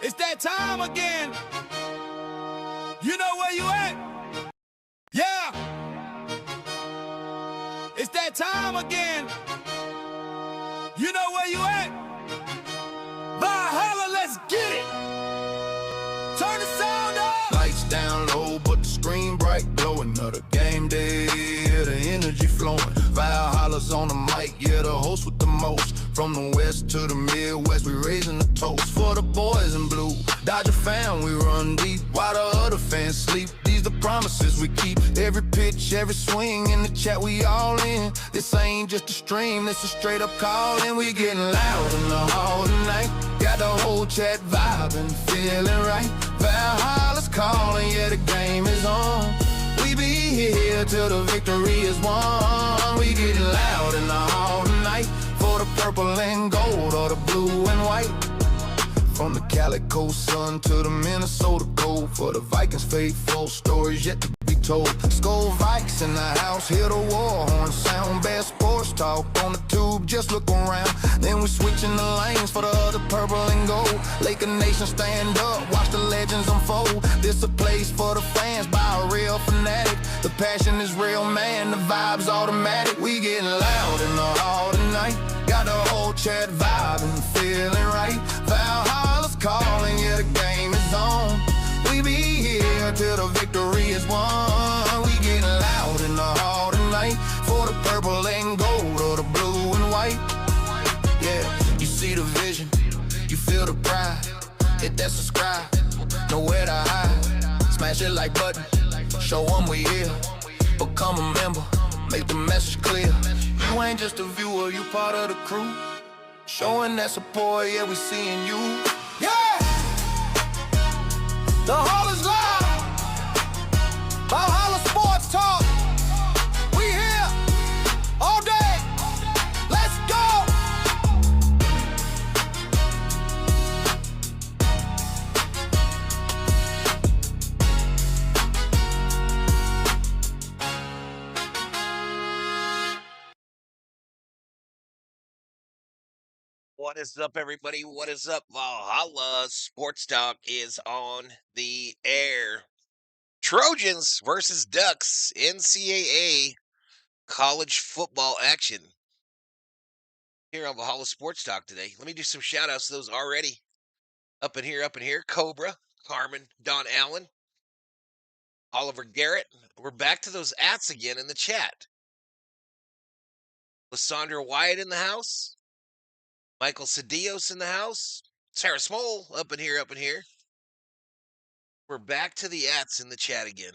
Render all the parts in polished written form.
It's that time again. You know where you at? Yeah. It's that time again. You know where you at? Valhalla, let's get it. Turn the sound up. Lights down low, but the screen bright, glowing. Another game day, yeah, the energy flowing. Valhalla's on the mic, yeah, the host with the most. From the west to the Midwest, we raising the toast for the boys in blue. Dodger fan, we run deep while the other fans sleep. These the promises we keep. Every pitch, every swing in the chat, we all in. This ain't just a stream, this is straight up calling. We getting loud in the hall tonight. Got the whole chat vibing, feeling right. Valhalla's calling, yeah, the game is on. We be here till the victory is won. We getting loud in the hall tonight. For the purple and gold or the blue and white. From the Calico sun to the Minnesota cold. For the Vikings faithful, stories yet to be told. Skull Vikes in the house, hear the war horn sound. Best sports talk on the tube, just look around. Then we switching the lanes for the other purple and gold. Laker Nation stand up, watch the legends unfold. This a place for the fans by a real fanatic. The passion is real, man, the vibe's automatic. We getting loud in the hall tonight. Got the whole chat vibing, feeling right. Valhalla's calling, yeah, the game is on. We be here till the victory is won. We getting loud in the hall tonight. For the purple and gold or the blue and white. Yeah, you see the vision, you feel the pride. Hit that subscribe, nowhere to hide. Smash it like button, show them we here. Become a member, make the message clear. You ain't just a viewer, you part of the crew. Showing that support, yeah, we seeing you. Yeah! The hall is live. Valhalla Sports Talk. We here all day. Let's go! What is up, everybody? What is up? Valhalla Sports Talk is on the air. Trojans versus Ducks, NCAA college football action. Here on Valhalla Sports Talk today. Let me do some shout outs to those already. Up in here. Cobra, Carmen, Don Allen, Oliver Garrett. We're back to those ats again in the chat. Lysandra Wyatt in the house. Michael Cedillos in the house. Sarah Smole up in here. We're back to the ats in the chat again.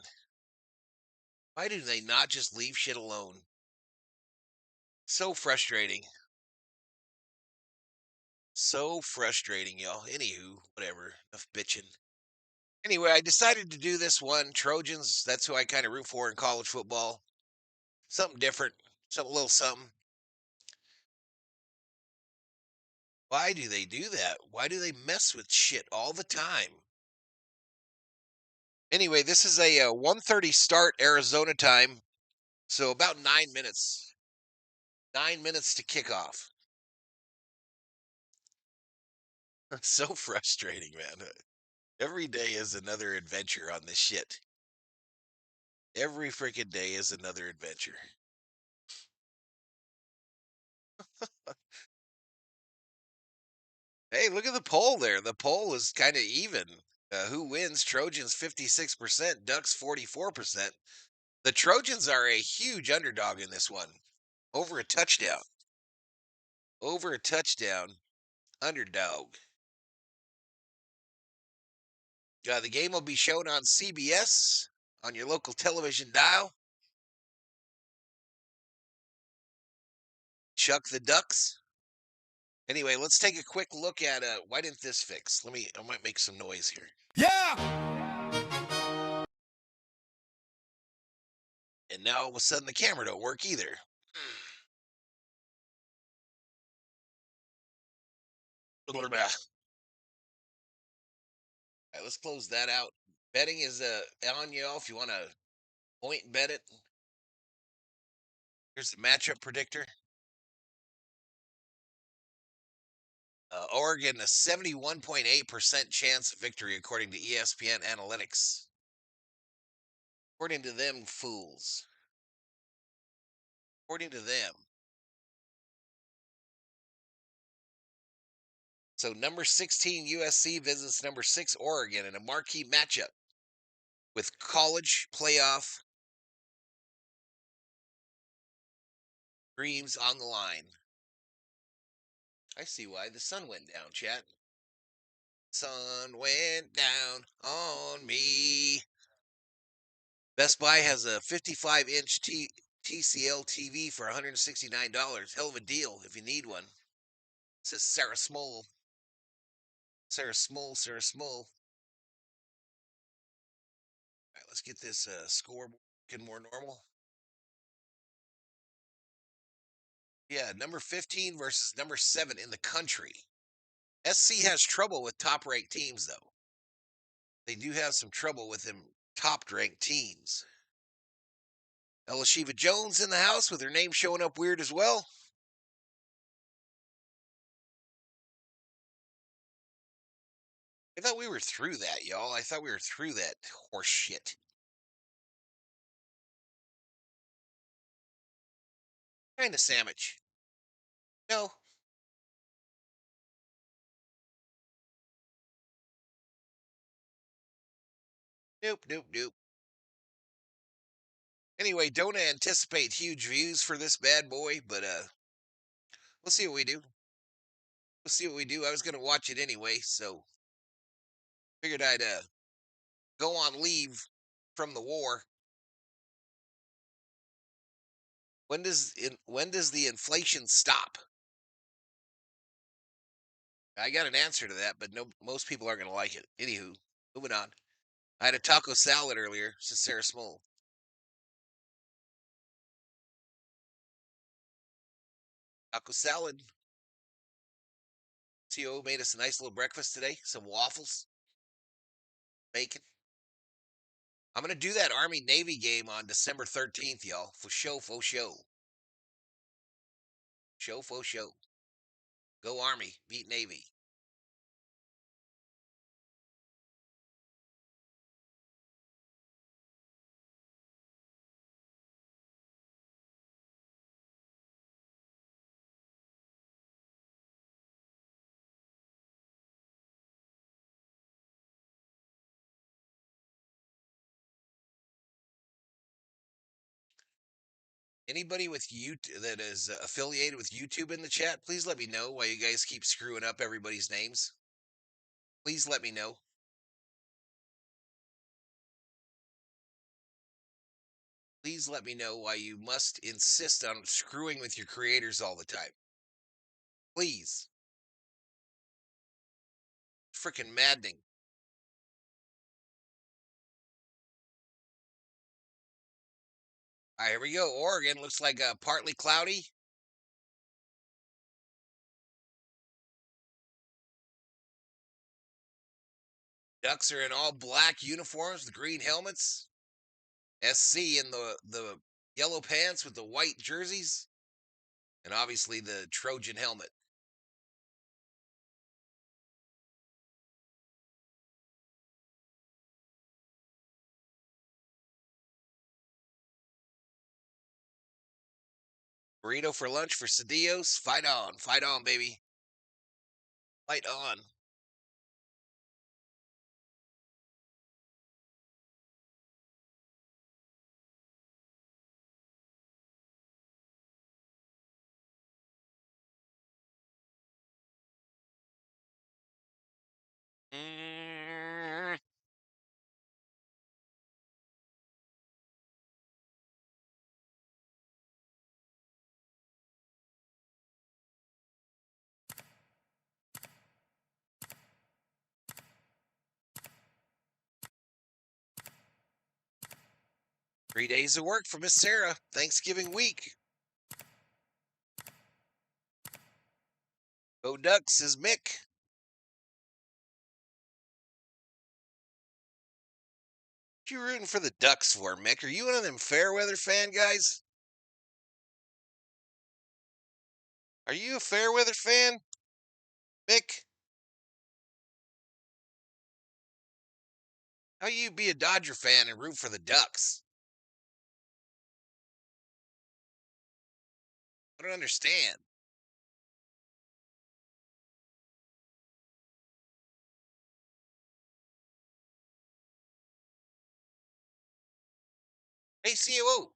Why do they not just leave shit alone? So frustrating. So frustrating, y'all. Anywho, whatever. Enough bitching. Anyway, I decided to do this one. Trojans, that's who I kind of root for in college football. Something different. A little something. Why do they do that? Why do they mess with shit all the time? Anyway, this is a 1:30 start Arizona time, so about 9 minutes. 9 minutes to kickoff. It's so frustrating, man. Every day is another adventure on this shit. Every freaking day is another adventure. Hey, look at the poll there. The poll is kind of even. Who wins? Trojans 56%, Ducks 44%. The Trojans are a huge underdog in this one. Over a touchdown. Underdog. The game will be shown on CBS on your local television dial. Chuck the Ducks. Anyway, let's take a quick look at why didn't this fix? I might make some noise here. Yeah! And now all of a sudden the camera don't work either. All right, let's close that out. Betting is on y'all if you want to point and bet it. Here's the matchup predictor. Oregon, a 71.8% chance of victory, according to ESPN Analytics. According to them fools. According to them. So number 16 USC visits number 6 Oregon in a marquee matchup with college playoff dreams on the line. I see why the sun went down, chat. Sun went down on me. Best Buy has a 55-inch TCL TV for $169. Hell of a deal if you need one. It says Sarah Smole. Sarah Smole. All right, let's get this scoreboard looking more normal. Yeah, number 15 versus number 7 in the country. SC has trouble with top-ranked teams, though. They do have some trouble with them top-ranked teams. Elishiva Jones in the house with her name showing up weird as well. I thought we were through that, y'all. I thought we were through that horse shit. Kind of sandwich. No. Nope. Anyway, don't anticipate huge views for this bad boy, but we'll see what we do. I was gonna watch it anyway, so figured I'd go on leave from the war. When does the inflation stop? I got an answer to that, but most people aren't gonna like it. Anywho, moving on. I had a taco salad earlier, says Sarah Smole. Taco salad. CO made us a nice little breakfast today. Some waffles, bacon. I'm going to do that Army-Navy game on December 13th, y'all. For show. Show. Go Army, beat Navy. Anybody with that is affiliated with YouTube in the chat, please let me know why you guys keep screwing up everybody's names. Please let me know. Please let me know why you must insist on screwing with your creators all the time. Please. Freaking maddening. All right, here we go. Oregon looks like partly cloudy. Ducks are in all black uniforms with green helmets. SC in the yellow pants with the white jerseys. And obviously the Trojan helmet. Burrito for lunch for Cedillos. Fight on, baby. Fight on. Mm. 3 days of work for Miss Sarah. Thanksgiving week. Go Ducks, says Mick. What you rooting for the Ducks for, Mick? Are you one of them Fairweather fan guys? Are you a Fairweather fan? Mick, how you be a Dodger fan and root for the Ducks? I don't understand. Hey, COO,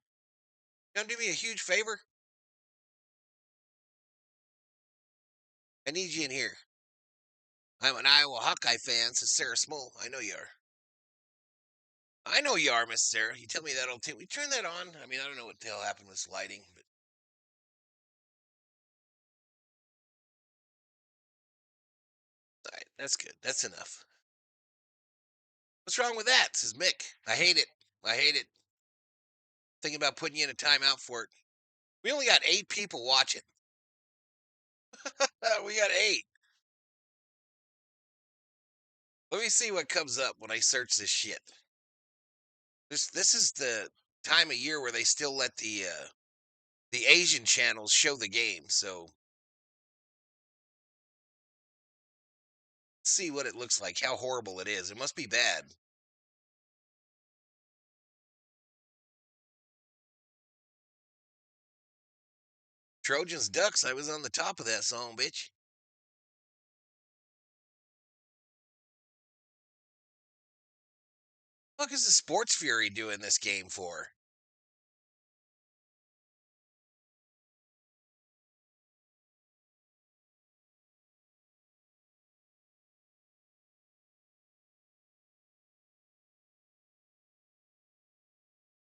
come do me a huge favor? I need you in here. I'm an Iowa Hawkeye fan, says Sarah Small. I know you are. I know you are, Miss Sarah. You tell me that all the time. We turn that on. I mean, I don't know what the hell happened with this lighting, but all right, that's good. That's enough. What's wrong with that? Says Mick. I hate it. I hate it. Thinking about putting you in a timeout for it. We only got 8 people watching. We got 8. Let me see what comes up when I search this shit. This is the time of year where they still let the Asian channels show the game. So let's see what it looks like. How horrible it is. It must be bad. Trojans Ducks. I was on the top of that song, bitch. What is the Sports Fury doing this game for?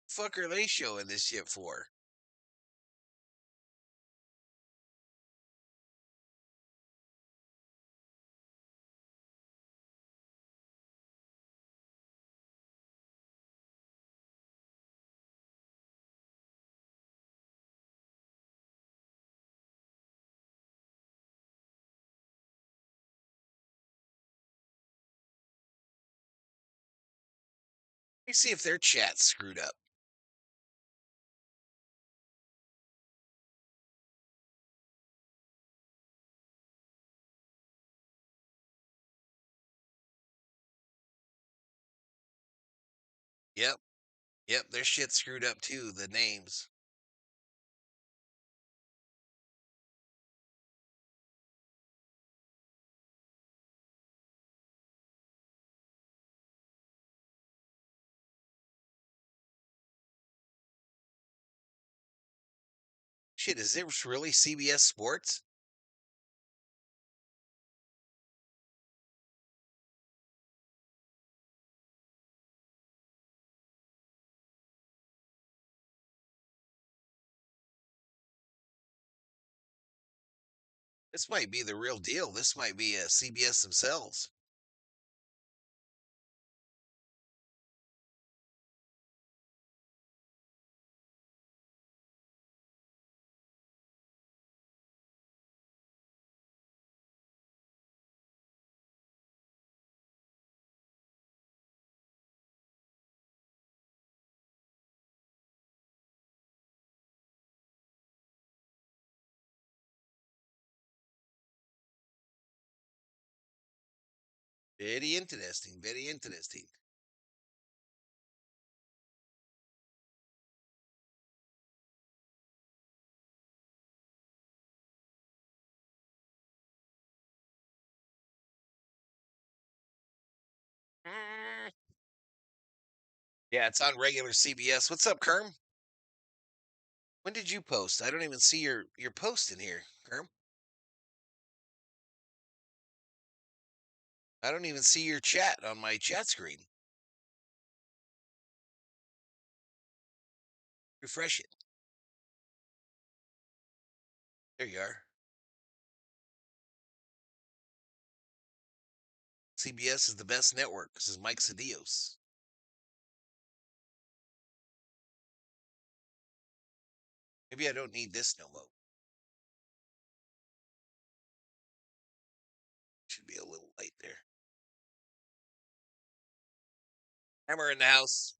Fuck are they showing this shit for? Let me see if their chat's screwed up. Yep. Yep, their shit's screwed up too, the names. Shit, is this really CBS Sports? This might be the real deal. This might be CBS themselves. Very interesting. Very interesting. Mm. Yeah, it's on regular CBS. What's up, Kerm? When did you post? I don't even see your post in here, Kerm. I don't even see your chat on my chat screen. Refresh it. There you are. CBS is the best network. This is Mike Cedillos. Maybe I don't need this no more. Should be a little light there. Hammer in the house.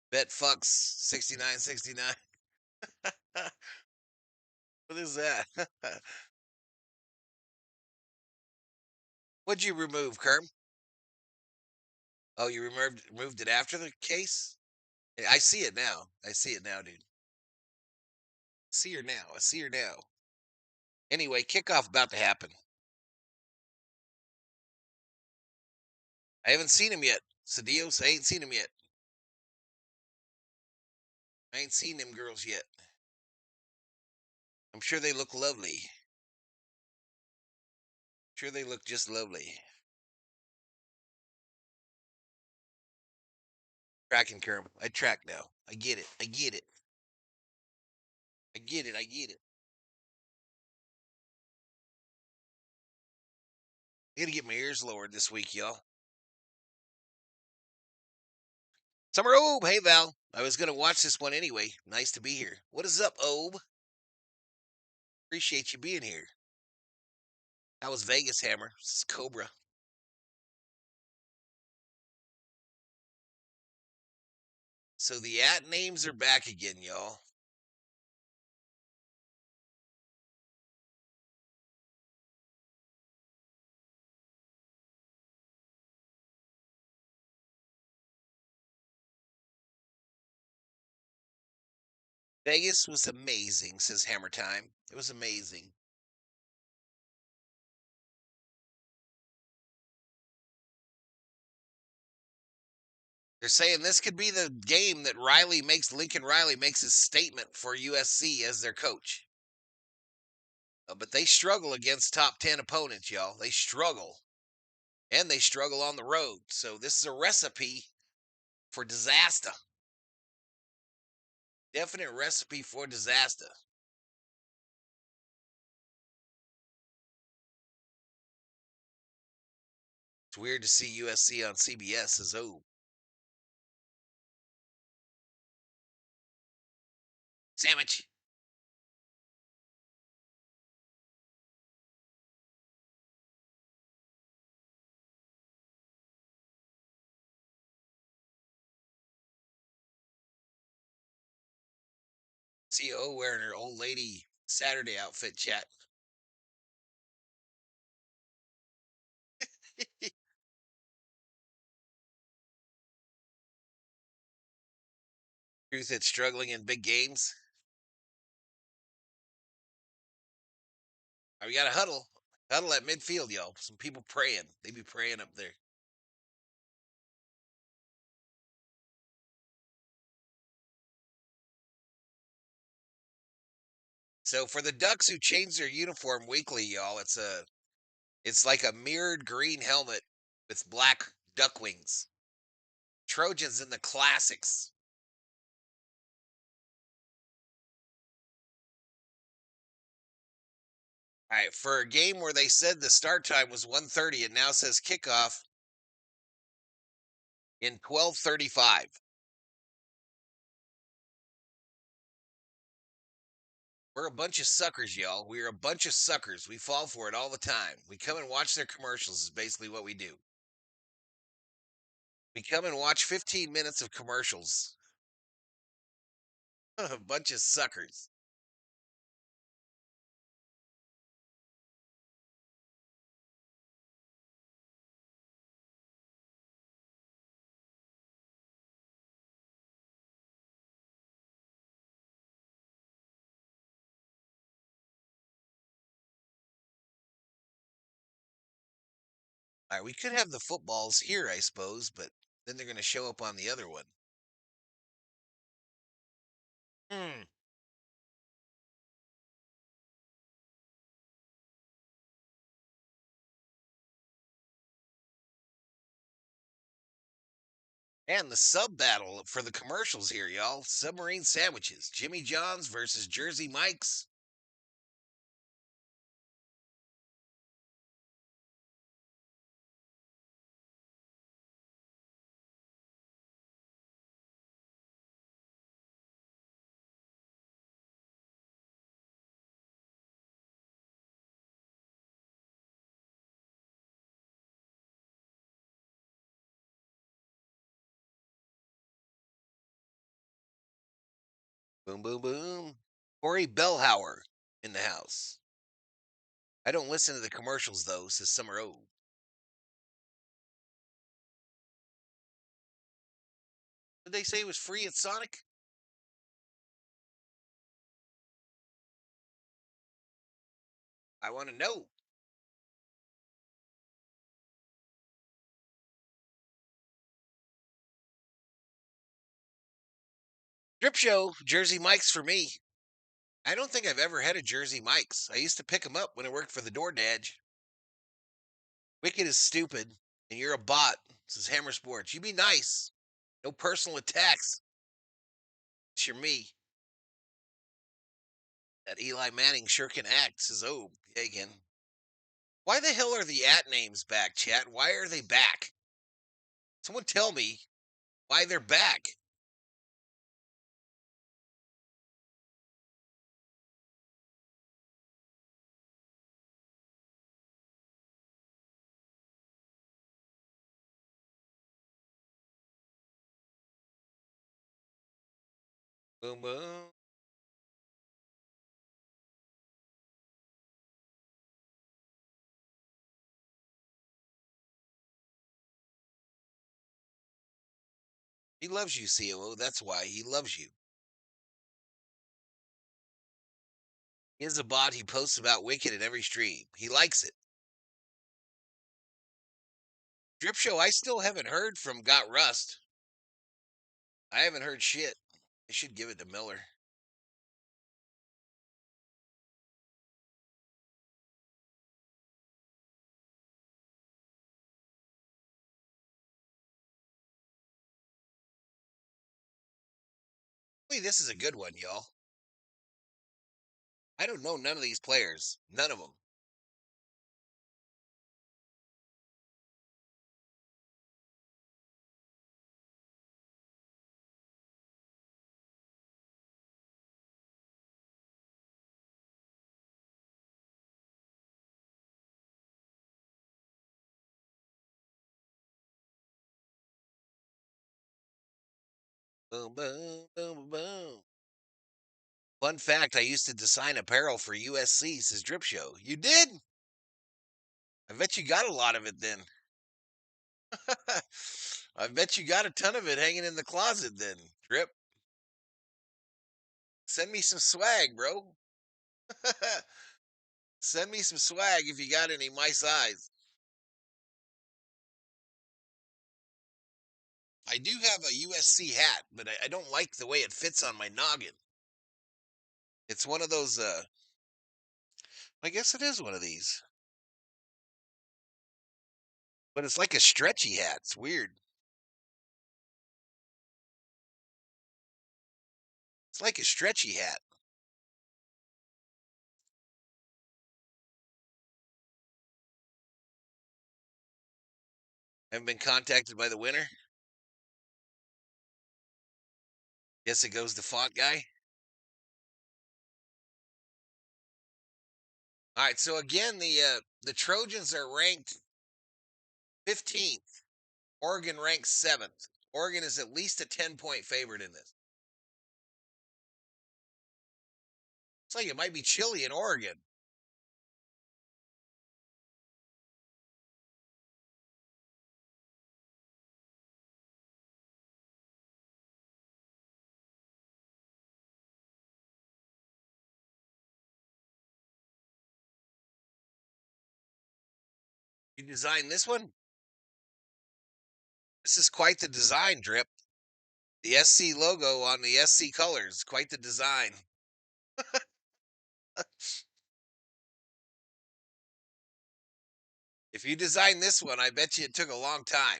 Bet fucks 69.69. What is that? What'd you remove, Kerm? Oh, you removed it after the case? I see it now. I see it now, dude. See her now. I see her now. Anyway, kickoff about to happen. I haven't seen him yet. Sadios, I ain't seen him yet. I ain't seen them girls yet. I'm sure they look lovely. Sure they look just lovely. Tracking Kerm. I track now. I get it. I get it. I get it. I get it. I gotta get my ears lowered this week, y'all. Summer Obe. Hey, Val. I was gonna watch this one anyway. Nice to be here. What is up, Obe? Appreciate you being here. That was Vegas Hammer. This is Cobra. So the at names are back again, y'all. Vegas was amazing, says Hammer Time. It was amazing. They're saying this could be the game that Lincoln Riley makes his statement for USC as their coach. But they struggle against top 10 opponents, y'all. They struggle. And they struggle on the road. So this is a recipe for disaster. Definite recipe for disaster. It's weird to see USC on CBS as sandwich. CO wearing her old lady Saturday outfit, chat. Truth, it's struggling in big games. We got a huddle. Huddle at midfield, y'all. Some people praying. They be praying up there. So for the Ducks who change their uniform weekly, y'all, it's like a mirrored green helmet with black duck wings. Trojans in the classics. All right, for a game where they said the start time was 1:30, it now says kickoff in 12:35. We're a bunch of suckers, y'all. We're a bunch of suckers. We fall for it all the time. We come and watch their commercials is basically what we do. We come and watch 15 minutes of commercials. A bunch of suckers. All right, we could have the footballs here, I suppose, but then they're going to show up on the other one. Hmm. And the sub battle for the commercials here, y'all. Submarine sandwiches. Jimmy John's versus Jersey Mike's. Boom, boom, boom. Corey Bellhauer in the house. I don't listen to the commercials, though, says Summer O. Did they say it was free at Sonic? I want to know. Strip show, Jersey Mike's for me. I don't think I've ever had a Jersey Mike's. I used to pick them up when I worked for the DoorDash. Wicked is stupid, and you're a bot, says Hammer Sports. You be nice. No personal attacks. It's your me. That Eli Manning sure can act, says Hagen. Why the hell are the at names back, chat? Why are they back? Someone tell me why they're back. Boom, boom. He loves you, COO. That's why he loves you. He is a bot. He posts about Wicked in every stream. He likes it. Drip Show, I still haven't heard from Got Rust. I haven't heard shit. I should give it to Miller. Hey, this is a good one, y'all. I don't know none of these players. None of them. Boom, boom, boom, boom. Fun fact, I used to design apparel for USC, says Drip Show. You did? I bet you got a lot of it then. I bet you got a ton of it hanging in the closet then, Drip. Send me some swag, bro. Send me some swag if you got any my size. I do have a USC hat, but I don't like the way it fits on my noggin. It's one of those, I guess it is one of these. But it's like a stretchy hat. It's weird. It's like a stretchy hat. Haven't been contacted by the winner. Guess it goes to Font Guy. All right, so again, the Trojans are ranked 15th. Oregon ranks 7th. Oregon is at least a 10-point favorite in this. It's like it might be chilly in Oregon. You designed this one? This is quite the design, Drip. The SC logo on the SC colors. Quite the design. If you designed this one, I bet you it took a long time.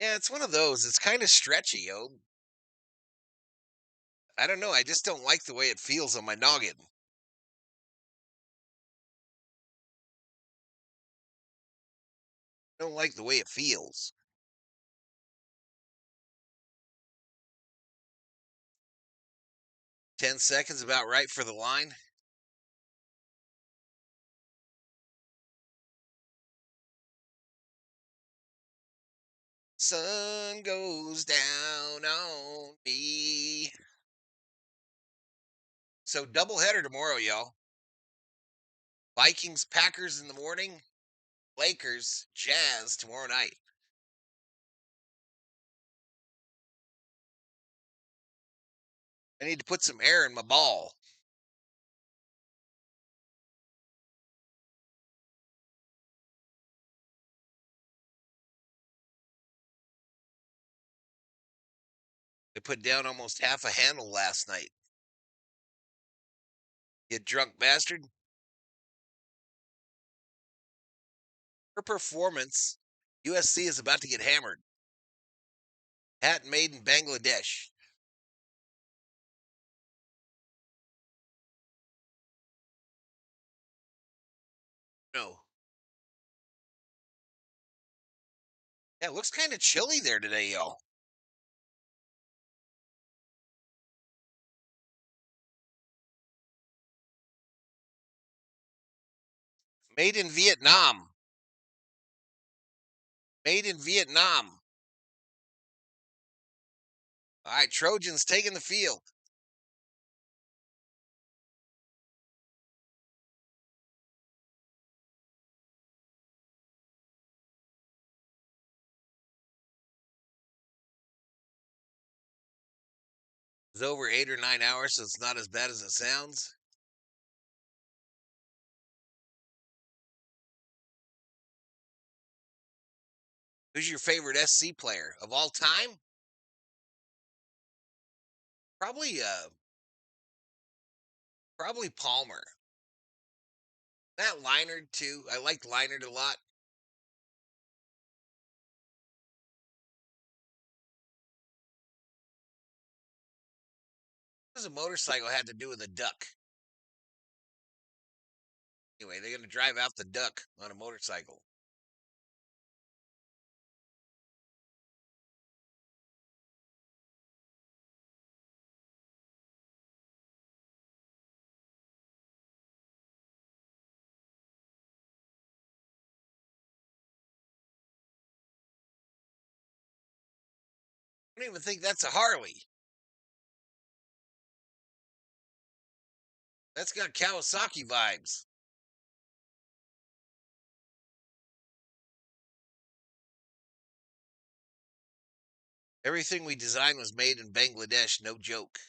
Yeah, it's one of those. It's kind of stretchy, yo. I don't know. I just don't like the way it feels on my noggin. I don't like the way it feels. 10 seconds about right for the line. Sun goes down on me. So doubleheader tomorrow, y'all. Vikings, Packers in the morning. Lakers, Jazz tomorrow night. I need to put some air in my ball. I put down almost half a handle last night. You drunk bastard. For performance, USC is about to get hammered. Hat made in Bangladesh. No. Yeah, it looks kind of chilly there today, y'all. Made in Vietnam. Made in Vietnam. All right, Trojans taking the field. It's over 8 or 9 hours, so it's not as bad as it sounds. Who's your favorite SC player of all time? Probably probably Palmer. That Leinard too. I liked Leinard a lot. What does a motorcycle have to do with a duck? Anyway, they're gonna drive out the duck on a motorcycle. I don't even think that's a Harley. That's got Kawasaki vibes. Everything we designed was made in Bangladesh, no joke.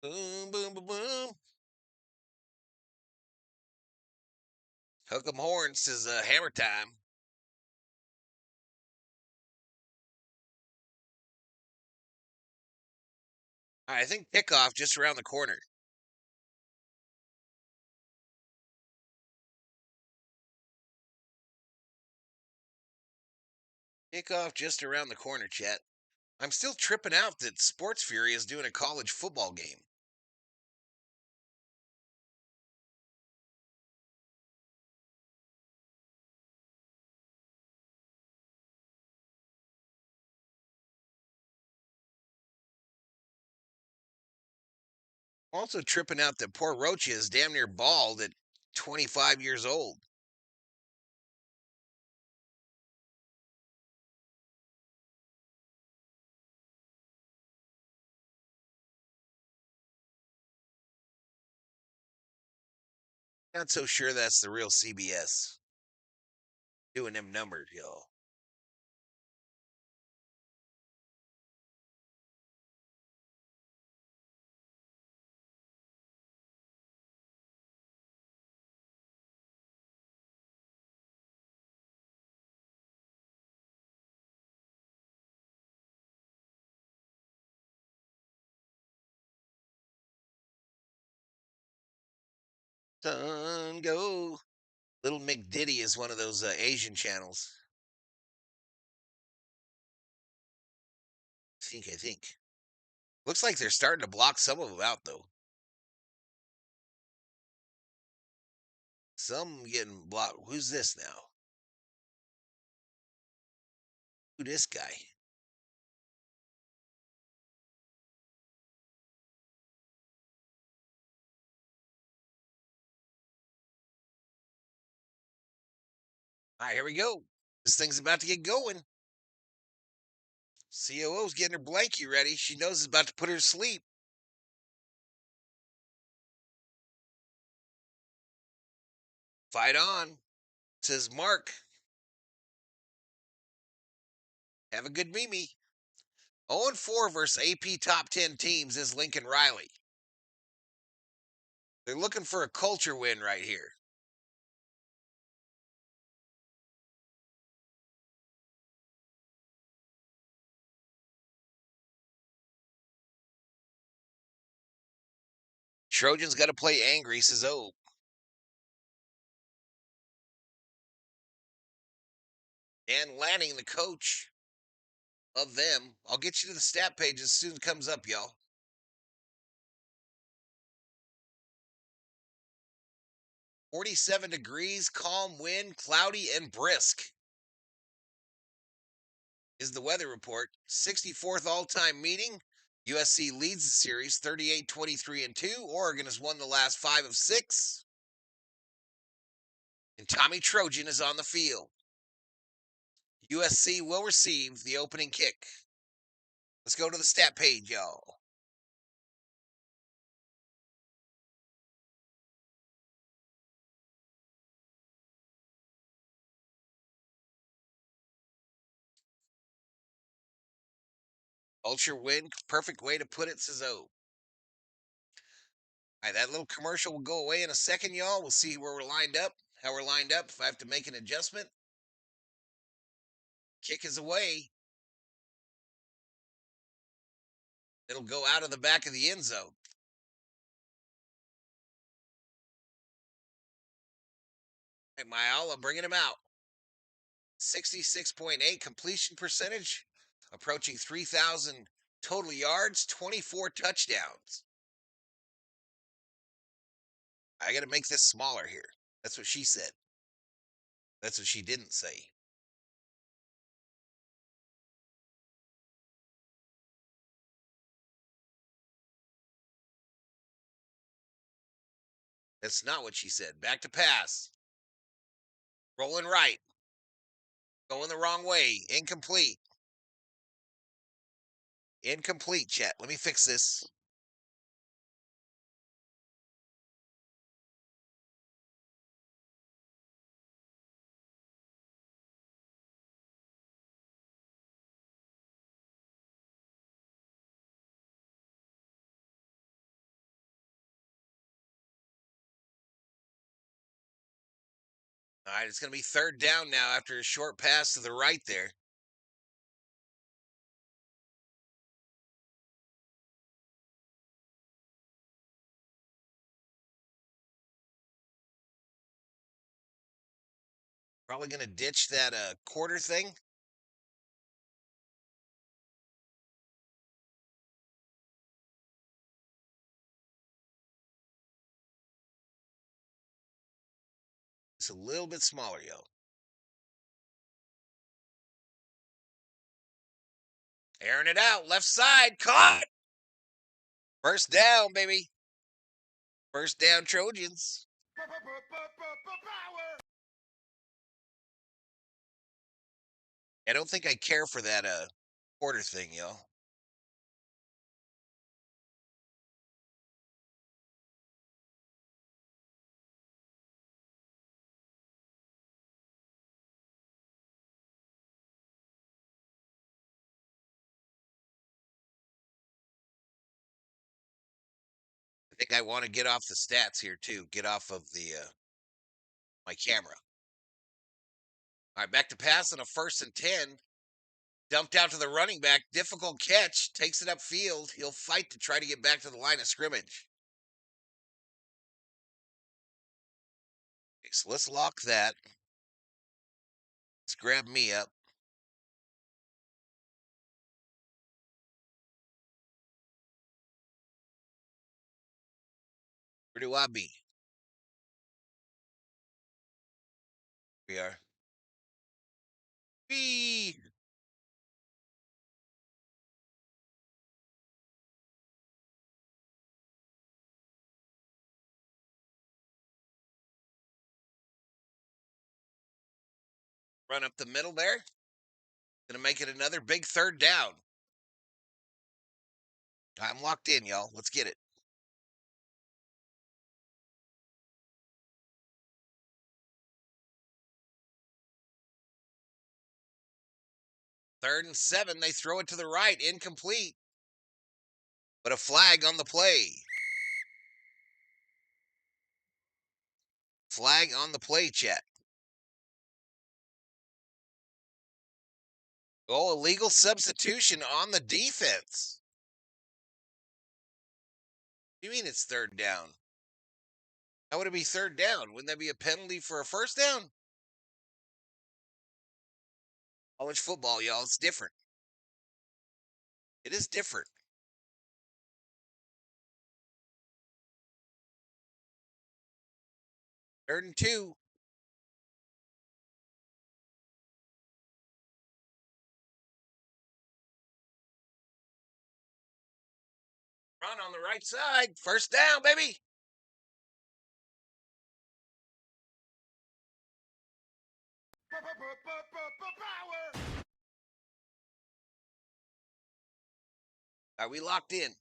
Boom, boom, boom, boom. Hook 'em horns says hammer time. All right, I think kickoff just around the corner. Kickoff just around the corner, chat. I'm still tripping out that Sports Fury is doing a college football game. I'm also tripping out that poor Rocha is damn near bald at 25 years old. Not so sure that's the real CBS doing them numbers, y'all. Sun go. Little McDiddy is one of those Asian channels. I think. Looks like they're starting to block some of them out, though. Some getting blocked. Who's this now? Who this guy? All right, here we go. This thing's about to get going. COO's getting her blankie ready. She knows it's about to put her to sleep. Fight on, says Mark. Have a good Mimi. 0-4 versus AP top 10 teams is Lincoln Riley. They're looking for a culture win right here. Trojans got to play angry, says O. Dan Lanning, the coach of them. I'll get you to the stat page as soon as it comes up, y'all. 47 degrees, calm wind, cloudy, and brisk is the weather report. 64th all-time meeting. USC leads the series 38-23-2. Oregon has won the last 5 of 6. And Tommy Trojan is on the field. USC will receive the opening kick. Let's go to the stat page, y'all. Ultra win, perfect way to put it, says O. All right, that little commercial will go away in a second, y'all. We'll see where we're lined up, how we're lined up, if I have to make an adjustment. Kick is away. It'll go out of the back of the end zone. All right, Mayala bringing him out. 66.8 completion percentage, approaching 3,000 total yards, 24 touchdowns. I got to make this smaller here. That's what she said. That's what she didn't say. That's not what she said. Back to pass. Rolling right. Going the wrong way. Incomplete. Incomplete, chat. Let me fix this. All right, it's going to be third down now after a short pass to the right there. Probably going to ditch that quarter thing. It's a little bit smaller, yo. Airing it out. Left side. Caught. First down, baby. First down, Trojans. I don't think I care for that quarter thing, yo. I think I want to get off the stats here too. Get off of the my camera. All right, back to pass on a 1st and 10. Dumped out to the running back. Difficult catch. Takes it upfield. He'll fight to try to get back to the line of scrimmage. Okay, so let's lock that. Let's grab me up. Where do I be? We are. B. Run up the middle there. Gonna make it another big third down. I'm locked in, y'all. Let's get it. Third and 7. They throw it to the right. Incomplete. But a flag on the play. Flag on the play, chat. Oh, illegal substitution on the defense. What do you mean it's third down? How would it be third down? Wouldn't that be a penalty for a first down? College football, y'all, it's different. It is different. Third and 2. Run on the right side. First down, baby. Are we locked in?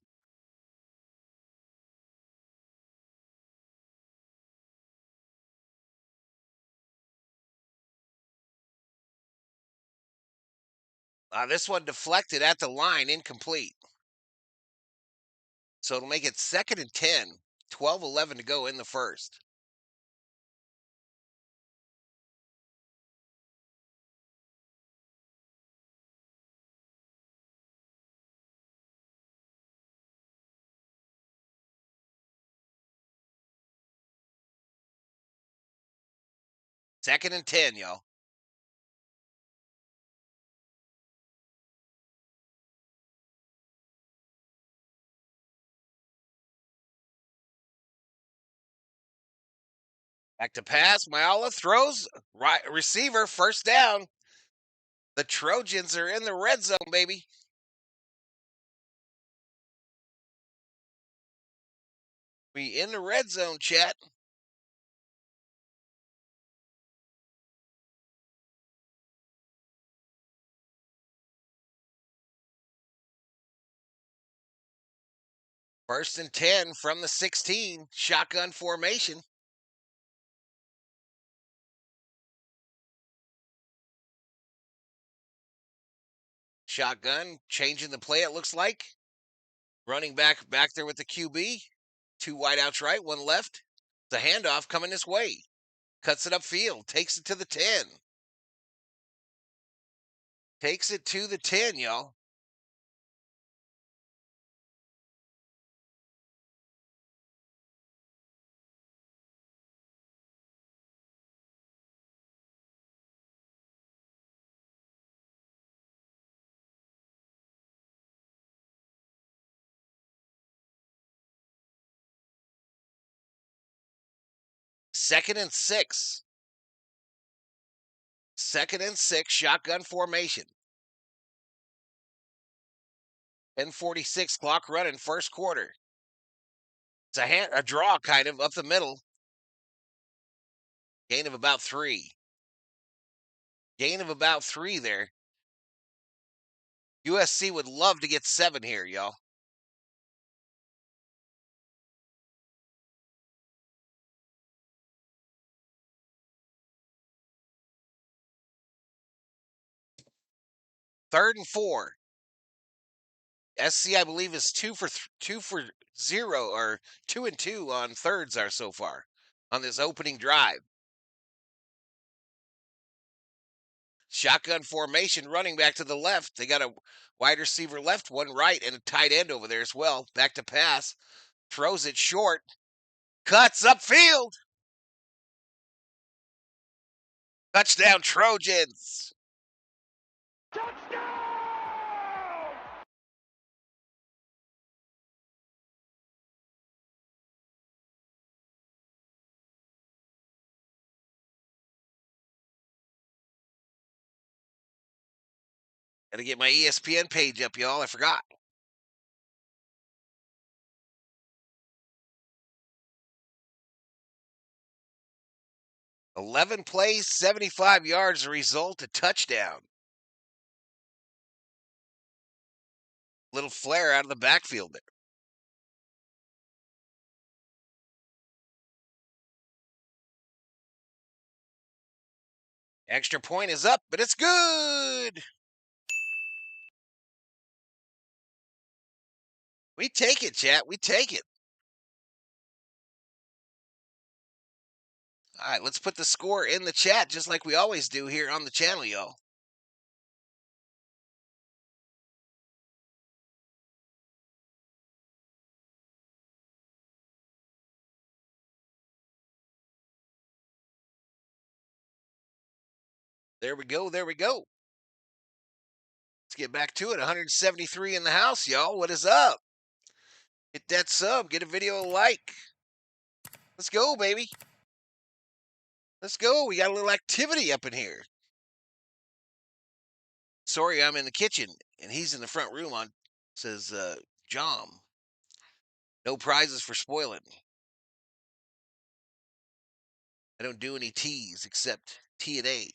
This one deflected at the line, incomplete. So it'll make it 2nd and 10. 12-11 to go in the first. Second and 10, y'all. Back to pass. Mayala throws. Right receiver. First down. The Trojans are in the red zone, baby. We in the red zone, chat. First and 10 from the 16. Shotgun formation. Shotgun changing the play, it looks like. Running back there with the QB. 2 wideouts right, 1 left. The handoff coming this way. Cuts it upfield. Takes it to the 10. Takes it to the 10, y'all. Second and 6. 2nd and 6, shotgun formation. 10:46 clock running, first quarter. It's a draw kind of up the middle. Gain of about 3. Gain of about 3 there. USC would love to get 7 here, y'all. Third and 4. SC, I believe, is 2 for 0 or 2 and 2 on thirds are so far on this opening drive. Shotgun formation, running back to the left. They got a wide receiver left, 1 right, and a tight end over there as well. Back to pass. Throws it short. Cuts upfield. Touchdown, Trojans. Gotta get my ESPN page up, y'all. I forgot. $11 plays, 75 yards, the result, a touchdown. Little flare out of the backfield there. Extra point is up, but it's good. We take it, chat. We take it. All right, let's put the score in the chat just like we always do here on the channel, y'all. There we go. There we go. Let's get back to it. 173 in the house, y'all. What is up? Hit that sub. Get a video a like. Let's go, baby. Let's go. We got a little activity up in here. Sorry, I'm in the kitchen, and he's in the front room on, says John. No prizes for spoiling. I don't do any T's except T and A.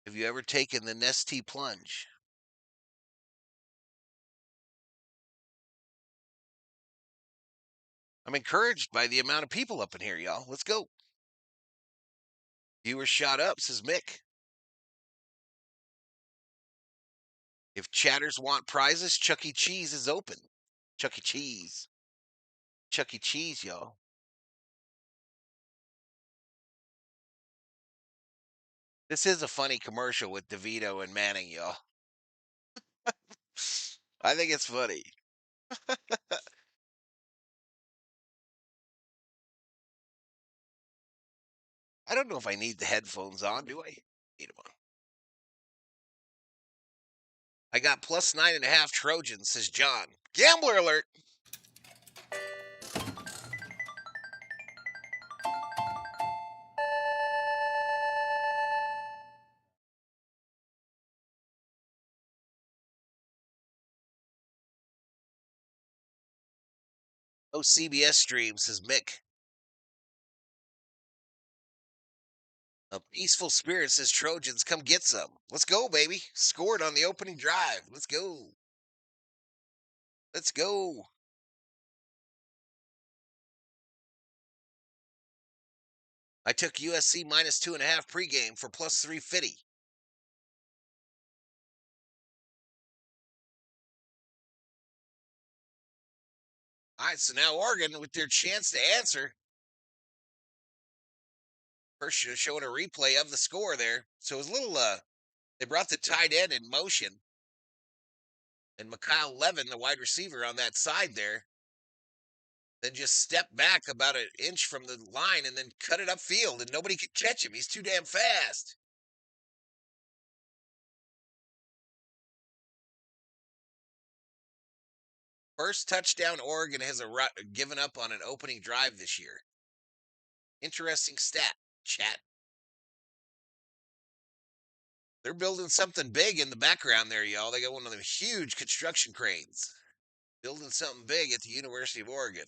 Have you ever taken the Nestea plunge? I'm encouraged by the amount of people up in here, y'all. Let's go. Viewers shot up, says Mick. If chatters want prizes, Chuck E. Cheese is open. Chuck E. Cheese. Chuck E. Cheese, y'all. This is a funny commercial with DeVito and Manning, y'all. I think it's funny. I don't know if I need the headphones on, do I? Need them on. I got plus 9.5 Trojans, says John. Gambler alert. Oh, CBS stream, says Mick. A peaceful spirit says Trojans, come get some. Let's go, baby. Scored on the opening drive. Let's go. Let's go. I took USC minus 2.5 pregame for plus 350. All right, so now Oregon with their chance to answer. First, showing a replay of the score there. So it was a little, they brought the tight end in motion. And Mikhail Levin, the wide receiver on that side there, then just stepped back about an inch from the line and then cut it upfield, and nobody could catch him. He's too damn fast. First touchdown Oregon has given up on an opening drive this year. Interesting stat, chat. They're building something big in the background there, y'all. They got one of them huge construction cranes. Building something big at the University of Oregon.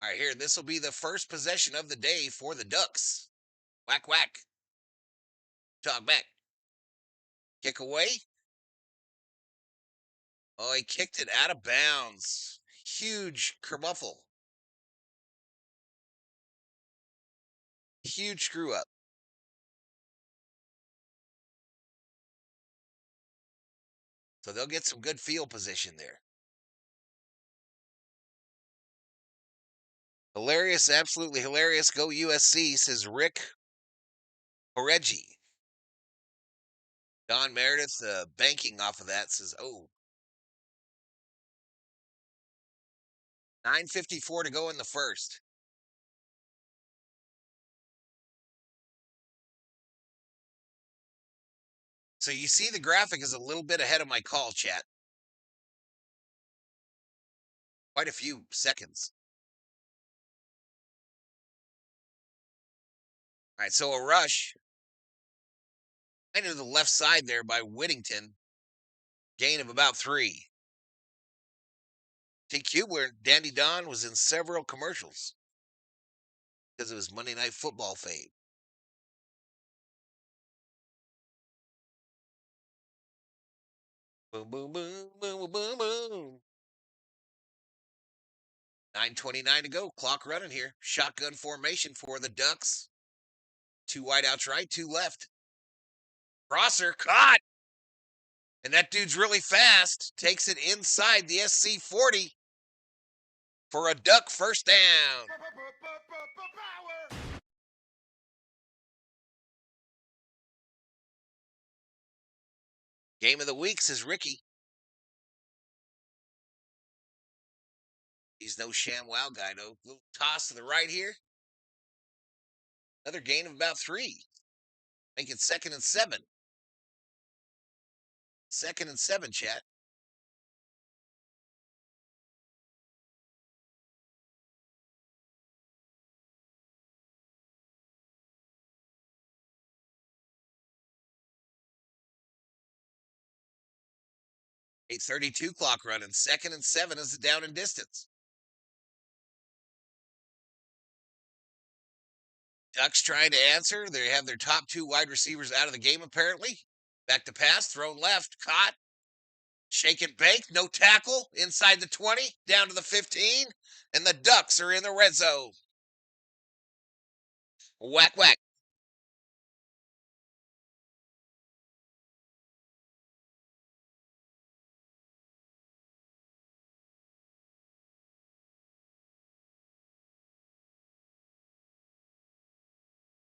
All right, here, this will be the first possession of the day for the Ducks. Whack, whack. Talk back. Kick away. Oh, he kicked it out of bounds. Huge kerbuffle. Huge screw up. So they'll get some good field position there. Hilarious, absolutely hilarious. Go USC, says Rick Horegi. Don Meredith banking off of that says, oh. 9:54 to go in the first. So you see the graphic is a little bit ahead of my call, chat. Quite a few seconds. All right, so a rush. Kind of the left side there by Whittington. Gain of about 3. TQ, where Dandy Don was in several commercials because of his Monday Night Football fame. Boom, boom, boom, boom, boom, boom. 9:29 to go. Clock running here. Shotgun formation for the Ducks. 2 wideouts right, 2 left. Crosser caught. And that dude's really fast. Takes it inside the SC 40 for a Duck first down. Game of the week, says Ricky. He's no ShamWow guy, though. Little toss to the right here. Another gain of about 3. Make it 2nd and 7. 2nd and 7, chat. .832 clock running. 2nd and 7 is the down and distance. Ducks trying to answer. They have their top 2 wide receivers out of the game, apparently. Back to pass, thrown left, caught. Shake and bake, no tackle, inside the 20, down to the 15, and the Ducks are in the red zone. Whack, whack.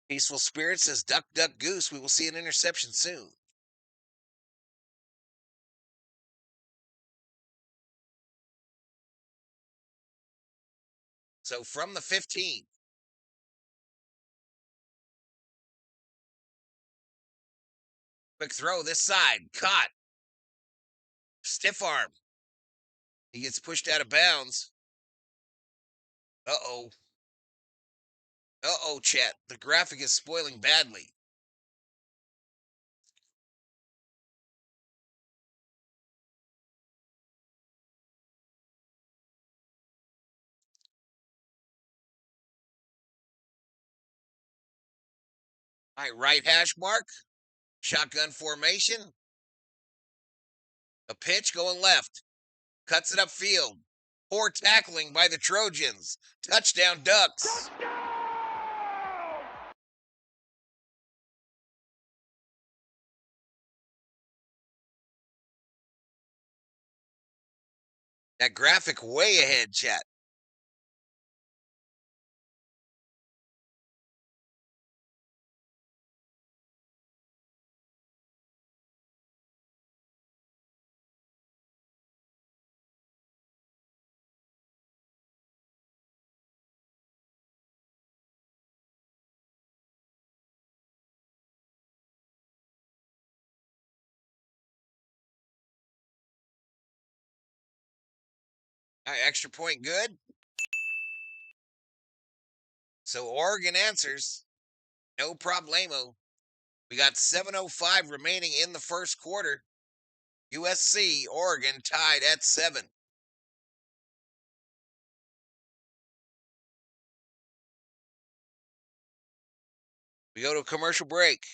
Peaceful Spirit says, duck, duck, goose. We will see an interception soon. So from the 15. Quick throw this side. Caught. Stiff arm. He gets pushed out of bounds. Uh-oh. Uh-oh, chat. The graphic is spoiling badly. All right hash mark. Shotgun formation. A pitch going left. Cuts it upfield. Poor tackling by the Trojans. Touchdown, Ducks. That graphic way ahead, chat. All right, extra point good. So Oregon answers. No problemo. We got 7:05 remaining in the first quarter. USC, Oregon tied at 7. We go to a commercial break.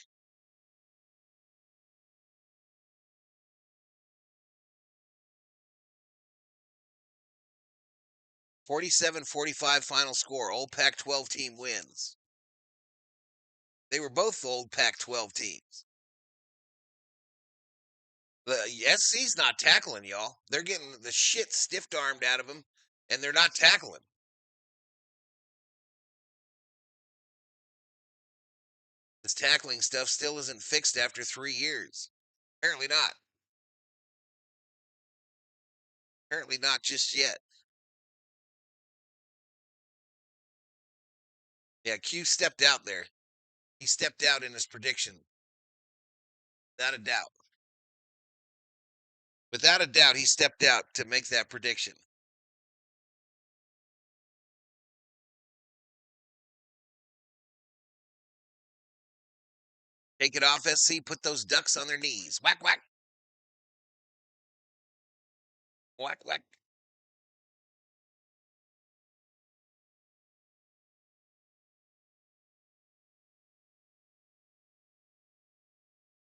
.47-45 final score. Old Pac-12 team wins. They were both old Pac-12 teams. The SC's not tackling, y'all. They're getting the shit stiff-armed out of them, and they're not tackling. This tackling stuff still isn't fixed after 3 years. Apparently not. Apparently not just yet. Yeah, Q stepped out there. He stepped out in his prediction. Without a doubt. Without a doubt, he stepped out to make that prediction. Take it off, SC. Put those Ducks on their knees. Whack, whack. Whack, whack.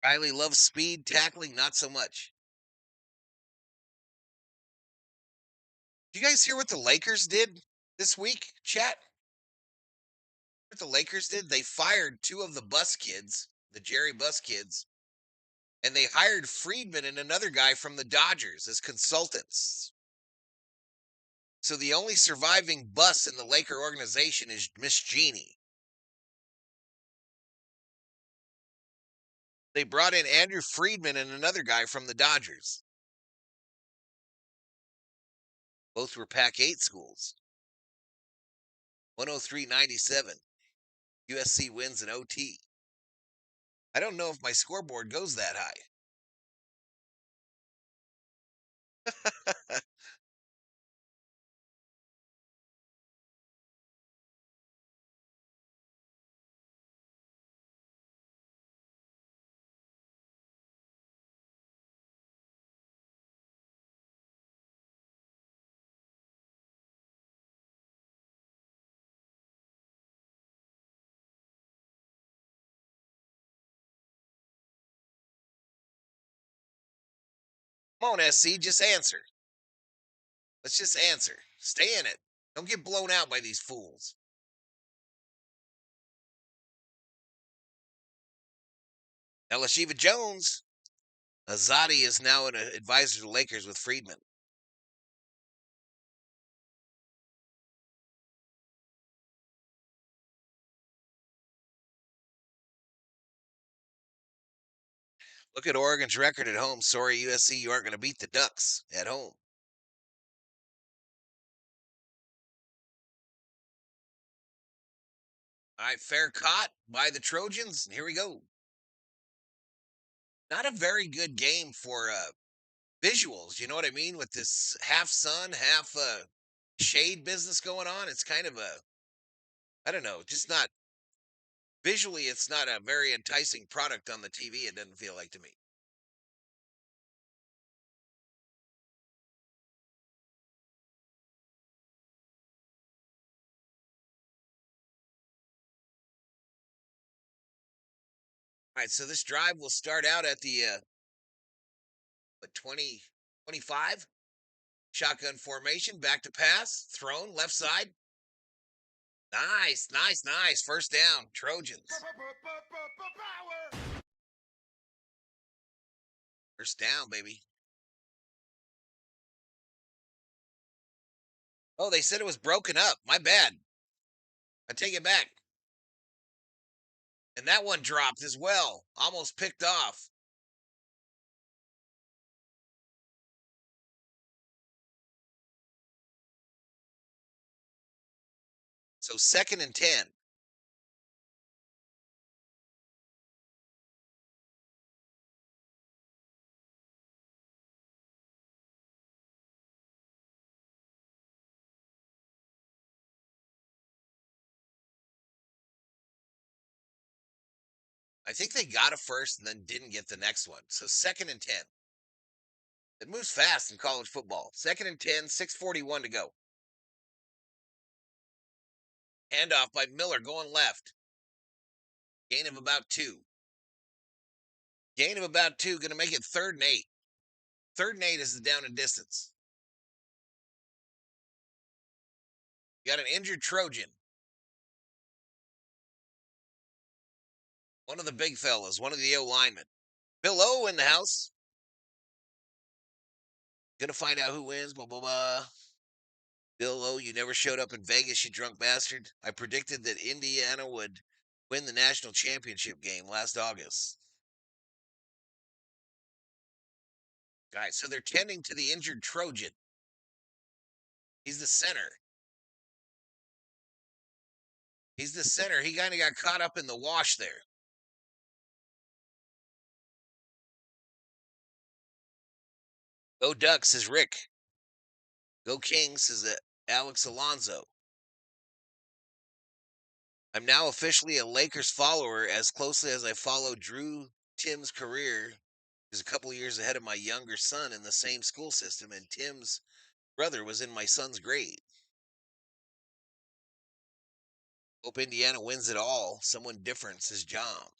Riley loves speed, tackling, not so much. You guys hear what the Lakers did this week, chat? What the Lakers did? They fired 2 of the Bus kids, the Jerry Bus kids, and they hired Friedman and another guy from the Dodgers as consultants. So the only surviving Bus in the Laker organization is Miss Jeannie. They brought in Andrew Friedman and another guy from the Dodgers. Both were Pac-8 schools. 103-97. USC wins in OT. I don't know if my scoreboard goes that high. Come on, SC, just answer. Let's just answer. Stay in it. Don't get blown out by these fools. Now, Lashiva Jones. Azadi is now an advisor to the Lakers with Friedman. Look at Oregon's record at home. Sorry, USC, you aren't going to beat the Ducks at home. All right, fair caught by the Trojans. Here we go. Not a very good game for visuals. You know what I mean? With this half sun, half shade business going on. It's kind of I don't know, just not visually. It's not a very enticing product on the TV. It doesn't feel like to me. All right, so this drive will start out at the 20, 25. Shotgun formation, back to pass, thrown, left side. Nice, nice, nice. First down, Trojans. First down, baby. Oh, they said it was broken up. My bad. I take it back. And that one dropped as well. Almost picked off. So 2nd and 10. I think they got a first and then didn't get the next one. So 2nd and 10. It moves fast in college football. 2nd and 10, 6:41 to go. Handoff by Miller going left. Gain of about 2. Gain of about 2. Going to make it 3rd and 8. 3rd and 8 is the down and distance. You got an injured Trojan. One of the big fellas, one of the O linemen. Bill O in the house. Gonna find out who wins, blah, blah, blah. Bill O, you never showed up in Vegas, you drunk bastard. I predicted that Indiana would win the national championship game last August. Guys, so they're tending to the injured Trojan. He's the center. He's the center. He kind of got caught up in the wash there. Go Ducks, says Rick. Go Kings, says Alex Alonso. I'm now officially a Lakers follower as closely as I follow Drew Tim's career. He's a couple years ahead of my younger son in the same school system, and Tim's brother was in my son's grade. Hope Indiana wins it all. Someone different, says John.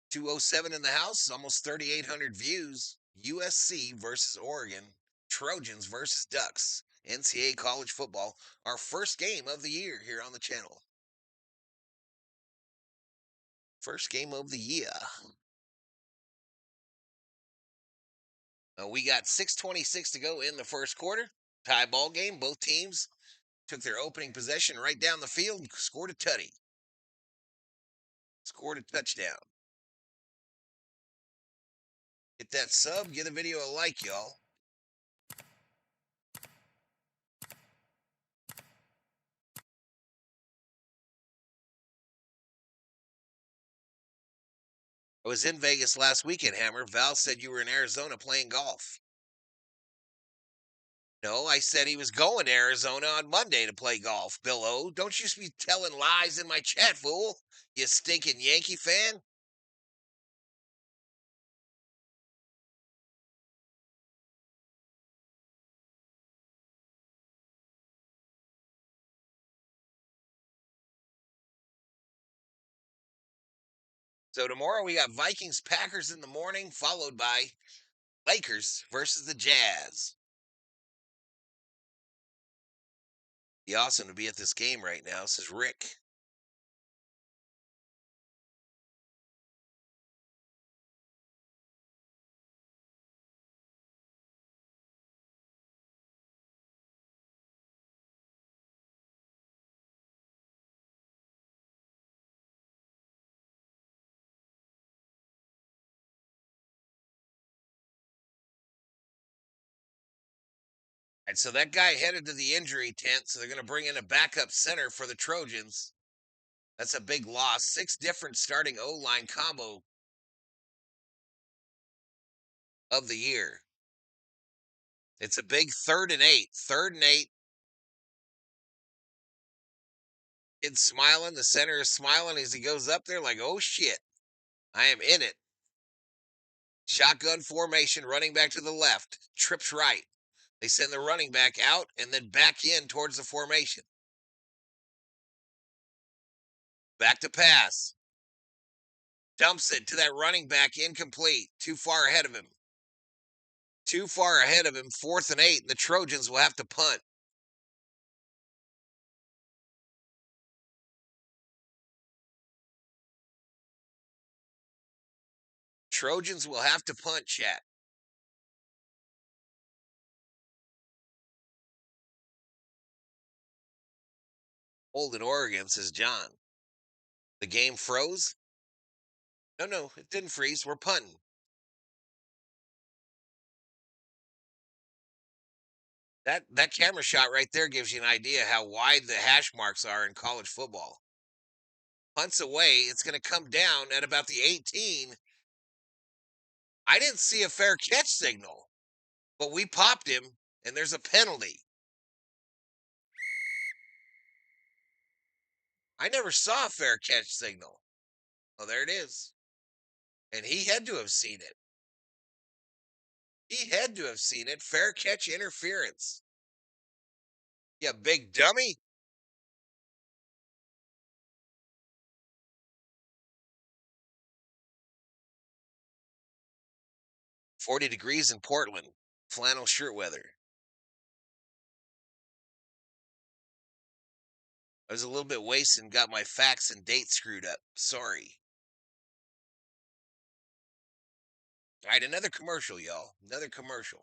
207 in the house, almost 3,800 views. USC versus Oregon. Trojans versus Ducks. NCAA college football. Our first game of the year here on the channel. First game of the year. We got 6:26 to go in the first quarter. Tie ball game. Both teams took their opening possession right down the field and scored a tutty. Scored a touchdown. Hit that sub. Give the video a like, y'all. I was in Vegas last weekend, Hammer. Val said you were in Arizona playing golf. No, I said he was going to Arizona on Monday to play golf. Bill O, don't you be telling lies in my chat, fool. You stinking Yankee fan. So tomorrow we got Vikings Packers in the morning, followed by Lakers versus the Jazz. Be awesome to be at this game right now, says Rick. And so that guy headed to the injury tent, so they're going to bring in a backup center for the Trojans. That's a big loss. 6 different starting O-line combo of the year. It's a big 3rd and 8. 3rd and 8. Kid's smiling. The center is smiling as he goes up there like, oh, shit. I am in it. Shotgun formation, running back to the left. Trips right. They send the running back out and then back in towards the formation. Back to pass. Dumps it to that running back, incomplete. Too far ahead of him. 4th and 8, and the Trojans will have to punt. Trojans will have to punt, chat. Hold in Oregon, says John. The game froze? No, it didn't freeze. We're punting. That camera shot right there gives you an idea how wide the hash marks are in college football. Punts away, it's going to come down at about the 18. I didn't see a fair catch signal, but we popped him, and there's a penalty. I never saw a fair catch signal. Oh, there it is. And he had to have seen it. He had to have seen it. Fair catch interference. Yeah, big dummy. $40 in Portland. Flannel shirt weather. I was a little bit wasted and got my facts and dates screwed up. Sorry. All right, another commercial, y'all. Another commercial.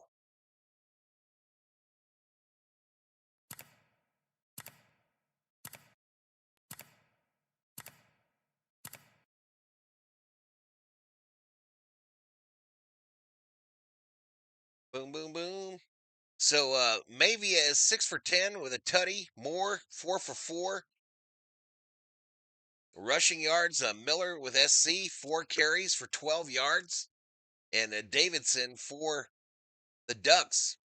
Boom, boom, boom. So Mavia is 6 for 10 with a tutty. Moore 4 for 4. Rushing yards. Miller with SC 4 carries for 12 yards, and Davidson for the Ducks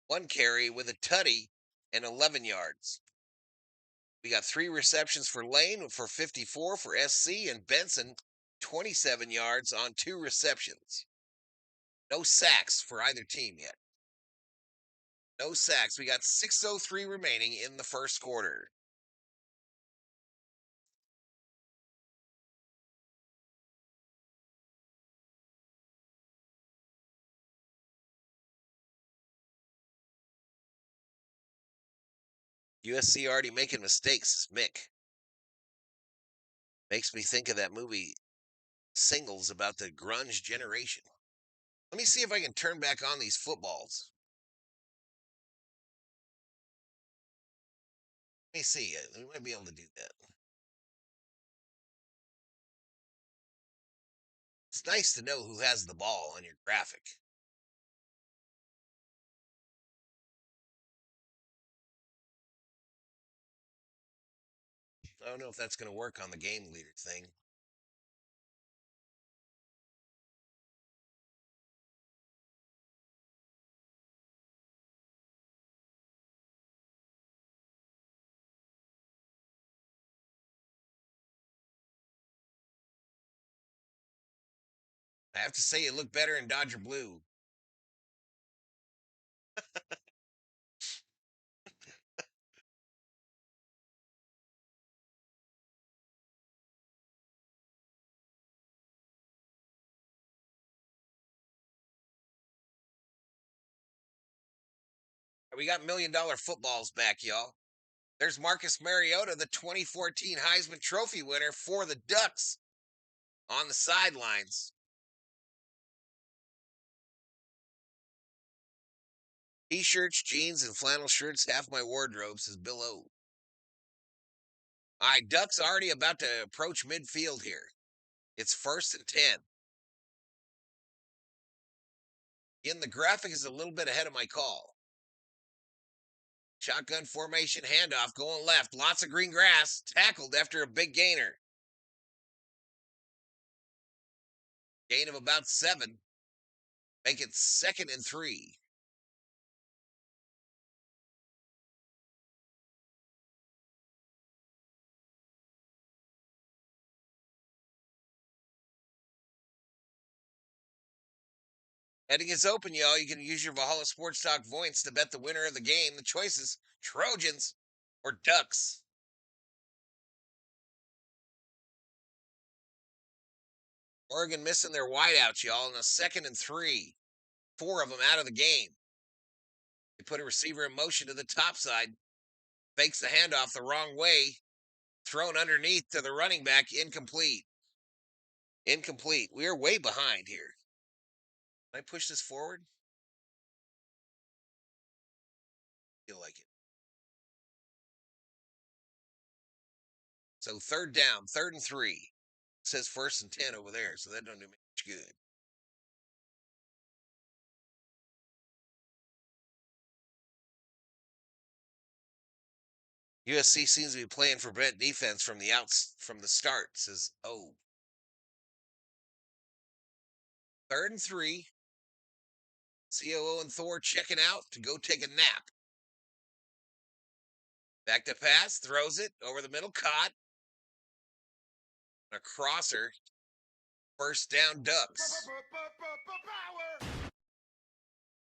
1 carry with a tutty and 11 yards. We got 3 receptions for Lane for 54 for SC, and Benson 27 yards on 2 receptions. No sacks for either team yet. No sacks. We got 6:03 remaining in the first quarter. USC already making mistakes, Mick. Makes me think of that movie Singles about the grunge generation. Let me see if I can turn back on these footballs. Let me see. We might be able to do that. It's nice to know who has the ball on your graphic. I don't know if that's going to work on the game leader thing. I have to say, it looked better in Dodger Blue. We got $1 million footballs back, y'all. There's Marcus Mariota, the 2014 Heisman Trophy winner for the Ducks, on the sidelines. T-shirts, jeans, and flannel shirts, half my wardrobe, says Bill O. All right, Ducks already about to approach midfield here. It's 1st and 10. In the graphic is a little bit ahead of my call. Shotgun formation, handoff, going left. Lots of green grass. Tackled after a big gainer. Gain of about 7. Make it 2nd and 3. Heading is open, y'all. You can use your Valhalla Sports Talk points to bet the winner of the game. The choices, Trojans or Ducks. Oregon missing their wideouts, y'all, in a 2nd and 3. 4 of them out of the game. They put a receiver in motion to the top side. Fakes the handoff the wrong way. Thrown underneath to the running back. Incomplete. Incomplete. We are way behind here. Can I push this forward? Feel like it. So 3rd down, 3rd and 3. It says 1st and 10 over there, so that don't do me much good. USC seems to be playing for Brent defense from the start, says O. 3rd and 3. COO and Thor checking out to go take a nap. Back to pass, throws it over the middle, caught. A crosser. 1st down, Ducks.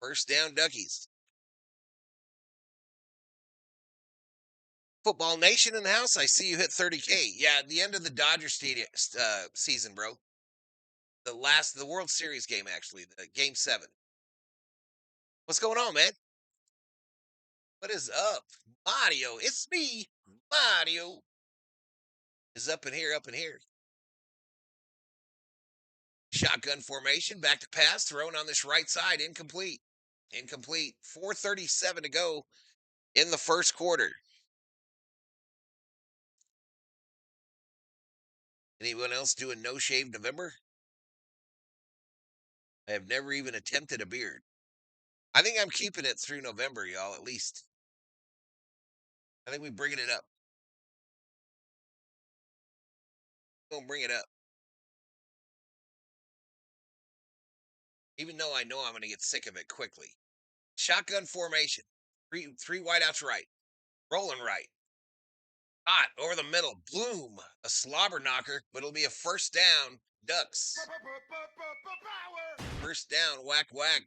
1st down, Duckies. Football Nation in the house. I see you hit 30K. Yeah, at the end of the Dodgers season, bro. The World Series game, actually, the Game 7. What's going on, man? What is up? Mario, it's me, Mario. Is up in here, up in here. Shotgun formation, back to pass, thrown on this right side, incomplete. Incomplete. 4:37 to go in the 1st quarter. Anyone else doing no shave November? I have never even attempted a beard. I think I'm keeping it through November, y'all, at least. I think we're bringing it up. Gonna bring it up. Even though I know I'm gonna get sick of it quickly. Shotgun formation. Three wideouts right. Rolling right. Hot over the middle. Bloom. A slobber knocker, but it'll be a 1st down. Ducks. 1st down. Whack, whack.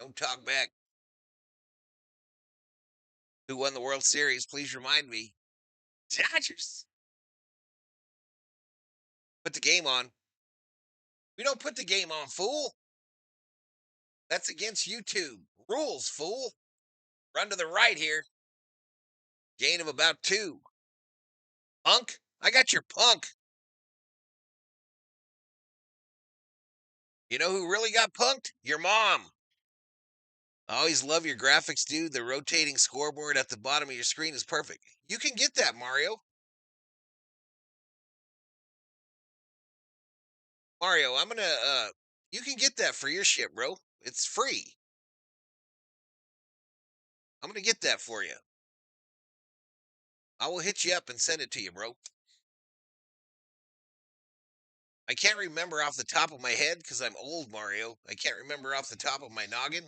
Don't talk back. Who won the World Series? Please remind me. Dodgers. Put the game on. We don't put the game on, fool. That's against YouTube. Rules, fool. Run to the right here. Gain of about 2. Punk? I got your punk. You know who really got punked? Your mom. I always love your graphics, dude. The rotating scoreboard at the bottom of your screen is perfect. You can get that, Mario. Mario, I'm gonna you can get that for your shit, bro. It's free. I'm gonna get that for you. I will hit you up and send it to you, bro. I can't remember off the top of my head because I'm old, Mario. I can't remember off the top of my noggin.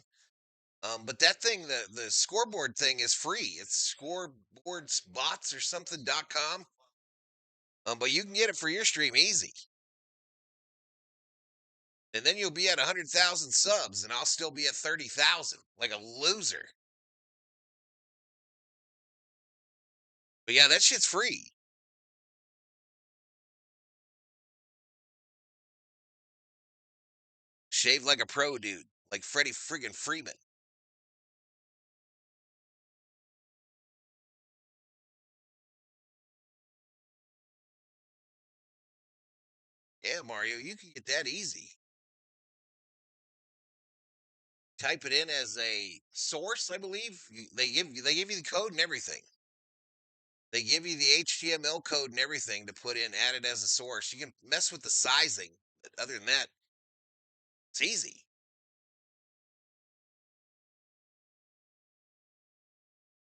But that thing, the scoreboard thing is free. It's scoreboardsbots or something.com. But you can get it for your stream easy. And then you'll be at 100,000 subs, and I'll still be at 30,000, like a loser. But yeah, that shit's free. Shave like a pro, dude. Like Freddie friggin' Freeman. Yeah, Mario, you can get that easy. Type it in as a source, I believe. They give you the code and everything. They give you the HTML code and everything to put in, add it as a source. You can mess with the sizing. But other than that, it's easy.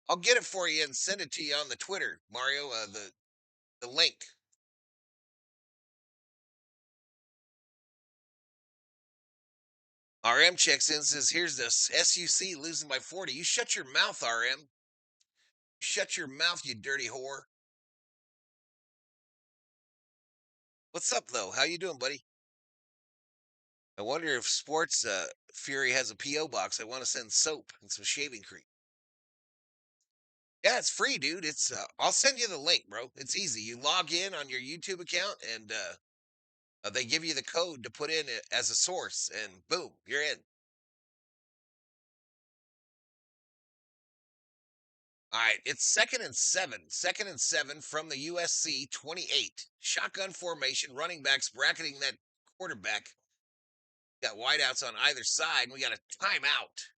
I'll get it for you and send it to you on the Twitter, Mario. The link. RM checks in, says, here's this SUC losing by 40. You shut your mouth, RM. Shut your mouth, you dirty whore. What's up, though? How you doing, buddy? I wonder if Sports Fury has a P.O. box. I want to send soap and some shaving cream. Yeah, it's free, dude. It's I'll send you the link, bro. It's easy. You log in on your YouTube account, and they give you the code to put in as a source, and boom, you're in. All right, it's 2nd and 7. 2nd and 7 from the USC 28. Shotgun formation, running backs bracketing that quarterback. Got wideouts on either side, and we got a timeout.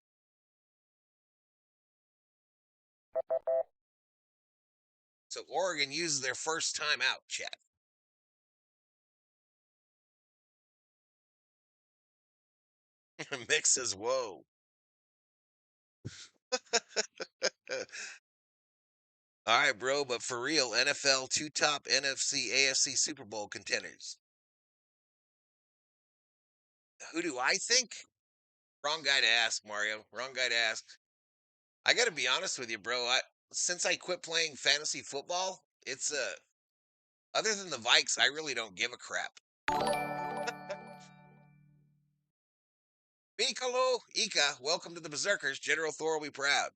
So Oregon uses their first timeout, chat. Mick says, whoa. All right, bro, but for real, NFL 2 top NFC, AFC Super Bowl contenders. Who do I think? Wrong guy to ask, Mario. Wrong guy to ask. I got to be honest with you, bro. Since I quit playing fantasy football, it's other than the Vikes, I really don't give a crap. Mikalo Ika, welcome to the Berserkers. General Thor will be proud.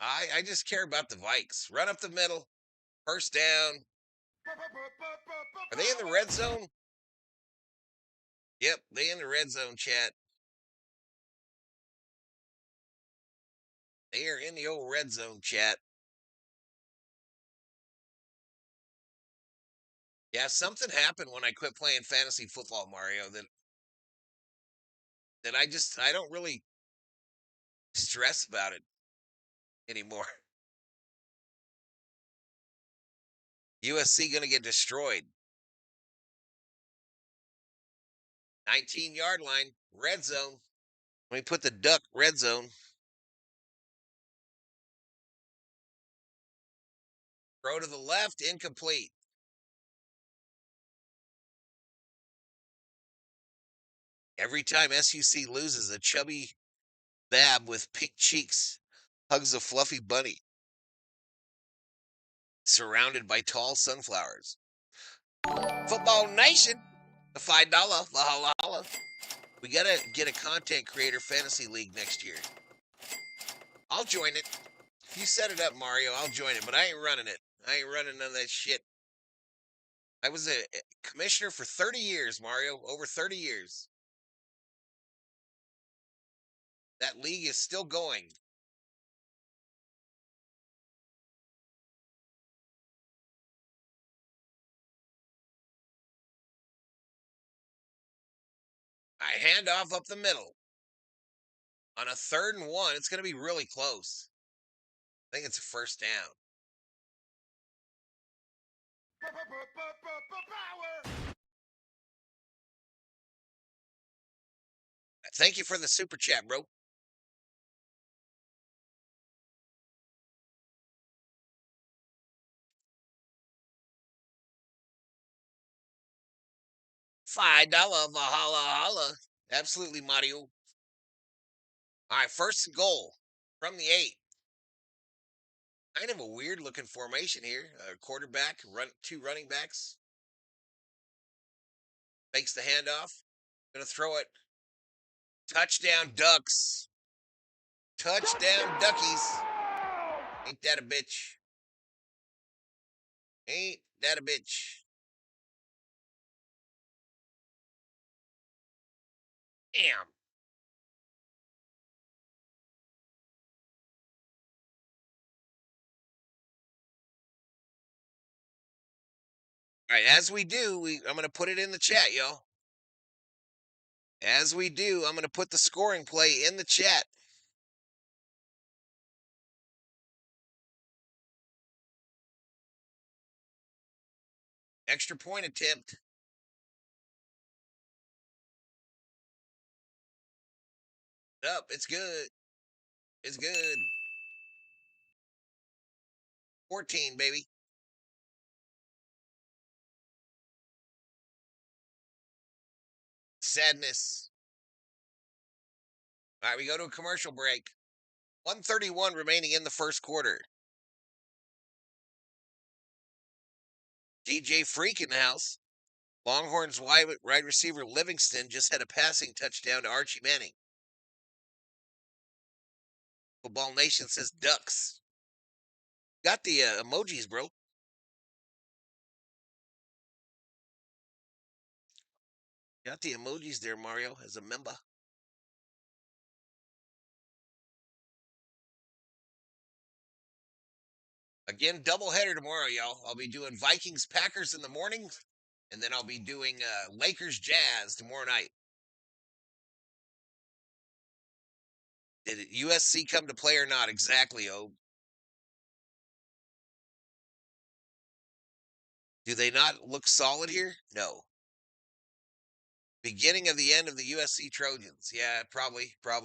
I just care about the Vikes. Run up the middle, first down. Are they in the red zone? Yep, they in the red zone, chat. They are in the old red zone, chat. Yeah, something happened when I quit playing fantasy football, Mario, that I don't really stress about it anymore. USC gonna get destroyed. 19-yard line, red zone. Let me put the duck red zone. Throw to the left, incomplete. Every time SUC loses, a chubby Bab with pink cheeks hugs a fluffy bunny surrounded by tall sunflowers. Football Nation, the $5 Valhalla. We gotta get a content creator fantasy league next year. I'll join it. If you set it up, Mario, I'll join it, but I ain't running it. I ain't running none of that shit. I was a commissioner for 30 years, Mario. Over 30 years. That league is still going. right, handoff up the middle. On a 3rd and 1, it's going to be really close. I think it's a first down. Thank you for the super chat, bro. $5 Valhalla. Absolutely, Mario. All right, 1st and goal from the 8. Kind of a weird looking formation here. Quarterback, 2 running backs. Makes the handoff. Gonna throw it. Touchdown, Ducks. Touchdown, Duckies. Ain't that a bitch? Ain't that a bitch? Damn. All right, as we do, I'm going to put it in the chat, y'all. As we do, I'm going to put the scoring play in the chat. Extra point attempt. Up, it's good. It's good. 14, baby. Sadness. All right, we go to a commercial break. 1:31 remaining in the 1st quarter. DJ Freak in the house. Longhorns wide receiver Livingston just had a passing touchdown to Archie Manning. Football Nation says Ducks. Got the emojis, bro. Got the emojis there, Mario, as a member. Again, doubleheader tomorrow, y'all. I'll be doing Vikings Packers in the morning, and then I'll be doing Lakers Jazz tomorrow night. Did USC come to play or not? Exactly, oh. Do they not look solid here? No. Beginning of the end of the USC Trojans. Yeah, probably. But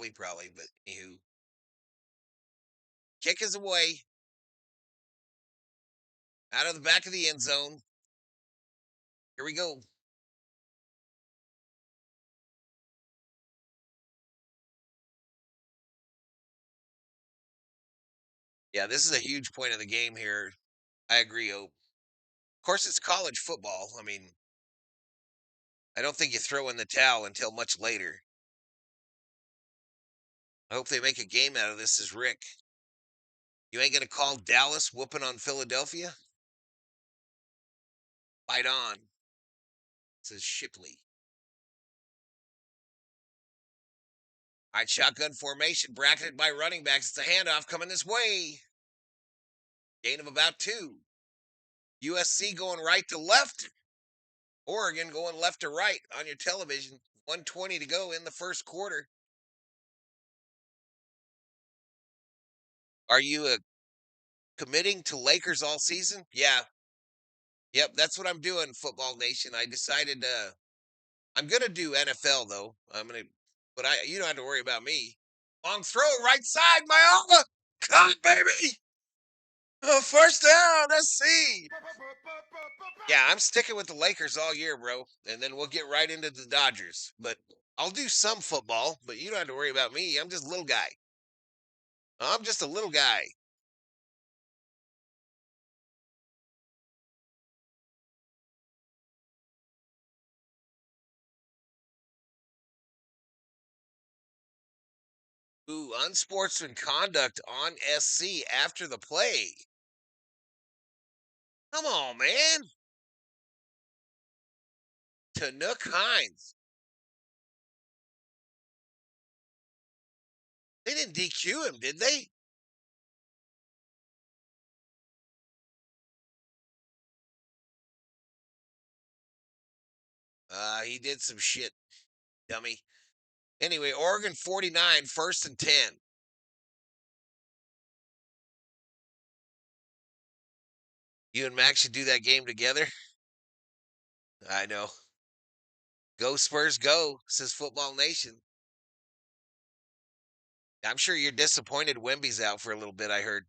anywho. Kick is away. Out of the back of the end zone. Here we go. Yeah, this is a huge point of the game here. I agree, oh. Of course, it's college football. I mean, I don't think you throw in the towel until much later. I hope they make a game out of this, as Rick. You ain't going to call Dallas whooping on Philadelphia? Fight on, says Shipley. All right, shotgun formation, bracketed by running backs. It's a handoff coming this way. Gain of about 2. USC going right to left. Oregon going left to right on your television. 1:20 to go in the 1st quarter. Are you committing to Lakers all season? Yeah. Yep, that's what I'm doing, Football Nation. I decided I'm gonna do NFL though. But you don't have to worry about me. Long throw, right side, Mayala. Caught, baby. First down. Let's see. Yeah, I'm sticking with the Lakers all year, bro. And then we'll get right into the Dodgers. But I'll do some football, but you don't have to worry about me. I'm just a little guy. I'm just a little guy. Ooh, unsportsman conduct on SC after the play. Come on, man. Tanook Hines. They didn't DQ him, did they? He did some shit, dummy. Anyway, Oregon 49, 1st and 10. You and Max should do that game together. I know. Go Spurs, go, says Football Nation. I'm sure you're disappointed Wemby's out for a little bit, I heard.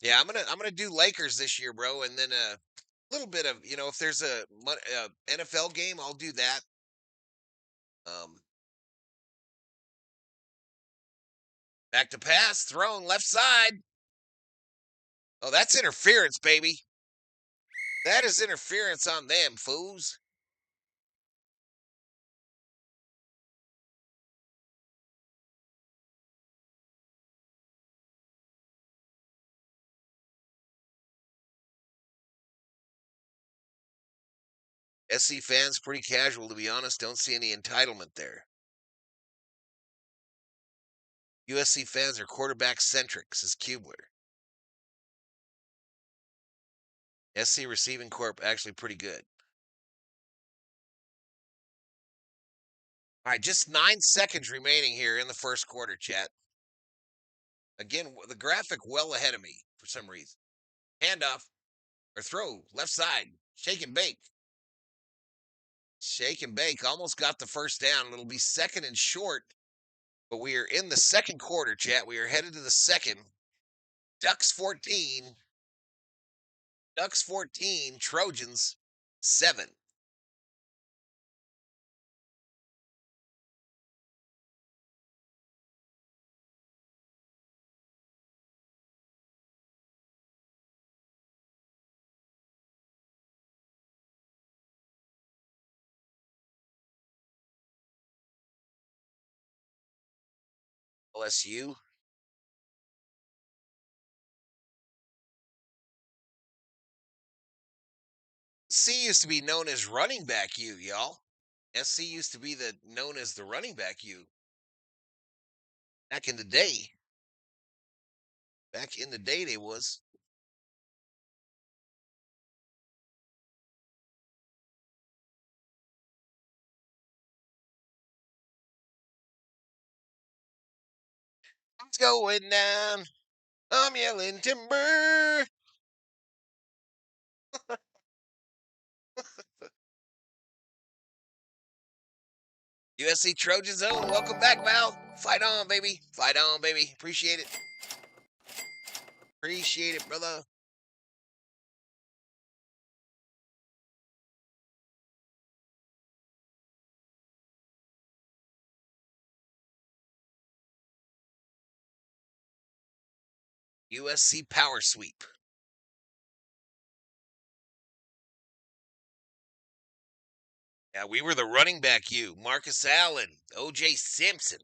Yeah, I'm gonna do Lakers this year, bro, and then a little bit of, if there's a NFL game, I'll do that. Back to pass, thrown left side. Oh, that's interference, baby. That is interference on them, fools. SC fans pretty casual, to be honest. Don't see any entitlement there. USC fans are quarterback centric, says Kubler. SC receiving corp actually pretty good. All right, just 9 seconds remaining here in the first quarter, chat. Again, the graphic well ahead of me for some reason. Handoff or throw, left side, shake and bake. Shake and bake, almost got the first down. It'll be 2nd and short, but we are in the second quarter, chat. We are headed to the second. Ducks 14, Trojans 7. LSU. C used to be known as running back U, y'all. SC used to be known as the running back U. Back in the day. Back in the day, they was. It's going down. I'm yelling timber. USC Trojans own. Welcome back, Val. Fight on, baby. Fight on, baby. Appreciate it. Appreciate it, brother. USC power sweep. Yeah, we were the running back U. Marcus Allen, O.J. Simpson.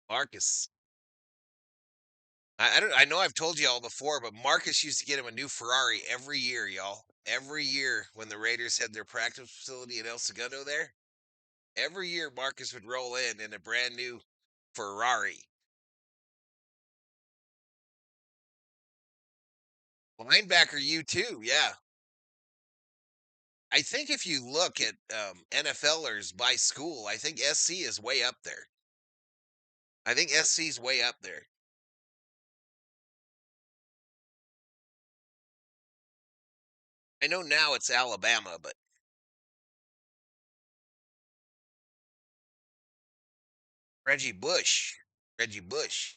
Marcus. I know I've told you all before, but Marcus used to get him a new Ferrari every year, y'all. Every year when the Raiders had their practice facility in El Segundo there, every year Marcus would roll in a brand new Ferrari. Linebacker U too, yeah. I think if you look at NFLers by school, I think SC is way up there. I think SC's way up there. I know now it's Alabama, but Reggie Bush. Reggie Bush.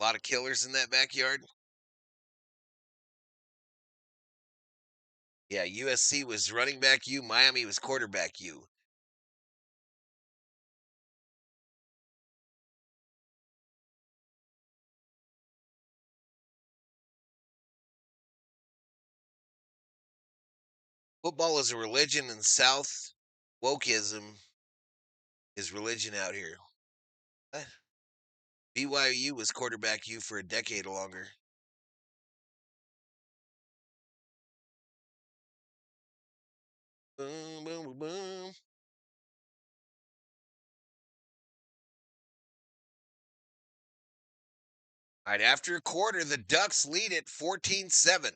A lot of killers in that backyard. Yeah, USC was running back U, Miami was quarterback U. Football is a religion in the South. Wokeism is religion out here. What? BYU was quarterback U for a decade or longer. boom, boom, boom. All right, after a quarter, the Ducks lead it 14-7.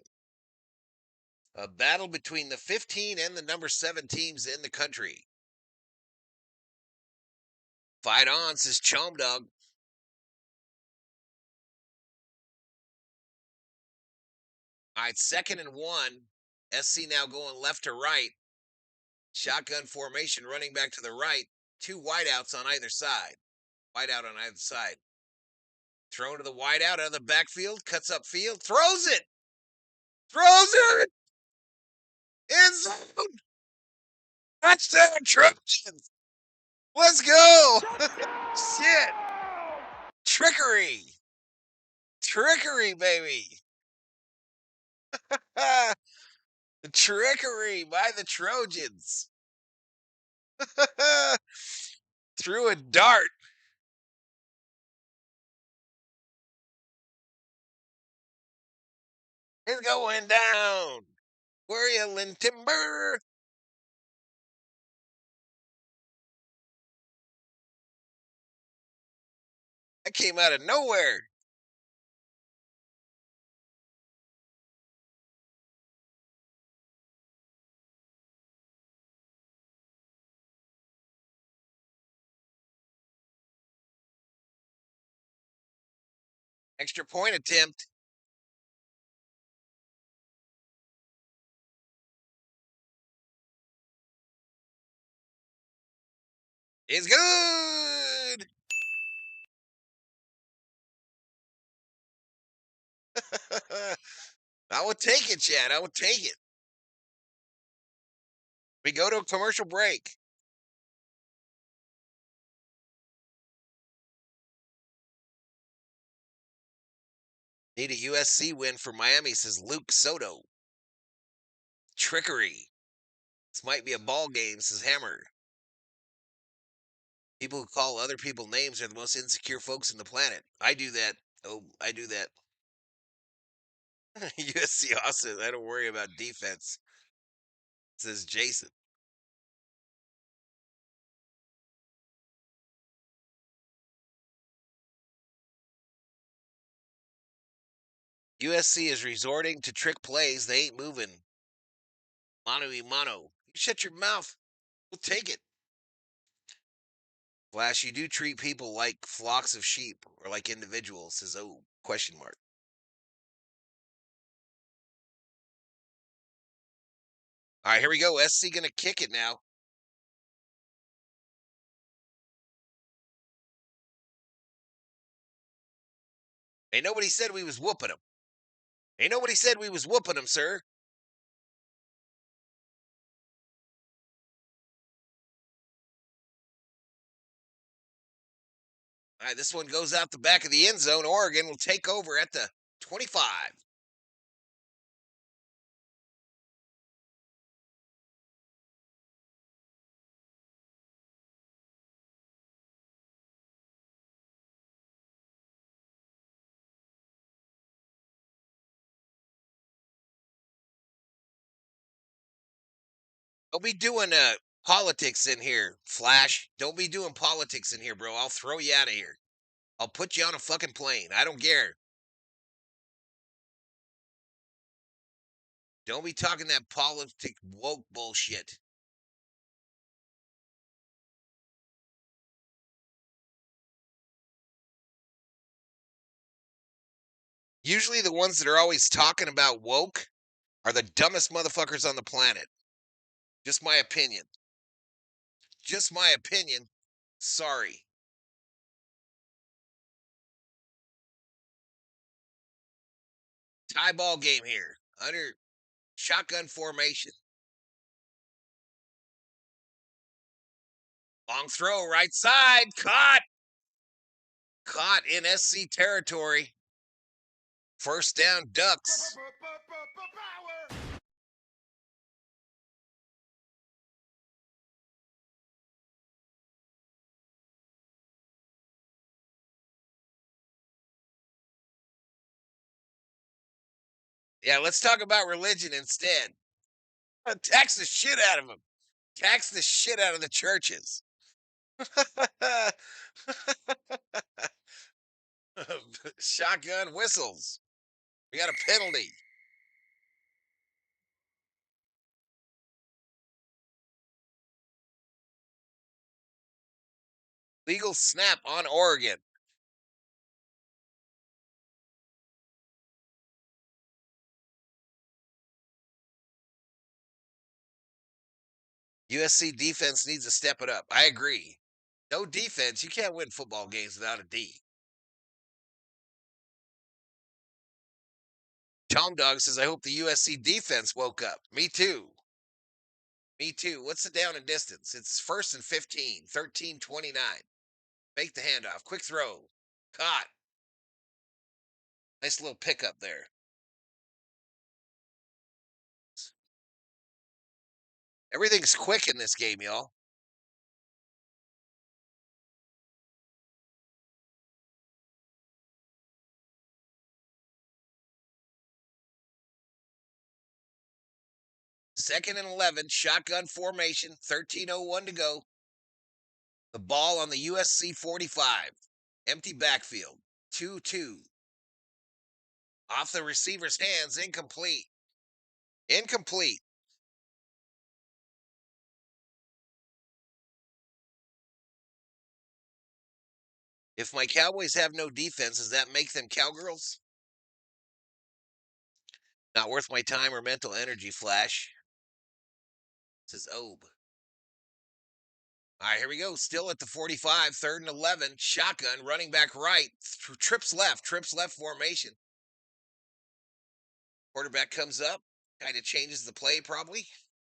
A battle between the 15 and the number 7 teams in the country. Fight on, says Chom Dog. All right, 2nd and 1. SC now going left to right. Shotgun formation running back to the right. 2 wideouts on either side. Wideout on either side. Thrown to the wideout out of the backfield. Cuts up field. Throws it. Throws it. End zone. Touchdown, Trojans. Let's go. Shit. Trickery. Trickery, baby. The trickery by the Trojans. Threw a dart. It's going down. Worrying timber. That came out of nowhere. Extra point attempt. Is good. I would take it, Chad. I would take it. We go to a commercial break. Need a USC win for Miami, says Luke Soto. Trickery. This might be a ball game, says Hammer. People who call other people names are the most insecure folks on the planet. I do that. Oh, I do that. USC Austin, I don't worry about defense, says Jason. USC is resorting to trick plays. They ain't moving. Mano y mano. You shut your mouth. We'll take it. Flash, you do treat people like flocks of sheep or like individuals, says oh, question mark. All right, here we go. SC gonna kick it now. Ain't nobody said we was whooping them. Ain't nobody said we was whooping them, sir. All right, this one goes out the back of the end zone. Oregon will take over at the 25. Don't be doing politics in here, Flash. Don't be doing politics in here, bro. I'll throw you out of here. I'll put you on a fucking plane. I don't care. Don't be talking that politic woke bullshit. Usually the ones that are always talking about woke are the dumbest motherfuckers on the planet. Just my opinion. Just my opinion. Sorry. Tie ball game here. Under shotgun formation. Long throw, right side. Caught. Caught in SC territory. First down, Ducks. Yeah, let's talk about religion instead. Attacks the shit out of him. Tax the shit out of the churches. Shotgun whistles. We got a penalty. Legal snap on Oregon. USC defense needs to step it up. I agree. No defense, you can't win football games without a D. Tom Dog says, I hope the USC defense woke up. Me too. Me too. What's the down and distance? It's 1st and 15, 13-29. Make the handoff. Quick throw. Caught. Nice little pickup there. Everything's quick in this game, y'all. Second and 11, shotgun formation, 13:01 to go. The ball on the USC 45. Empty backfield, 2-2. Off the receiver's hands, incomplete. Incomplete. If my Cowboys have no defense, does that make them cowgirls? Not worth my time or mental energy, Flash. Says Obe. All right, here we go. Still at the 45, 3rd and 11. Shotgun, running back right. Trips left formation. Quarterback comes up, kind of changes the play probably,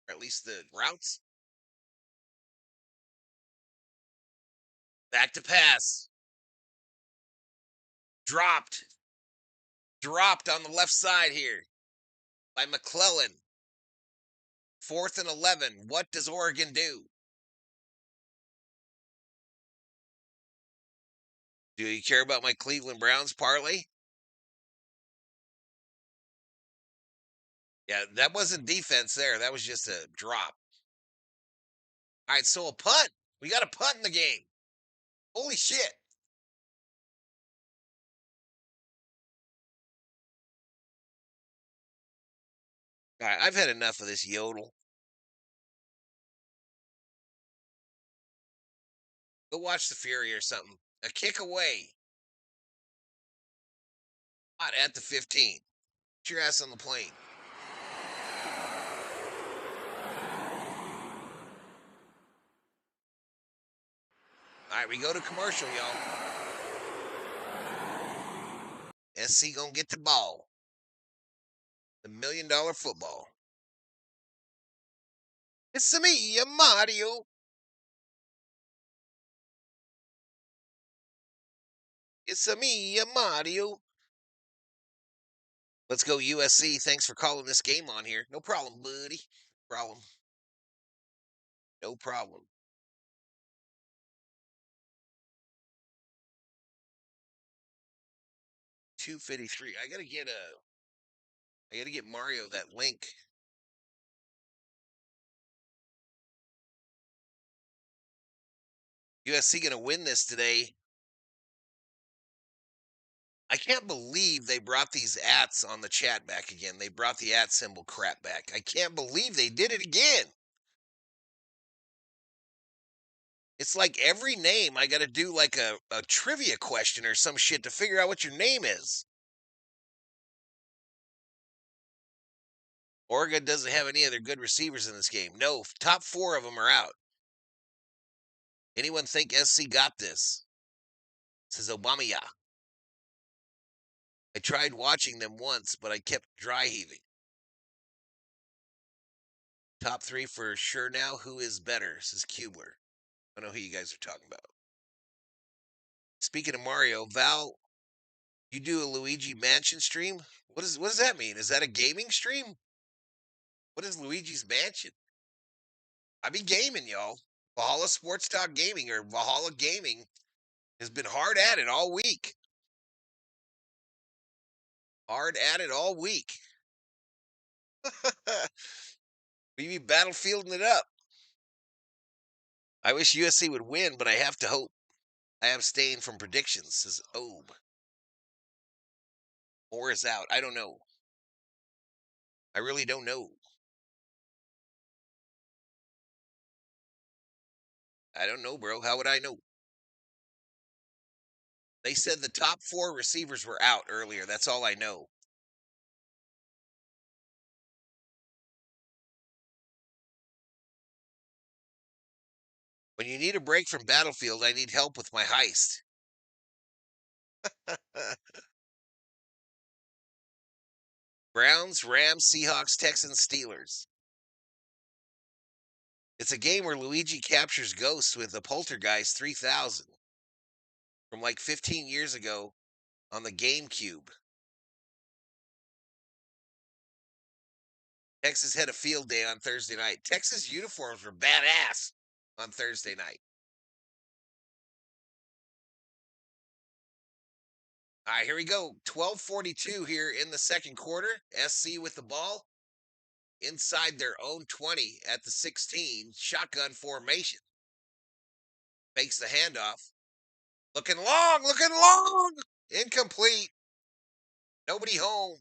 or at least the routes. Back to pass. Dropped on the left side here by McClellan. 4th and 11. What does Oregon do? Do you care about my Cleveland Browns parlay? Yeah, that wasn't defense there. That was just a drop. All right, so a punt. We got a punt in the game. Holy shit. All right, I've had enough of this yodel. Go watch the Fury or something. A kick away. Not at the 15. Put your ass on the plane. All right, we go to commercial, y'all. SC gonna get the ball. The $1 million football. It's me, Mario. It's me, Mario. Let's go USC. Thanks for calling this game on here. No problem, buddy. Problem. No problem. $2.53. I gotta get Mario that link. USC gonna win this today. I can't believe they brought these ats on the chat back again. They brought the at symbol crap back. I can't believe they did it again. It's like every name I got to do like a trivia question or some shit to figure out what your name is. Oregon doesn't have any other good receivers in this game. No, top 4 of them are out. Anyone think SC got this? Says Obama. I tried watching them once, but I kept dry heaving. Top 3 for sure now. Who is better? Says Kubler. I don't know who you guys are talking about. Speaking of Mario, Val, you do a Luigi Mansion stream? What does that mean? Is that a gaming stream? What is Luigi's Mansion? I be gaming, y'all. Valhalla Sports Talk Gaming or Valhalla Gaming has been hard at it all week. Hard at it all week. We be battlefielding it up. I wish USC would win, but I have to hope. I abstain from predictions, says Obe. Or is out. I don't know. I really don't know. I don't know, bro. How would I know? They said the top 4 receivers were out earlier. That's all I know. When you need a break from Battlefield, I need help with my heist. Browns, Rams, Seahawks, Texans, Steelers. It's a game where Luigi captures ghosts with the Poltergeist 3000 from like 15 years ago on the GameCube. Texas had a field day on Thursday night. Texas uniforms were badass on Thursday night. All right, here we go. 12:42 here in the second quarter. SC with the ball inside their own 20 at the 16. Shotgun formation. Fakes the handoff. Looking long. Incomplete. Nobody home.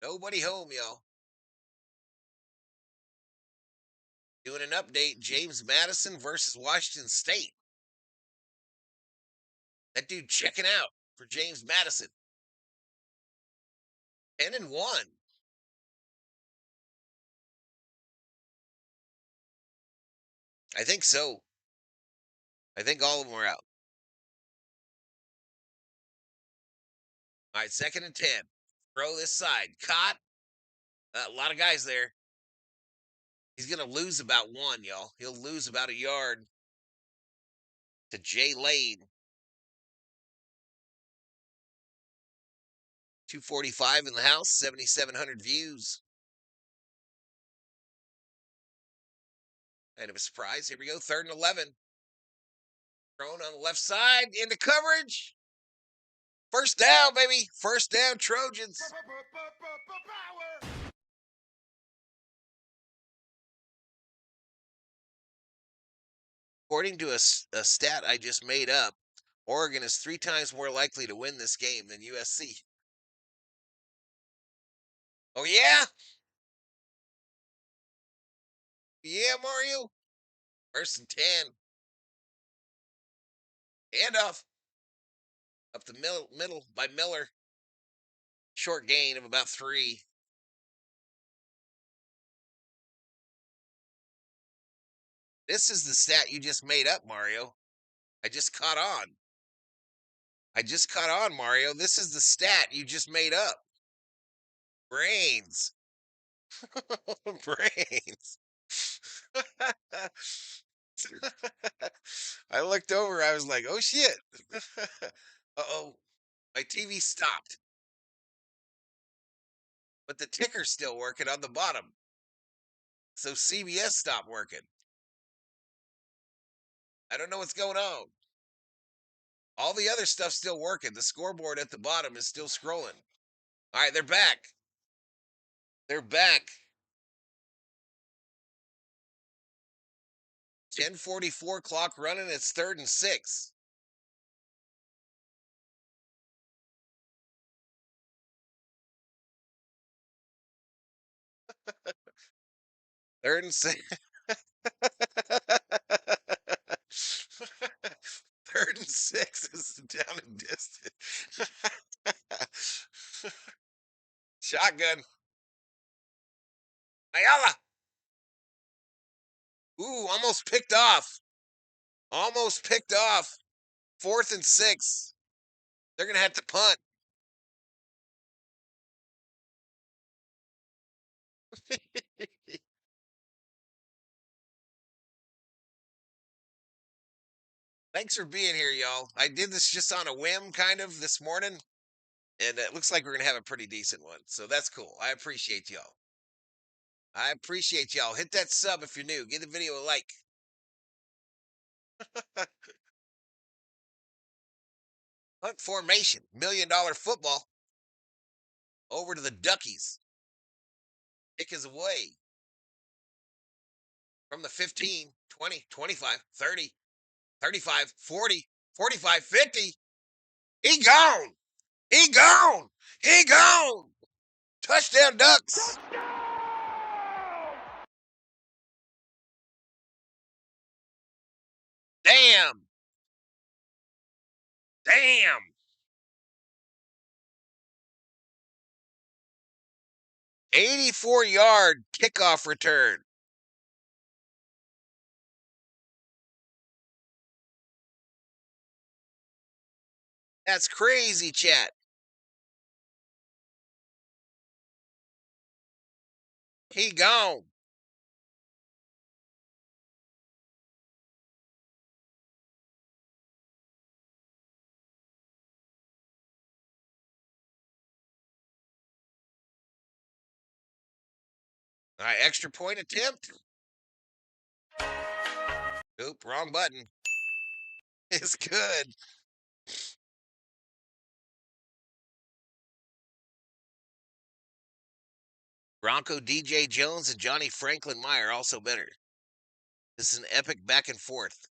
Nobody home, y'all. Doing an update. James Madison versus Washington State. That dude checking out for James Madison. 10-1. I think so. I think all of them are out. All right, 2nd and 10. Throw this side. Caught. A lot of guys there. He's going to lose about 1, y'all. He'll lose about a yard to Jay Lane. 245 in the house, 7,700 views. Kind of a surprise. Here we go. 3rd and 11. Thrown on the left side into coverage. First down, baby. First down, Trojans. According to a stat I just made up, Oregon is 3 times more likely to win this game than USC. Oh, yeah? Yeah, Mario. 1st and 10. Handoff. Up the middle by Miller. Short gain of about 3. This is the stat you just made up, Mario. I just caught on. Mario. This is the stat you just made up. Brains. Brains. I looked over. I was like, oh, shit. Uh-oh. My TV stopped. But the ticker's still working on the bottom. So CBS stopped working. I don't know what's going on. All the other stuff's still working. The scoreboard at the bottom is still scrolling. All right, they're back. They're back. 10:44 clock running. It's 3rd and 6. Third and 6. 3rd and 6 is down and distant. Shotgun. Ayala. Ooh, almost picked off. 4th and 6. They're going to have to punt. Thanks for being here, y'all. I did this just on a whim kind of this morning, and it looks like we're going to have a pretty decent one. So that's cool. I appreciate y'all. Hit that sub if you're new. Give the video a like. Punt formation. $1 million football. Over to the Duckies. Kick is away. from the 15, 20, 25, 30, 35, 40, 45, 50. He gone. He gone. He gone. Touchdown, Ducks. Damn. Damn. "84-yard kickoff return." That's crazy, chat. He gone. All right, extra point attempt. Oop, wrong button. It's good. Bronco DJ Jones and Johnny Franklin Meyer also better. This is an epic back and forth.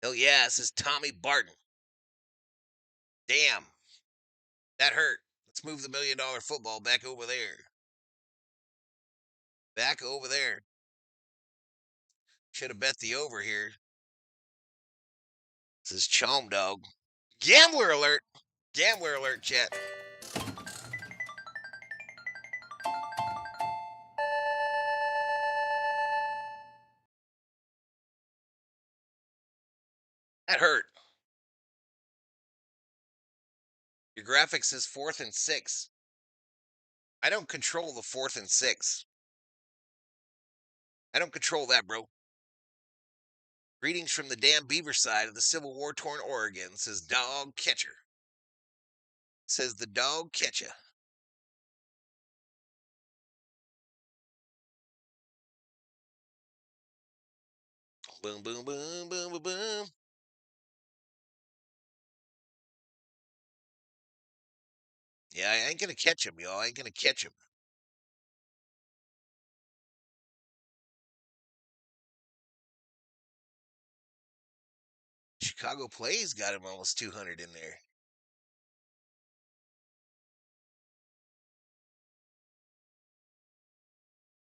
Oh yeah, this is Tommy Barton. Damn. That hurt. Let's move the $1 million football back over there. Back over there. Should have bet the over here. This is Chom Dog. Gambler alert. Gambler alert, chat. That hurt. Your graphic says 4th and 6. I don't control the 4th and 6. I don't control that, bro. Greetings from the damn beaver side of the Civil War torn Oregon, says Dog Catcher. Says the Dog Catcher. Boom, boom, boom, boom, boom, boom. Yeah, I ain't gonna catch him, y'all. I ain't gonna catch him. Chicago Plays got him almost 200 in there.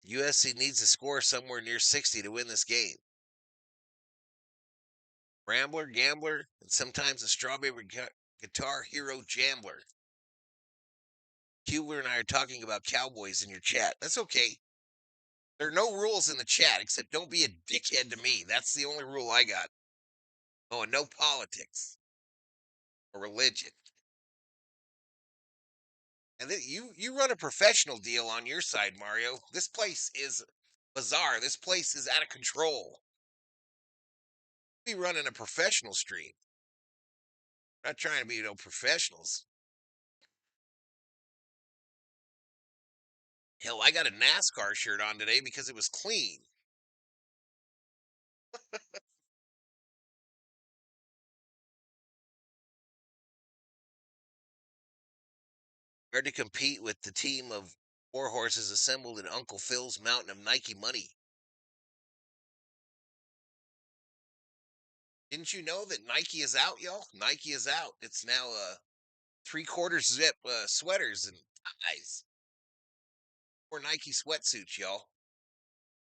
USC needs to score somewhere near 60 to win this game. Rambler, Gambler, and sometimes a Strawberry Guitar Hero Jambler. Hubler and I are talking about Cowboys in your chat. That's okay. There are no rules in the chat except don't be a dickhead to me. That's the only rule I got. Oh, and no politics or religion. And then you run a professional deal on your side, Mario. This place is bizarre. This place is out of control. Be running a professional stream. I'm not trying to be no professionals. Hell, I got a NASCAR shirt on today because it was clean. Hard to compete with the team of war horses assembled in Uncle Phil's mountain of Nike money. Didn't you know that Nike is out, y'all? Nike is out. It's now 3/4 zip sweaters and ties. Or Nike sweatsuits, y'all.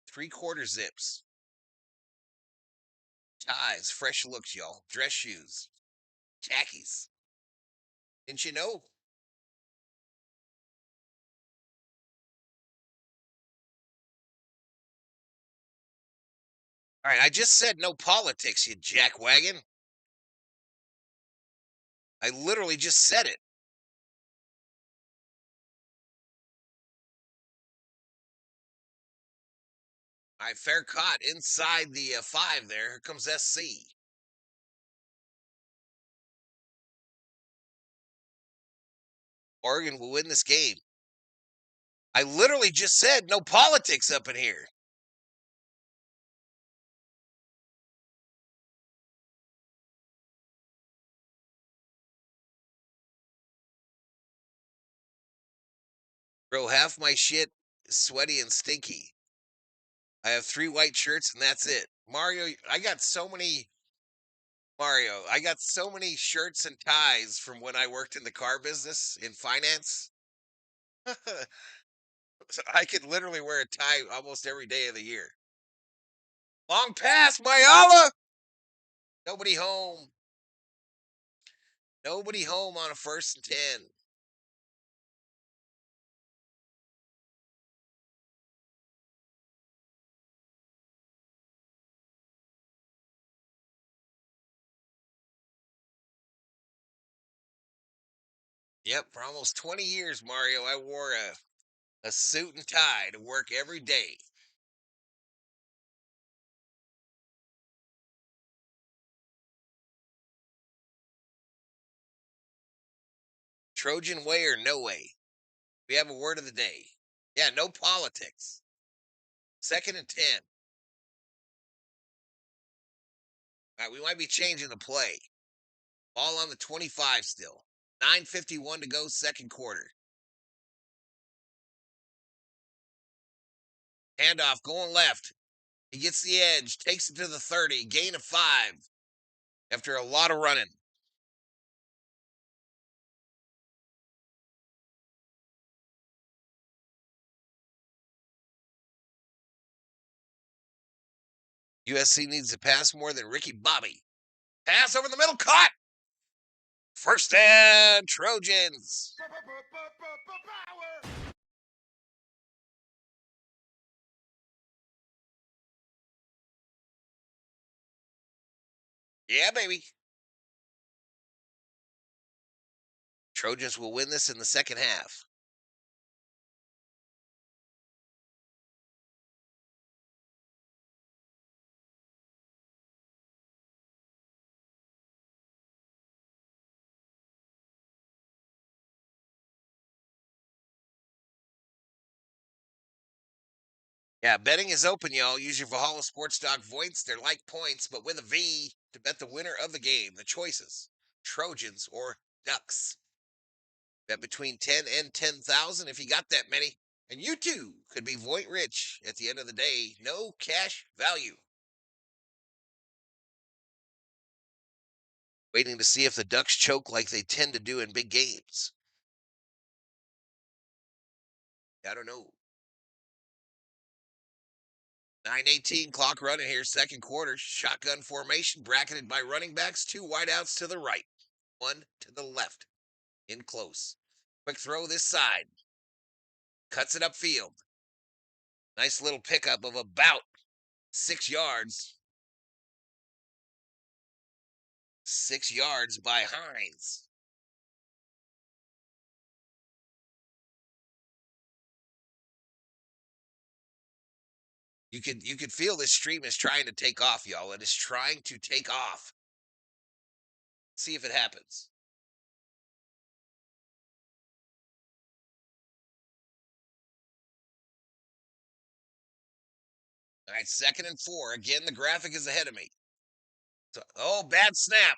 3/4 zips. Ties, fresh looks, y'all. Dress shoes. Khakis. Didn't you know? All right, I just said no politics, you jackwagon. I literally just said it. All right, fair caught inside the 5 there. Here comes SC. Oregon will win this game. I literally just said no politics up in here. Bro, half my shit is sweaty and stinky. I have 3 white shirts, and that's it. Mario, I got so many shirts and ties from when I worked in the car business in finance. So I could literally wear a tie almost every day of the year. Long pass, Mayala! Nobody home. Nobody home on a 1st and 10. Yep, for almost 20 years, Mario, I wore a suit and tie to work every day. Trojan way or no way? We have a word of the day. Yeah, no politics. 2nd and 10. All right, we might be changing the play. Ball on the 25 still. 9:51 to go, 2nd quarter. Handoff going left. He gets the edge, takes it to the 30, gain of 5 after a lot of running. USC needs to pass more than Ricky Bobby. Pass over the middle, caught! 1st and Trojans. Yeah, baby. Trojans will win this in the 2nd half. Yeah, betting is open, y'all. Use your Valhalla Sports Talk points. They're like points, but with a V to bet the winner of the game. The choices: Trojans or Ducks. Bet between 10 and 10,000 if you got that many. And you too could be Voight rich at the end of the day. No cash value. Waiting to see if the Ducks choke like they tend to do in big games. I don't know. 9:18 clock running here, 2nd quarter. Shotgun formation bracketed by running backs. 2 wideouts to the right, 1 to the left. In close. Quick throw this side. Cuts it upfield. Nice little pickup of about 6 yards. 6 yards by Hines. You could feel this stream is trying to take off, y'all. It is trying to take off. See if it happens. All right, 2nd and 4. Again, the graphic is ahead of me. So, oh, bad snap.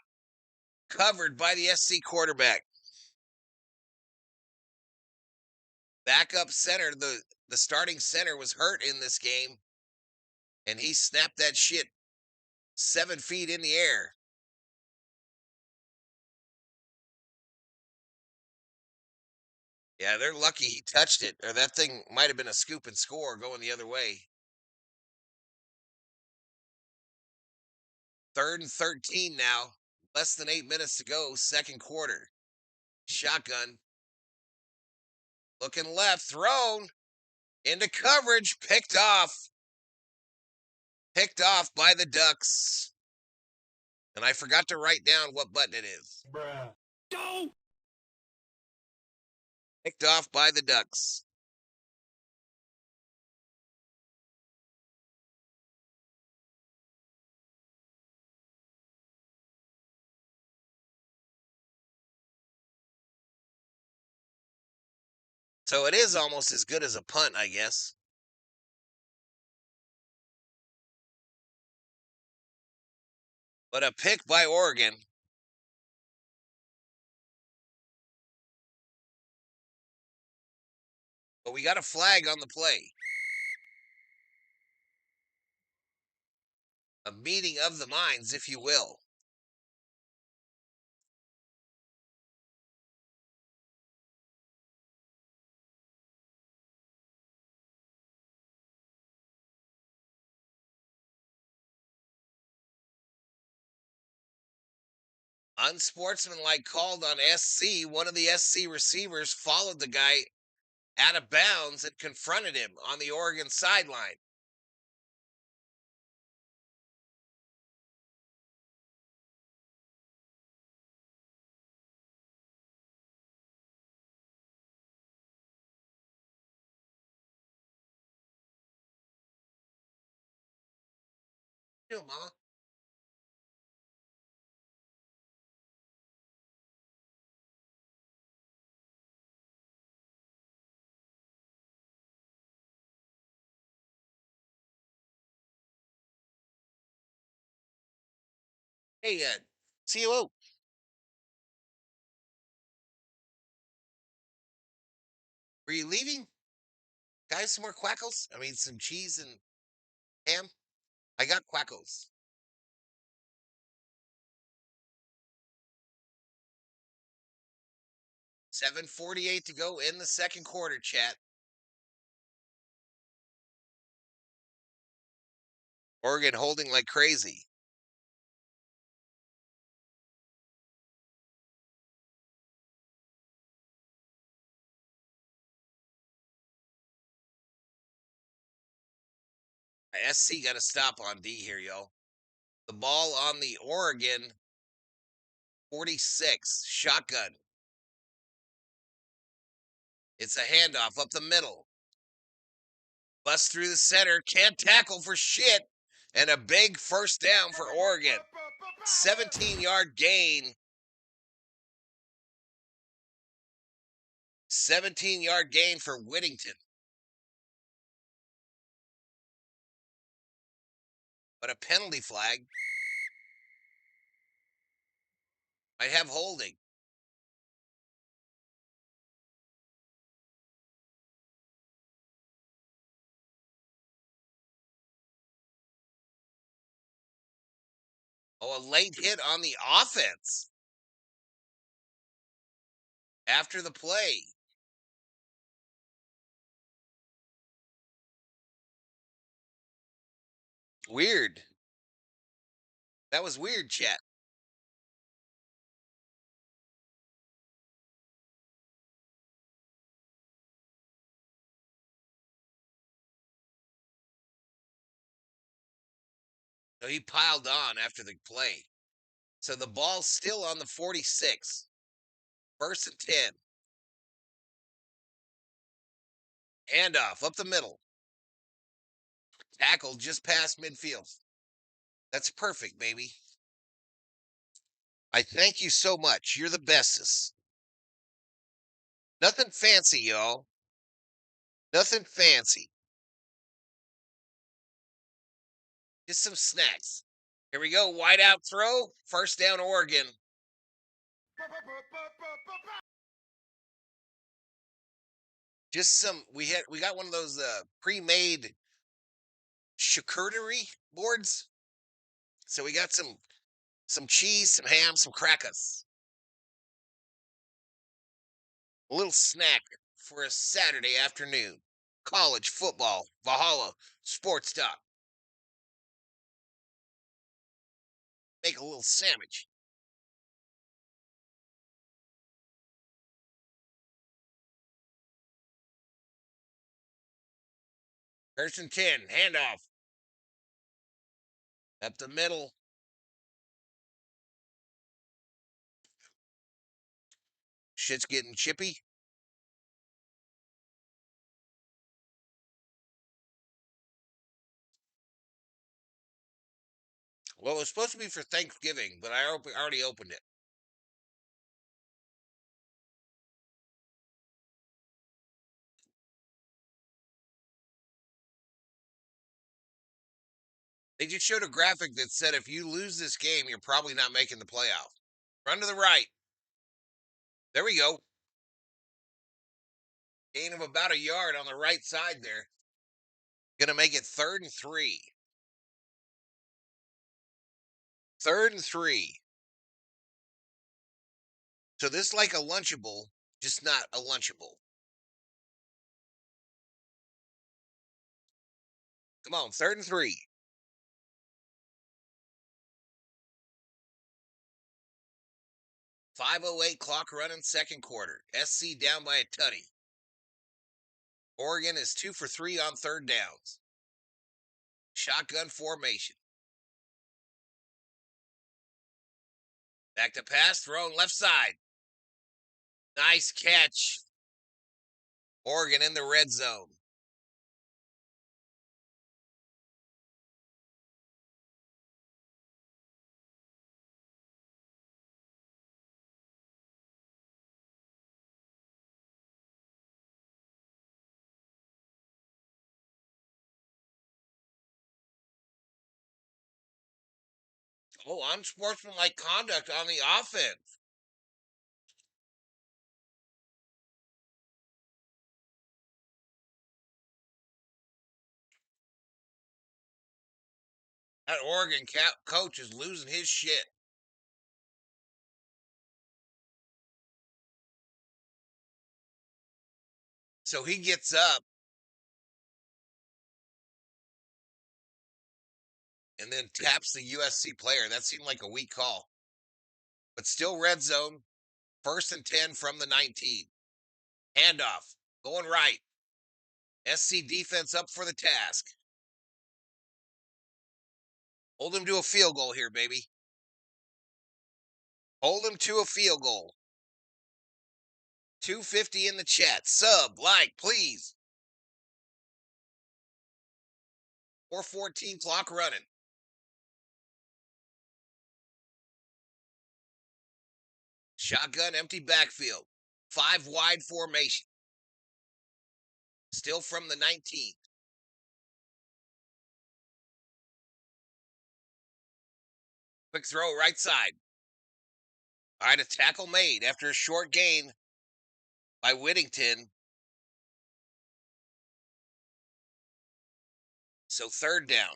Covered by the SC quarterback. Backup center, the starting center was hurt in this game, and he snapped that shit 7 feet in the air. Yeah, they're lucky he touched it, or that thing might have been a scoop and score going the other way. 3rd and 13 now. Less than 8 minutes to go, 2nd quarter. Shotgun. Looking left, thrown into coverage, picked off. Picked off by the Ducks. And I forgot to write down what button it is. Bruh. Go! Picked off by the Ducks. So it is almost as good as a punt, I guess. But a pick by Oregon. But we got a flag on the play. a meeting of the minds, if you will. Unsportsmanlike called on SC. One of the SC receivers followed the guy out of bounds and confronted him on the Oregon sideline. Yo, mama. Hey, COO. Were you leaving? Guys, some more quackles? I mean, some cheese and ham? I got quackles. 7:48 to go in the second quarter, chat. Oregon holding like crazy. SC got to stop on D here, yo. The ball on the Oregon 46. Shotgun. It's a handoff up the middle. Bust through the center. Can't tackle for shit. And a big first down for Oregon. 17-yard gain. 17-yard gain for Whittington. But a penalty flag. Might have holding. Oh, a late hit on the offense. After the play. Weird. That was weird, chat. So he piled on after the play. So the ball's still on the 46. First and 10. Handoff up the middle. Tackle just past midfield. That's perfect, baby. I thank you so much. You're the bestest. Nothing fancy, y'all. Nothing fancy. Just some snacks. Here we go. Wide out throw. First down, Oregon. Just some. We got one of those pre-made charcuterie boards. So we got some cheese, some ham, some crackers. A little snack for a Saturday afternoon. College football, Valhalla Sports Talk. Make a little sandwich. First and 10, handoff. Up the middle. Shit's getting chippy. Well, it was supposed to be for Thanksgiving, but I already opened it. They just showed a graphic that said if you lose this game, you're probably not making the playoff. Run to the right. There we go. Gain of about a yard on the right side there. Gonna make it 3rd and 3. 3rd and 3. So this is like a Lunchable, just not a Lunchable. Come on, 3rd and 3. 5:08 clock running, second quarter. SC down by a tutty. Oregon is 2 for 3 on 3rd downs. Shotgun formation. Back to pass, thrown left side. Nice catch. Oregon in the red zone. Oh, unsportsmanlike conduct on the offense. That Oregon coach is losing his shit. So he gets up and then taps the USC player. That seemed like a weak call. But still red zone. 1st and 10 from the 19. Handoff. Going right. SC defense up for the task. Hold him to a field goal here, baby. Hold him to a field goal. 250 in the chat. Sub, like, please. 4:14 clock running. Shotgun, empty backfield. 5 wide formation. Still from the 19. Quick throw right side. All right, a tackle made after a short gain by Whittington. So 3rd down.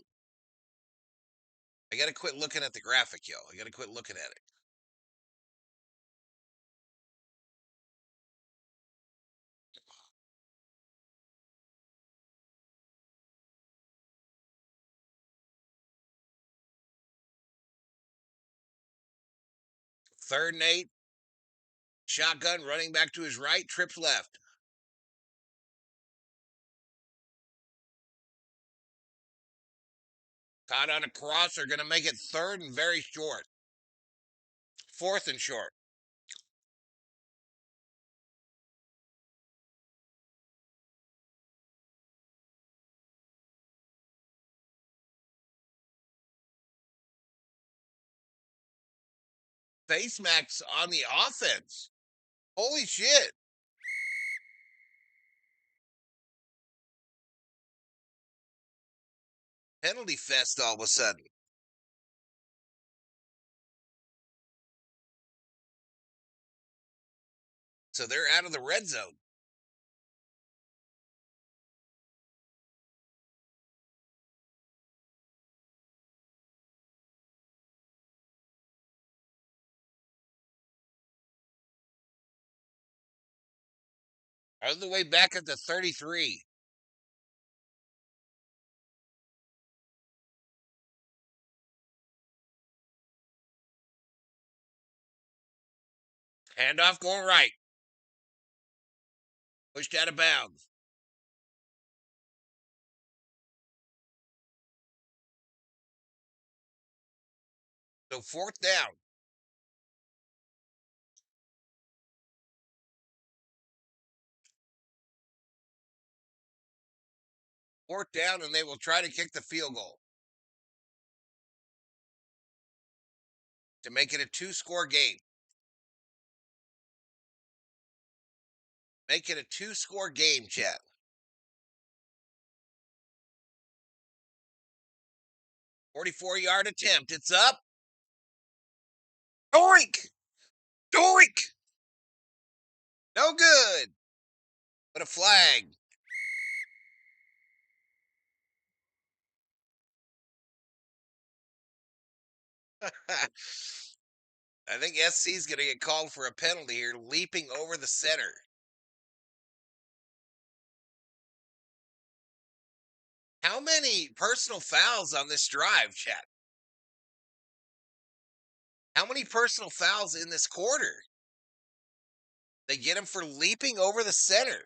I got to quit looking at the graphic, yo. I got to quit looking at it. Third and 8. Shotgun running back to his right, trips left. Caught on a cross. They're going to make it 3rd and very short. 4th and short. Face max on the offense. Holy shit. Penalty fest all of a sudden. So they're out of the red zone. All the way back at the 33. Handoff going right. Pushed out of bounds. So 4th down. 4th down, and they will try to kick the field goal to make it a 2-score game. Make it a 2-score game, chat. 44-yard attempt. It's up. Doink! Doink! No good. But a flag. I think SC is going to get called for a penalty here, leaping over the center. How many personal fouls on this drive, chat? How many personal fouls in this quarter? They get him for leaping over the center.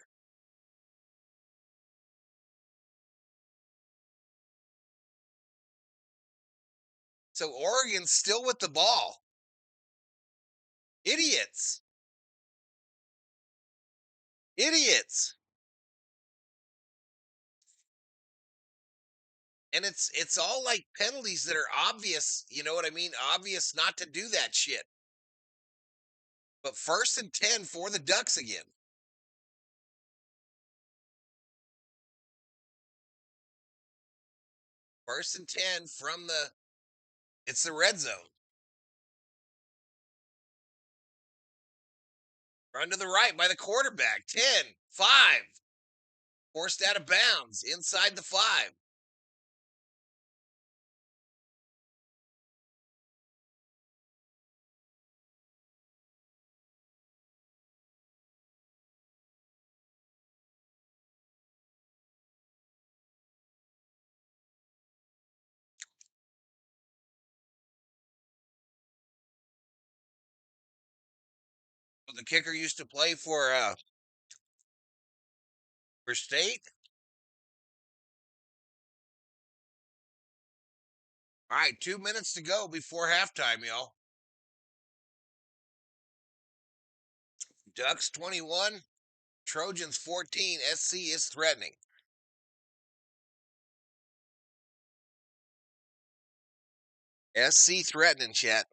So Oregon's still with the ball. Idiots. Idiots. And it's all like penalties that are obvious, you know what I mean? Obvious not to do that shit. But 1st and 10 for the Ducks again. First and 10 from it's the red zone. Run to the right by the quarterback. 10, 5. Forced out of bounds inside the 5. The kicker used to play for State. All right, 2 minutes to go before halftime, y'all. Ducks 21, Trojans 14. SC is threatening. SC threatening, chat.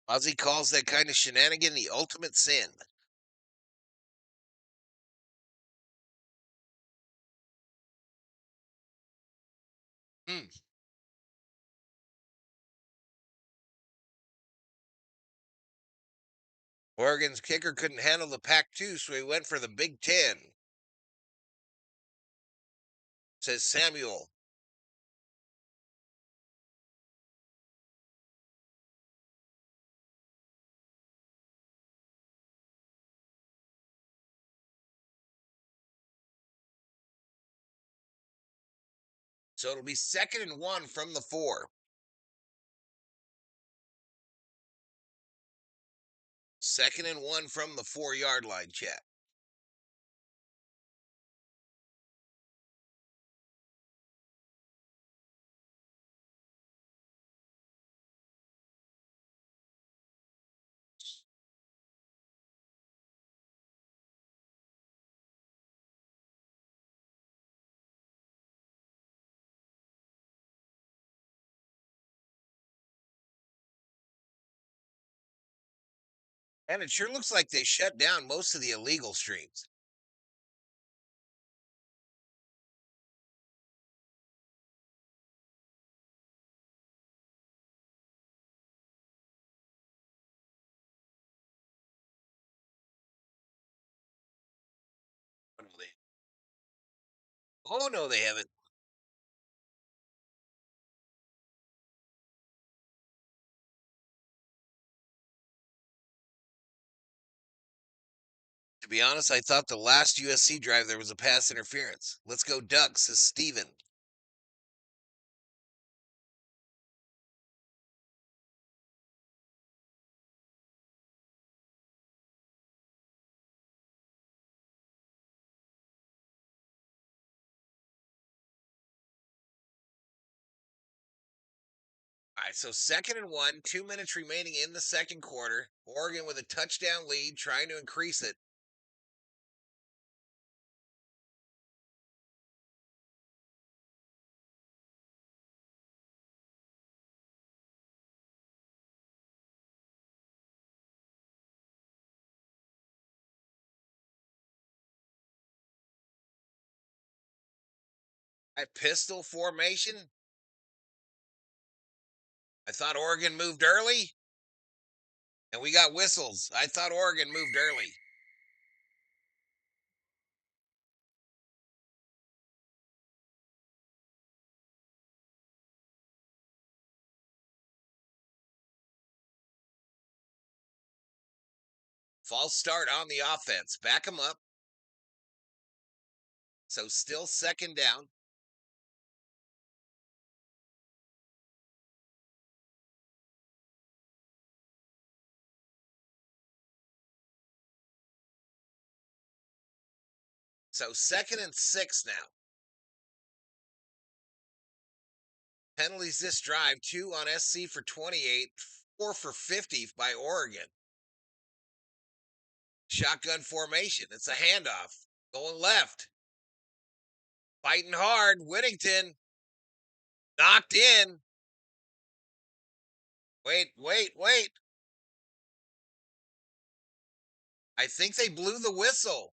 Ozzy calls that kind of shenanigan the ultimate sin. Oregon's kicker couldn't handle the Pac-2, so he went for the Big Ten, says Samuel. So it'll be 2nd and 1 from the 4. 2nd and 1 from the 4-yard line, chat. And it sure looks like they shut down most of the illegal streams. Oh, no, they haven't. To be honest, I thought the last USC drive there was a pass interference. Let's go Ducks, says Steven. All right, so 2nd and 1, 2 minutes remaining in the second quarter. Oregon with a touchdown lead, trying to increase it. At pistol formation. I thought Oregon moved early, and we got whistles. I thought Oregon moved early. False start on the offense. Back them up. So still second down. So 2nd and 6 now. Penalties this drive, 2 on SC for 28, 4 for 50 by Oregon. Shotgun formation. It's a handoff. Going left. Fighting hard. Whittington. Knocked in. Wait. I think they blew the whistle.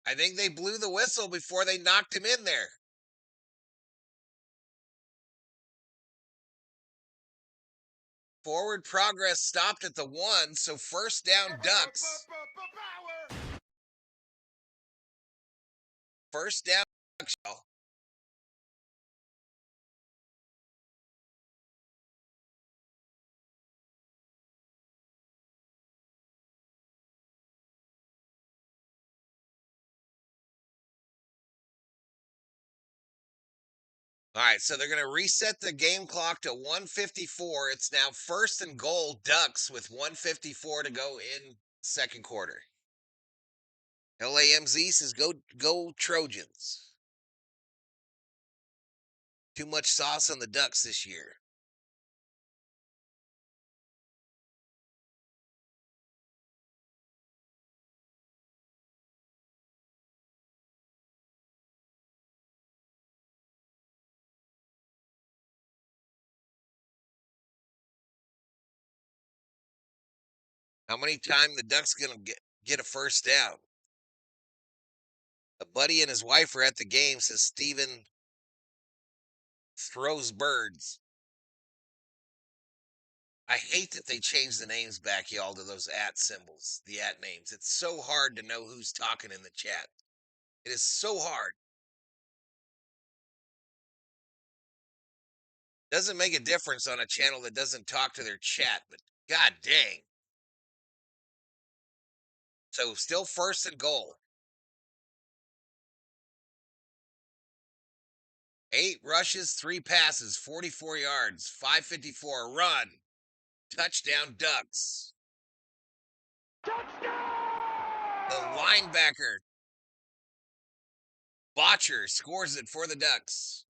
I think they blew the whistle before they knocked him in there. Forward progress stopped at the 1, so first down Ducks. First down Ducks. All right, so they're going to reset the game clock to 1:54. It's now 1st and goal Ducks with 1:54 to go in second quarter. LAMZ says go Trojans. Too much sauce on the Ducks this year. How many times the Ducks going to get a first down? A buddy and his wife are at the game, says Steven throws birds. I hate that they changed the names back, y'all, to those @ symbols, the @ names. It's so hard to know who's talking in the chat. It is so hard. Doesn't make a difference on a channel that doesn't talk to their chat, but god dang. So still 1st and goal. 8 rushes, 3 passes, 44 yards, 554 run. Touchdown Ducks. Touchdown! The linebacker Botcher scores it for the Ducks.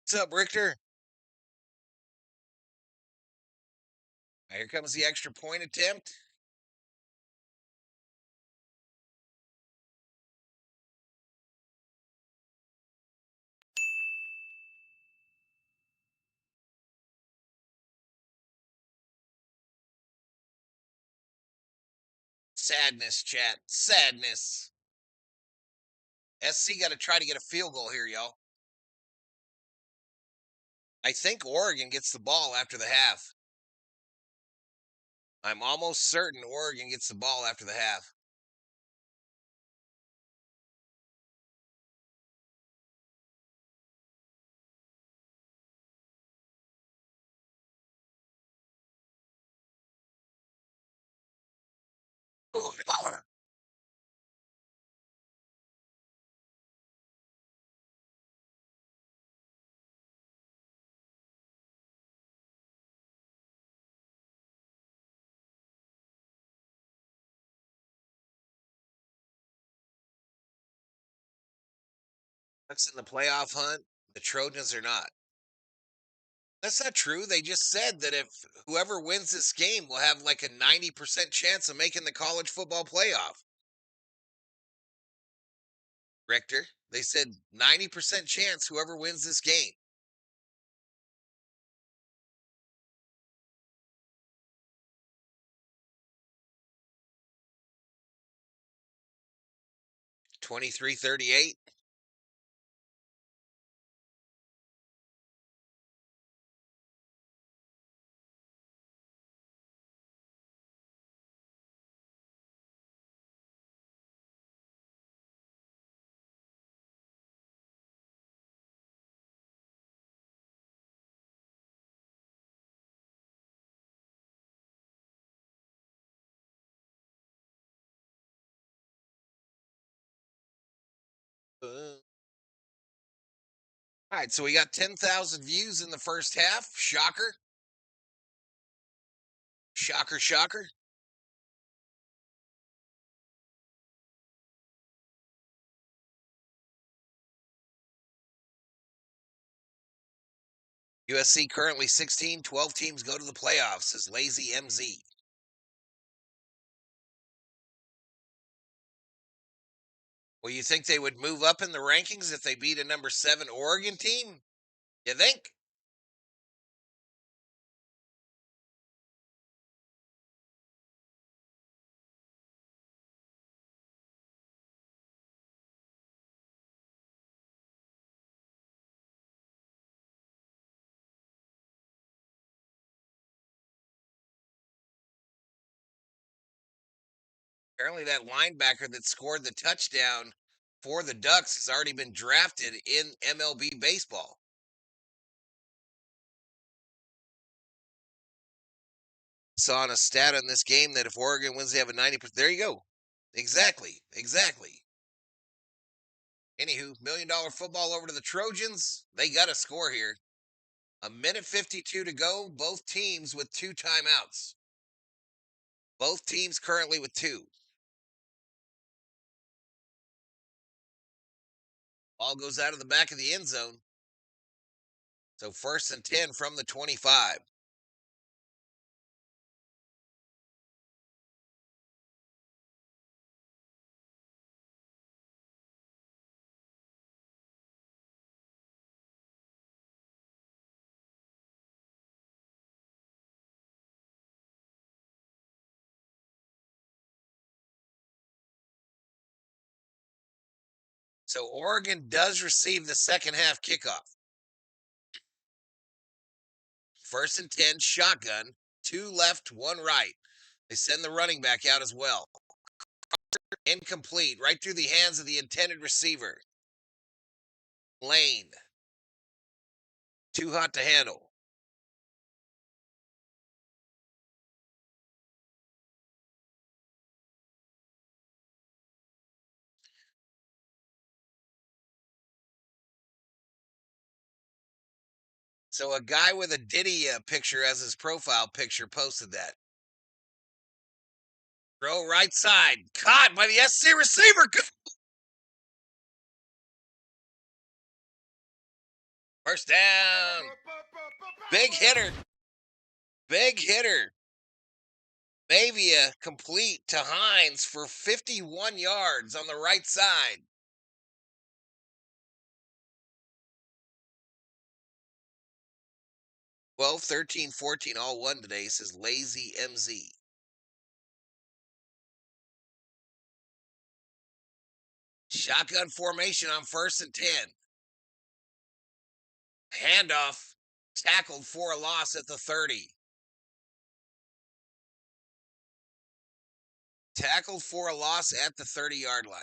What's up, Richter? Here comes the extra point attempt. Sadness, chat. Sadness. SC got to try to get a field goal here, y'all. I think Oregon gets the ball after the half. I'm almost certain Oregon gets the ball after the half. Ducks in the playoff hunt. The Trojans are not. That's not true. They just said that if whoever wins this game will have like a 90% chance of making the college football playoff. Richter, they said 90% chance whoever wins this game. 23-38. All right, so we got 10,000 views in the first half. Shocker. Shocker, shocker. USC currently 16, 12 teams go to the playoffs, says Lazy MZ. Well, you think they would move up in the rankings if they beat a number 7 Oregon team? You think? Apparently, that linebacker that scored the touchdown for the Ducks has already been drafted in MLB baseball. Saw on a stat on this game that if Oregon wins, they have a 90%. There you go. Exactly. Anywho, $1 million football over to the Trojans. They got a score here. 1:52 to go. Both teams with 2 timeouts. Both teams currently with 2. Ball goes out of the back of the end zone. So 1st and 10 from the 25. So Oregon does receive the second half kickoff. 1st and 10, shotgun, 2 left, 1 right. They send the running back out as well. Incomplete, right through the hands of the intended receiver. Lane. Too hot to handle. So a guy with a Diddy picture as his profile picture posted that. Throw right side. Caught by the SC receiver. First down. Big hitter. Big hitter. Maybe a complete to Hines for 51 yards on the right side. 12, 13, 14, all one today, says Lazy MZ. Shotgun formation on 1st and 10. Handoff. Tackled for a loss at the 30. Tackled for a loss at the 30-yard line.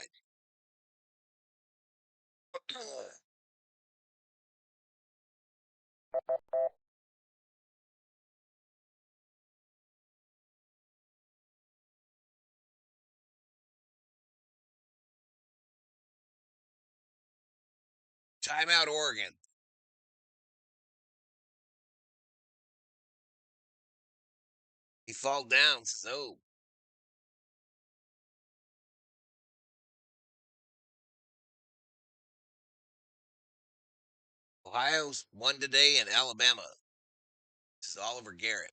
Timeout, Oregon. He fall down, so. Ohio's won today in Alabama. This is Oliver Garrett.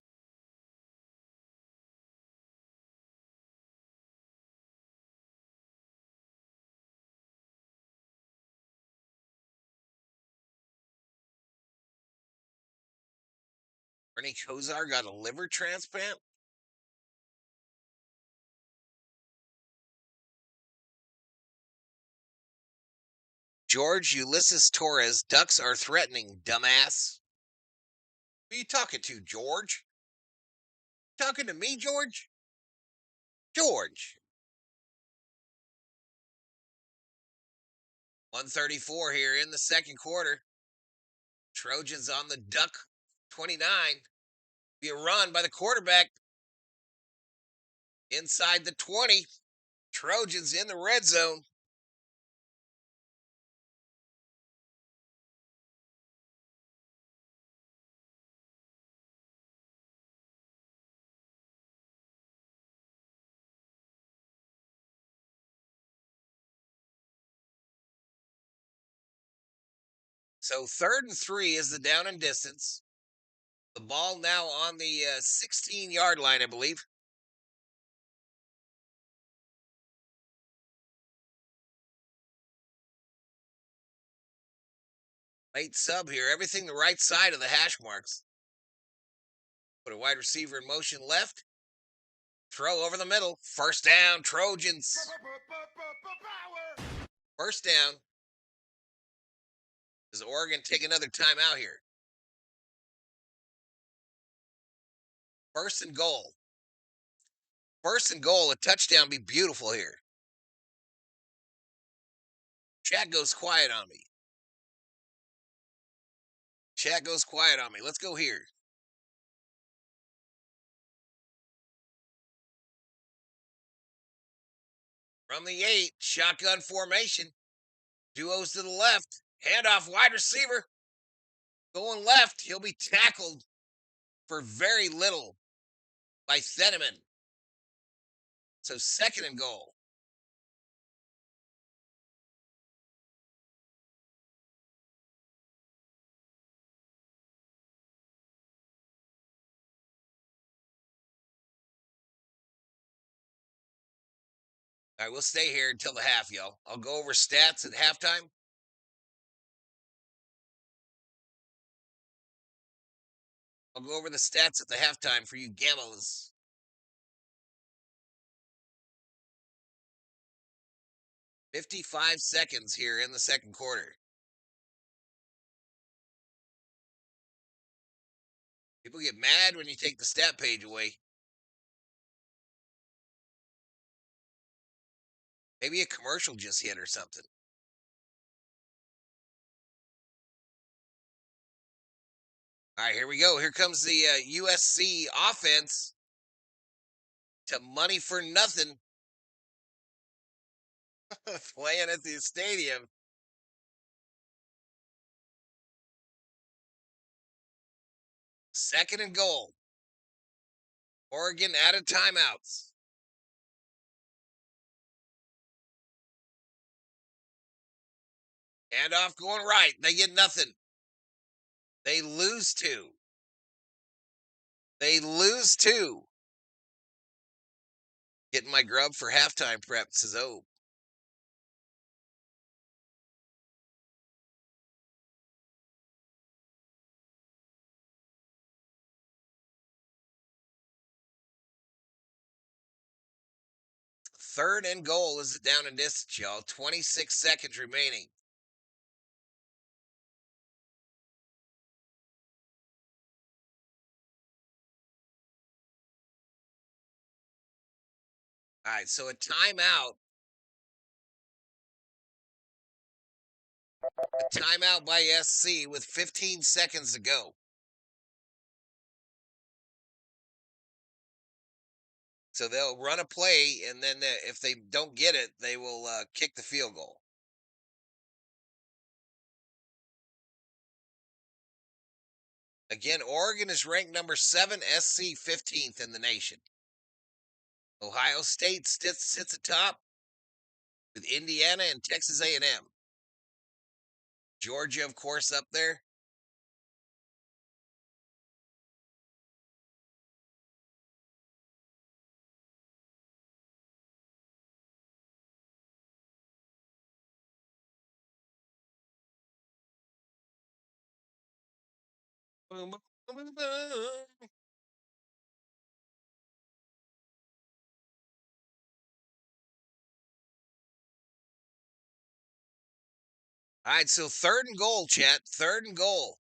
Ernie Kosar got a liver transplant? George Ulysses Torres, Ducks are threatening, dumbass. Who are you talking to, George? Talking to me, George? George. 134 here in the second quarter. Trojans on the Duck 29. Be a run by the quarterback inside the 20. Trojans in the red zone. So 3rd and 3 is the down and distance. The ball now on the 16-yard line, I believe. Late sub here. Everything the right side of the hash marks. Put a wide receiver in motion left. Throw over the middle. First down, Trojans. First down. Does Oregon take another timeout here? First and goal. First and goal. A touchdown be beautiful here. Chat goes quiet on me. Chat goes quiet on me. Let's go here. From the 8, shotgun formation. Duos to the left. Handoff, wide receiver. Going left. He'll be tackled for very little by Thieneman. So 2nd and goal. All right, we'll stay here until the half, y'all. I'll go over stats at halftime. I'll go over the stats at the halftime for you gammas. $55 seconds here in the second quarter. People get mad when you take the stat page away. Maybe a commercial just hit or something. All right, here we go. Here comes the USC offense to money for nothing. Playing at the stadium. Second and goal. Oregon out of timeouts. Handoff going right. They get nothing. They lose 2. They lose 2. Getting my grub for halftime prep, says oh. Third and goal is down and distance, y'all. 26 seconds remaining. All right, so a timeout. A timeout by SC with 15 seconds to go. So they'll run a play, and then if they don't get it, they will kick the field goal. Again, Oregon is ranked number 7, SC 15th in the nation. Ohio State sits atop with Indiana and Texas A&M. Georgia, of course, up there. Boom, boom, boom, boom. All right, so 3rd and goal, chat. 3rd and goal.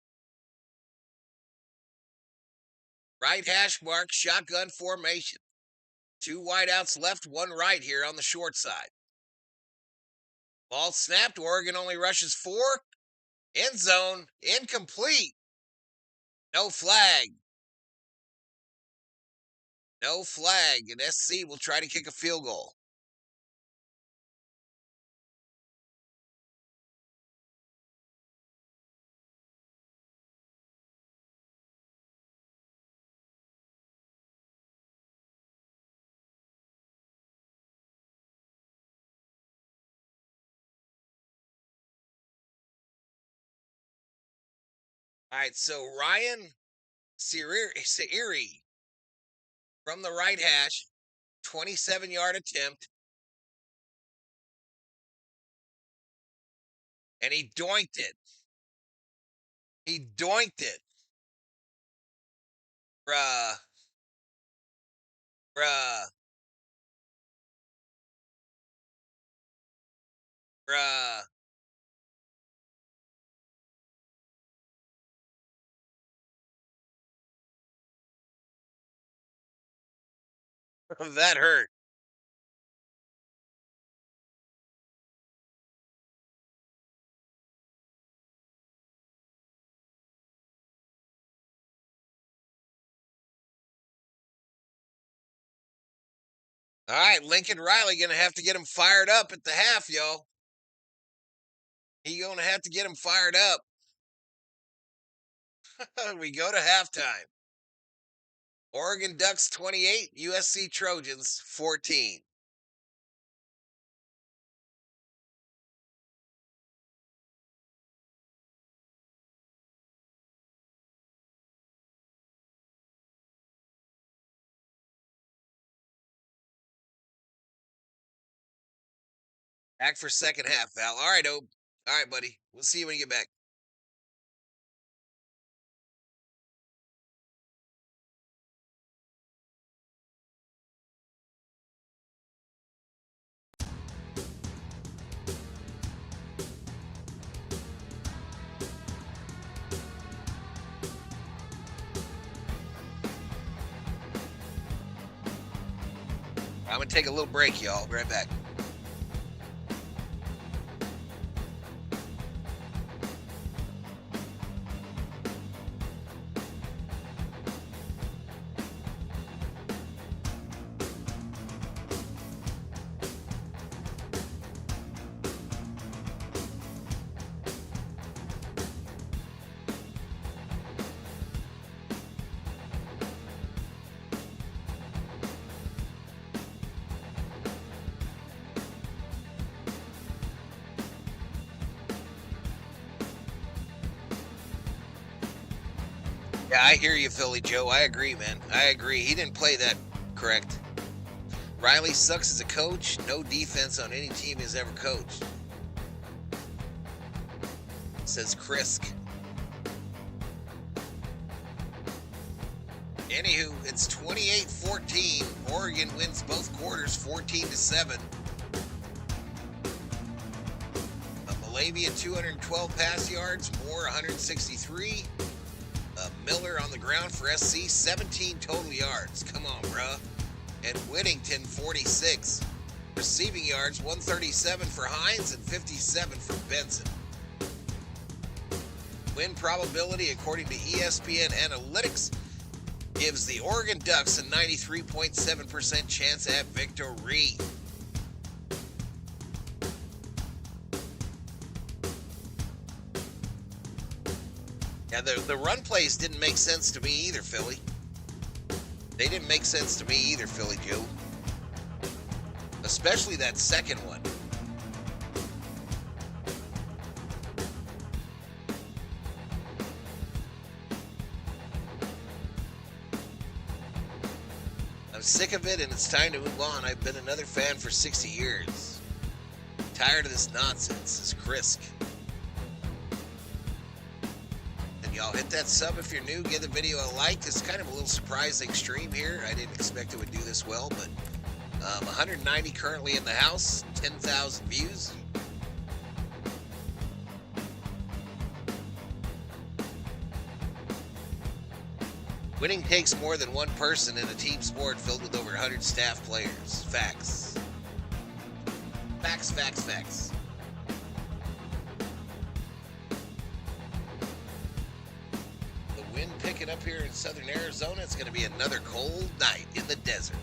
Right hash mark, shotgun formation. 2 wideouts left, 1 right here on the short side. Ball snapped. Oregon only rushes 4. End zone. Incomplete. No flag. No flag. And SC will try to kick a field goal. All right, so Ryan Seiri from the right hash, 27-yard attempt. And he doinked it. He doinked it. Bruh. Bruh. Bruh. That hurt. All right, Lincoln Riley going to have to get him fired up at the half, yo. He going to have to get him fired up. We go to halftime. Oregon Ducks 28, USC Trojans 14. Back for second half, Val. All right, Obe. All right, buddy. We'll see you when you get back. I'm going to take a little break, y'all. I'll be right back. Yeah, I hear you, Philly Joe. I agree, man. I agree. He didn't play that correct. Riley sucks as a coach. No defense on any team he's ever coached. Says Krisk. Anywho, it's 28-14. Oregon wins both quarters 14-7. Malavia 212 pass yards, Moore 163. Miller on the ground for SC, 17 total yards. Come on, bruh. And Whittington, 46. Receiving yards, 137 for Hines and 57 for Benson. Win probability, according to ESPN Analytics, gives the Oregon Ducks a 93.7% chance at victory. Yeah, the run plays didn't make sense to me either, Philly. They didn't make sense to me either, Philly Joe. Especially that second one. I'm sick of it and it's time to move on. I've been another fan for 60 years. Tired of this nonsense, says Krisk. Y'all hit that sub if you're new. Give the video a like. It's kind of a little surprising stream here. I didn't expect it would do this well, but 190 currently in the house, 10,000 views. Winning takes more than one person in a team sport filled with over 100 staff players. Facts. Facts, facts, facts. The wind picking up here in southern Arizona. It's going to be another cold night in the desert.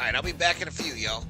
All right, I'll be back in a few, y'all.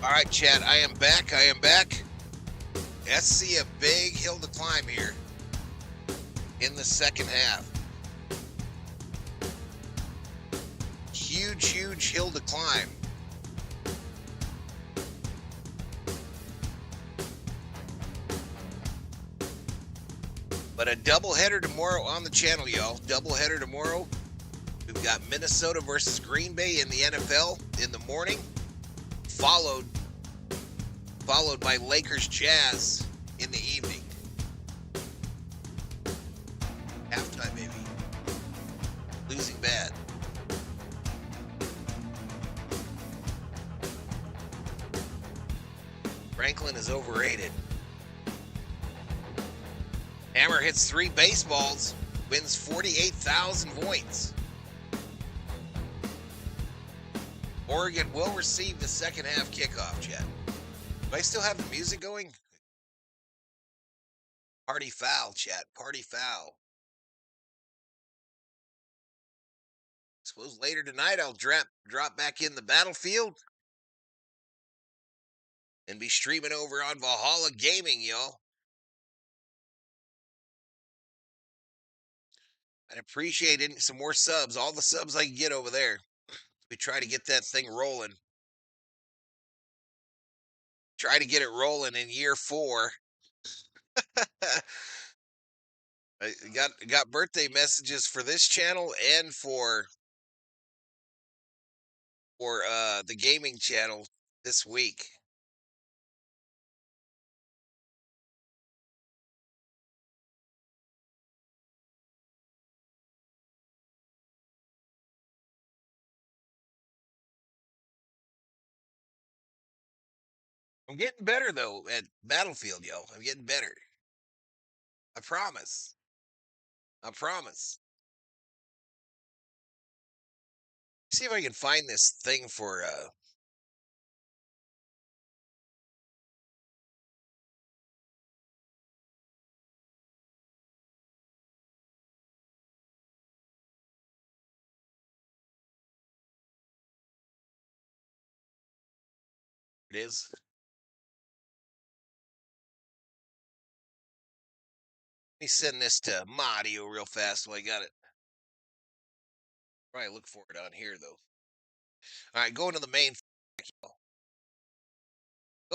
All right, Chad, I am back. Let's see a big hill to climb here in the second half. Huge hill to climb. But a doubleheader tomorrow on the channel, y'all. Doubleheader tomorrow. We've got Minnesota versus Green Bay in the NFL in the morning, followed by Lakers Jazz in the evening. Halftime, baby. Losing bad. Franklin is overrated. Hammer hits 3 baseballs, wins 48,000 points. Oregon will receive the second half kickoff, Chad. Do I still have the music going? Party foul, Chad. Party foul. Suppose later tonight I'll drop back in the battlefield and be streaming over on Valhalla Gaming, y'all. I'd appreciate some more subs. All the subs I can get over there. We try to get that thing rolling. Try to get it rolling in year 4. I got birthday messages for this channel and for the gaming channel this week. I'm getting better though at Battlefield, yo. I'm getting better. I promise. I promise. See if I can find this thing for it is. Let me send this to Mario real fast while I got it. Probably look for it on here though. All right, going to the main.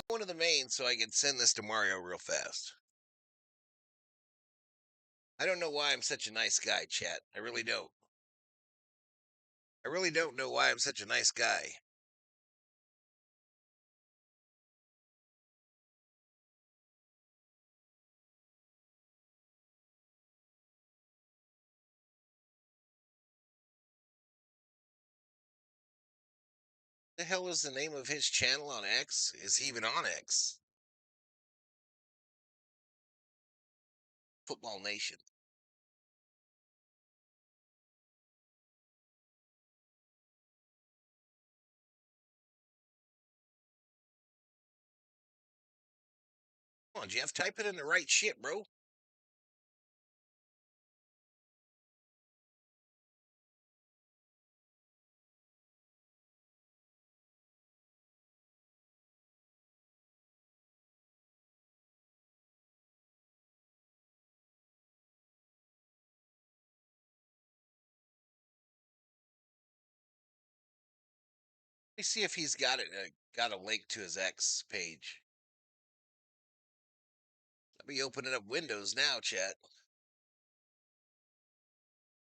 Going to the main so I can send this to Mario real fast. I don't know why I'm such a nice guy, chat. I really don't. I really don't know why I'm such a nice guy. The hell is the name of his channel on X? Is he even on X? Football Nation. Come on, Jeff, type it in the right shit, bro. Let me see if he's got it. Got a link to his X page. Let me open it up Windows now, chat.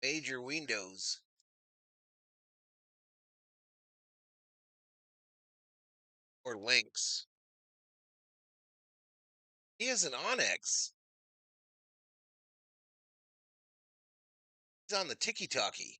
Major Windows. Or links. He isn't on X. He's on the Tiki-Talkie.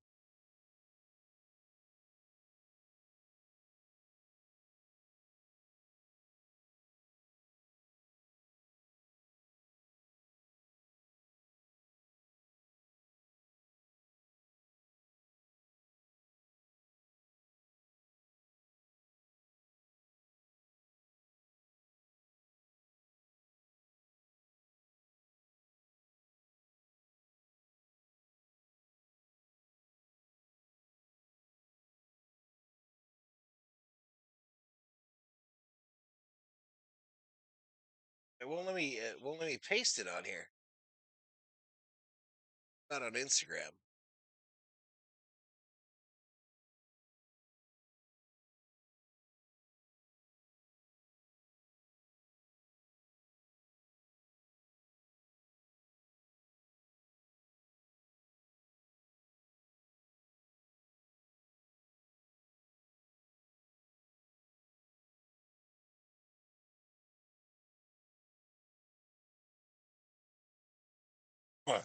It won't let me paste it on here. Not on Instagram. Huh.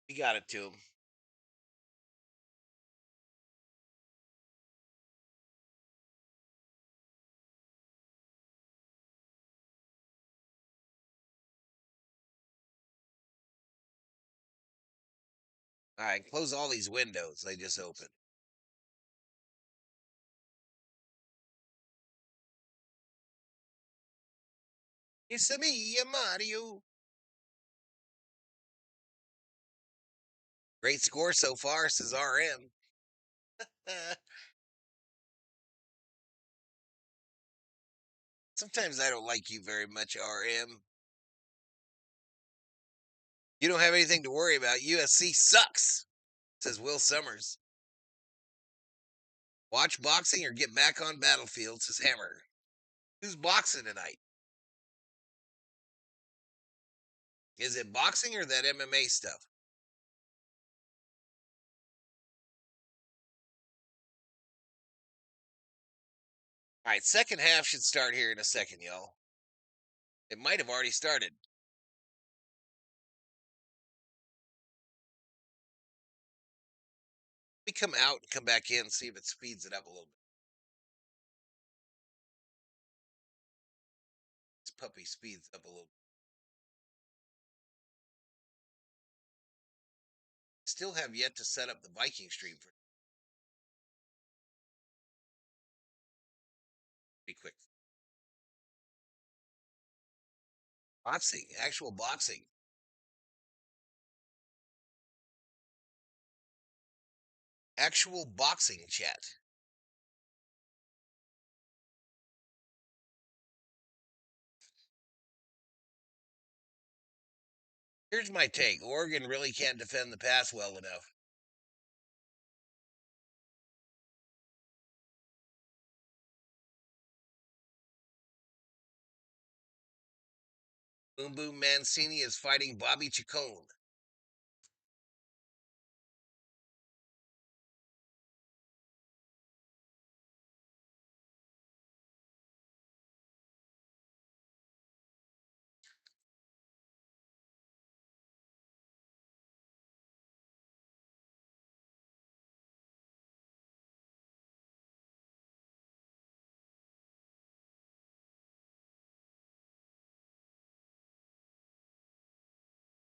You got it to him. All right, close all these windows they just opened. It's me, Mario. Great score so far, says RM. Sometimes I don't like you very much, RM. You don't have anything to worry about. USC sucks, says Will Summers. Watch boxing or get back on battlefield, says Hammer. Who's boxing tonight? Is it boxing or that MMA stuff? All right, second half should start here in a second, y'all. It might have already started. Let me come out and come back in and see if it speeds it up a little bit. This puppy speeds up a little bit. Still have yet to set up the Viking stream for pretty quick. Boxing, actual boxing. Actual boxing chat. Here's my take. Oregon really can't defend the pass well enough. Boom Boom Mancini is fighting Bobby Chacon.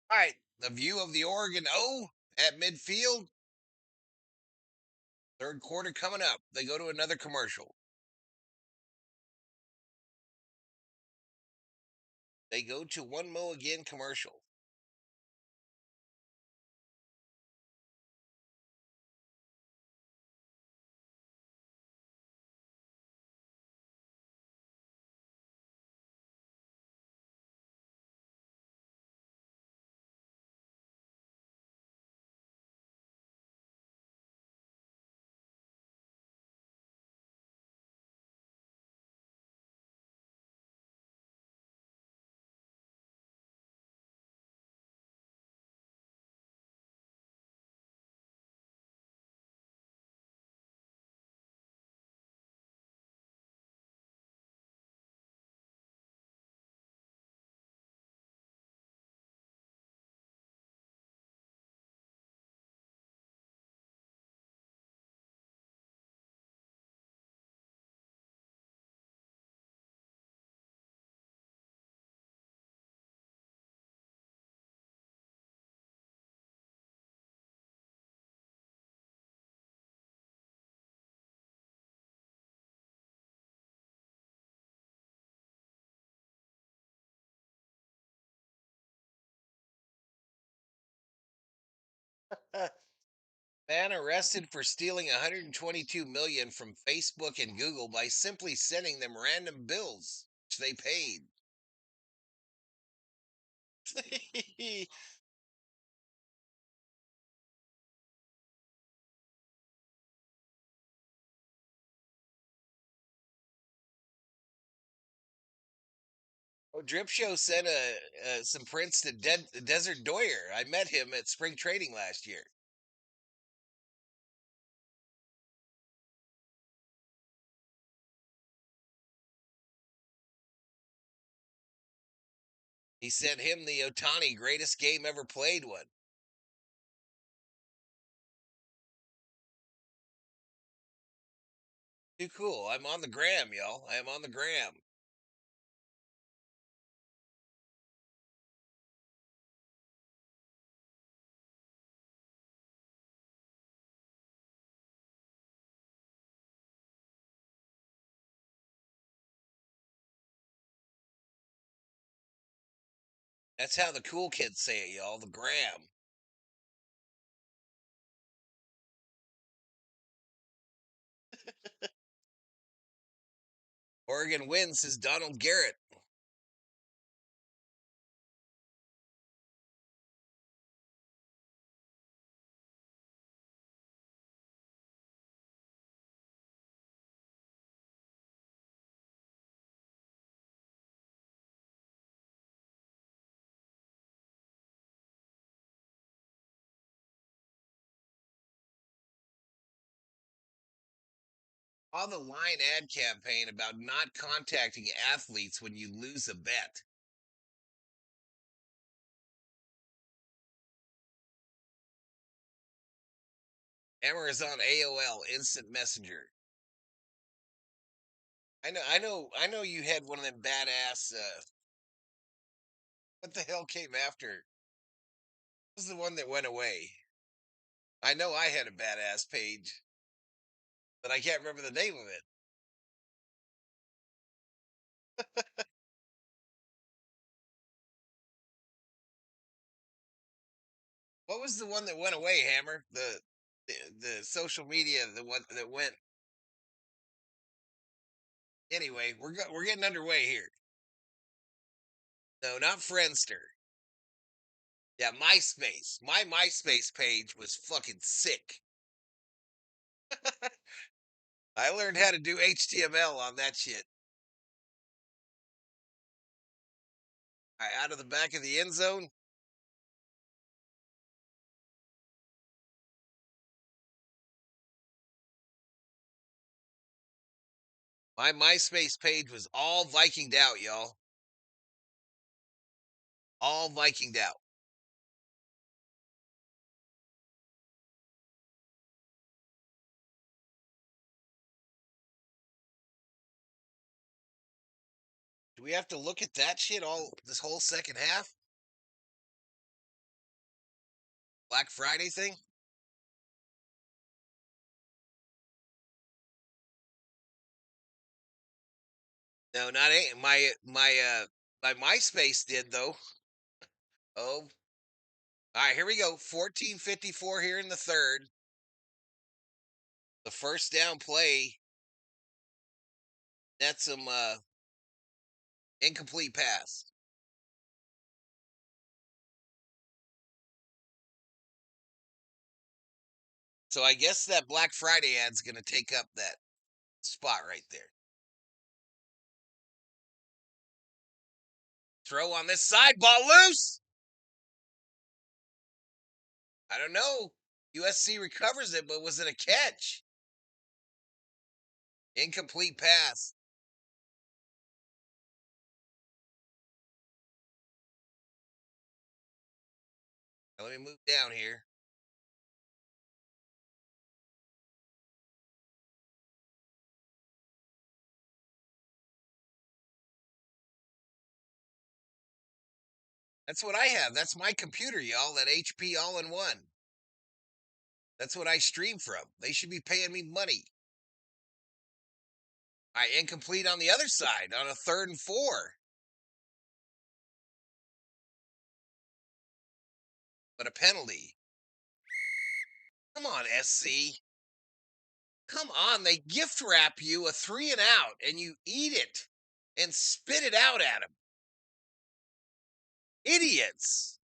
All right, the view of the Oregon O at midfield. Third quarter coming up. They go to another commercial. They go to one mo again commercial. Man arrested for stealing $122 million from Facebook and Google by simply sending them random bills, which they paid. Oh, Drip Show sent some prints to Desert Doyer. I met him at spring training last year. He sent him the Otani greatest game ever played one. Too cool. I'm on the gram, y'all. I am on the gram. That's how the cool kids say it, y'all. The gram. Oregon wins, says Donald Garrett. On the line ad campaign about not contacting athletes when you lose a bet. Hammer is on AOL Instant Messenger. I know you had one of them badass what the hell came after? This is the one that went away. I know I had a badass page, but I can't remember the name of it. What was the one that went away, Hammer? The social media, the one that went. Anyway, we're getting underway here. No, not Friendster. Yeah, MySpace. My MySpace page was fucking sick. I learned how to do HTML on that shit. Out of the back of the end zone. My MySpace page was all Vikinged out, y'all. All Vikinged out. Do we have to look at that shit all this whole second half? Black Friday thing? No, not my MySpace did though. Oh, all right, here we go. 14:54 here in the third. The first down play. That's some incomplete pass. So I guess that Black Friday ad's going to take up that spot right there. Throw on this side, ball loose. I don't know. USC recovers it, but was it a catch? Incomplete pass. Now let me move down here. That's what I have. That's my computer, y'all. That HP all-in-one. That's what I stream from. They should be paying me money. Incomplete on the other side on a 3rd and 4. But a penalty. Come on, SC. Come on, they gift wrap you a 3 and out, and you eat it and spit it out at them. Idiots.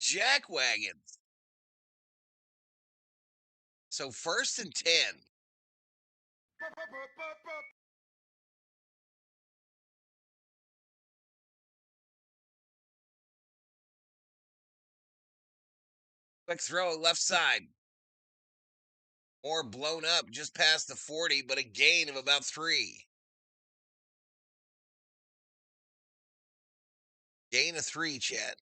Jackwagons. So 1st and 10. Quick throw left side. More blown up just past the 40, but a gain of about 3. Gain of 3, Chad.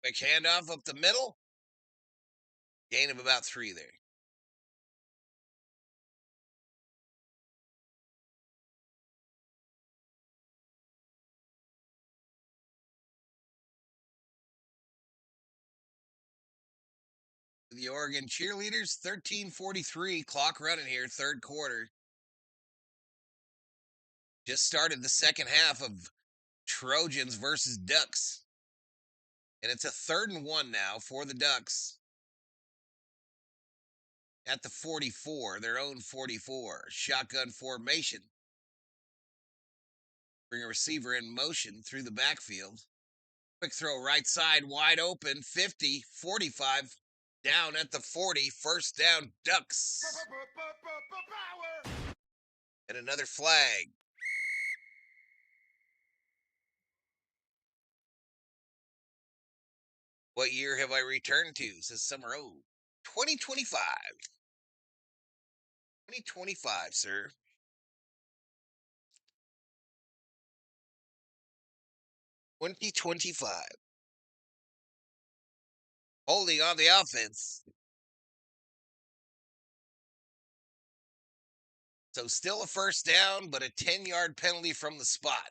Quick handoff up the middle. Gain of about 3 there. The Oregon cheerleaders, 13:43, clock running here, third quarter. Just started the second half of Trojans versus Ducks. And it's a 3rd and 1 now for the Ducks. At the 44, their own 44. Shotgun formation. Bring a receiver in motion through the backfield. Quick throw right side, wide open, 50, 45. Down at the 40, first down, Ducks. And another flag. What year have I returned to? Says Summer O. 2025. 2025, sir. $20.25. Holding on the offense. So still a first down, but a 10-yard penalty from the spot.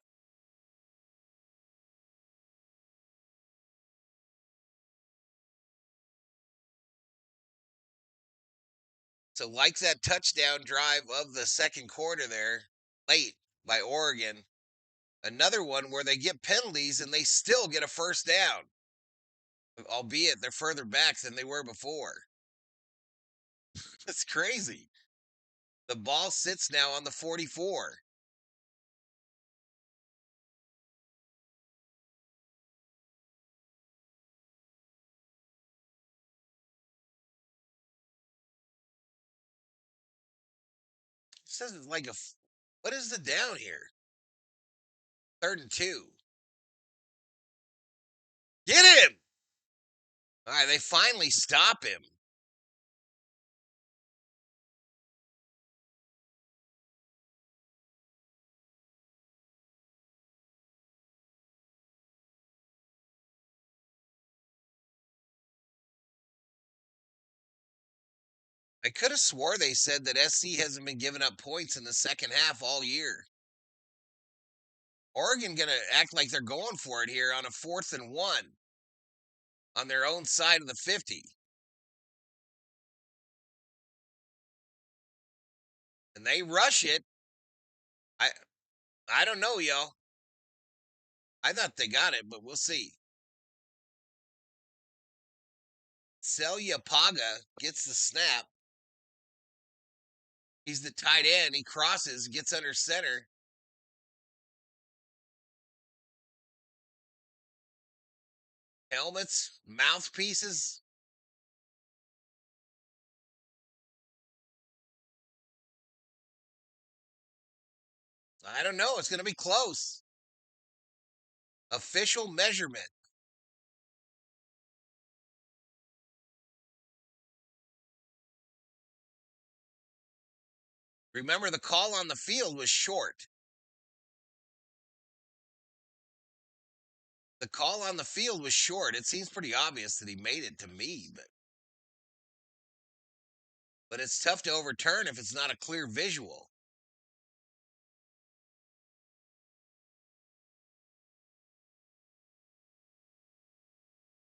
So like that touchdown drive of the second quarter there, late by Oregon, another one where they get penalties and they still get a first down, albeit they're further back than they were before. That's crazy. The ball sits now on the 44. It says it's like what is the down here? 3rd and 2. Get him! All right, they finally stop him. I could have swore they said that SC hasn't been giving up points in the second half all year. Oregon going to act like they're going for it here on a 4th and 1 on their own side of the 50. And they rush it. I don't know, y'all. I thought they got it, but we'll see. Celia Paga gets the snap. He's the tight end. He crosses, gets under center. Helmets, mouthpieces. I don't know. It's going to be close. Official measurement. Remember, the call on the field was short. The call on the field was short. It seems pretty obvious that he made it to me, but it's tough to overturn if it's not a clear visual.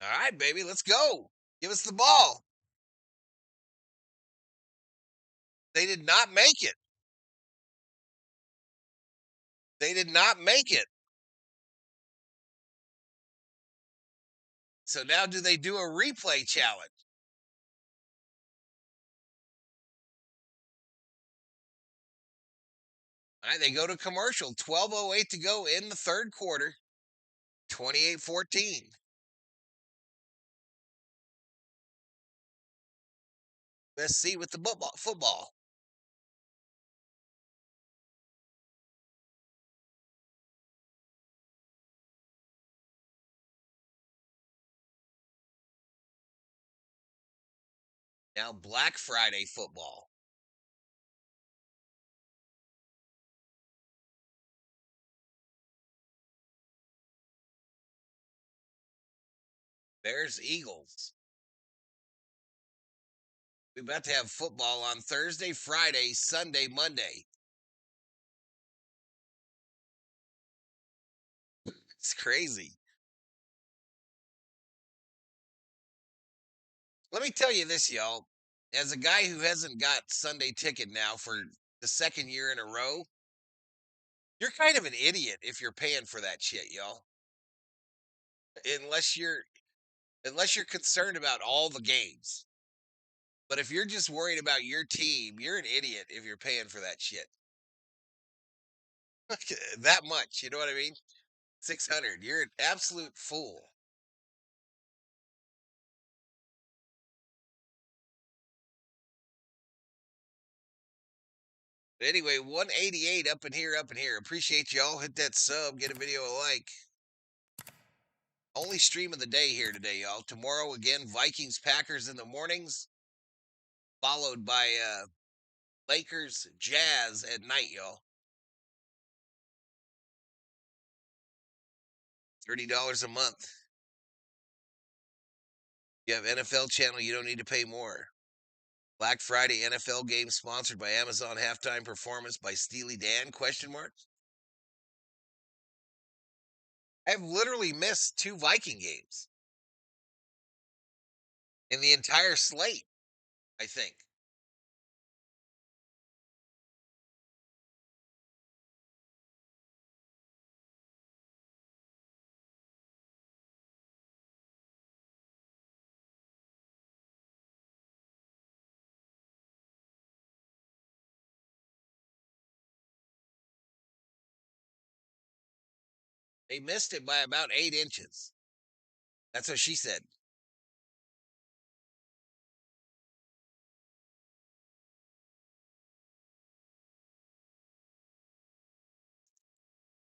All right, baby, let's go. Give us the ball. They did not make it. They did not make it. So now do they do a replay challenge? All right, they go to commercial. 12:08 to go in the third quarter. 28-14. USC with the football. Now Black Friday football. Bears Eagles. We're about to have football on Thursday, Friday, Sunday, Monday. It's crazy. Let me tell you this, y'all. As a guy who hasn't got Sunday ticket now for the second year in a row, you're kind of an idiot if you're paying for that shit, y'all. Unless you're concerned about all the games. But if you're just worried about your team, you're an idiot if you're paying for that shit. That much, you know what I mean? 600. You're an absolute fool. But anyway, 188 up in here, Appreciate y'all. Hit that sub, get a video a like. Only stream of the day here today, y'all. Tomorrow again, Vikings Packers in the mornings, followed by Lakers Jazz at night, y'all. $30 a month. You have NFL channel, you don't need to pay more. Black Friday NFL game sponsored by Amazon. Halftime performance by Steely Dan, question mark. I've literally missed 2 Viking games in the entire slate, I think. They missed it by about 8 inches. That's what she said.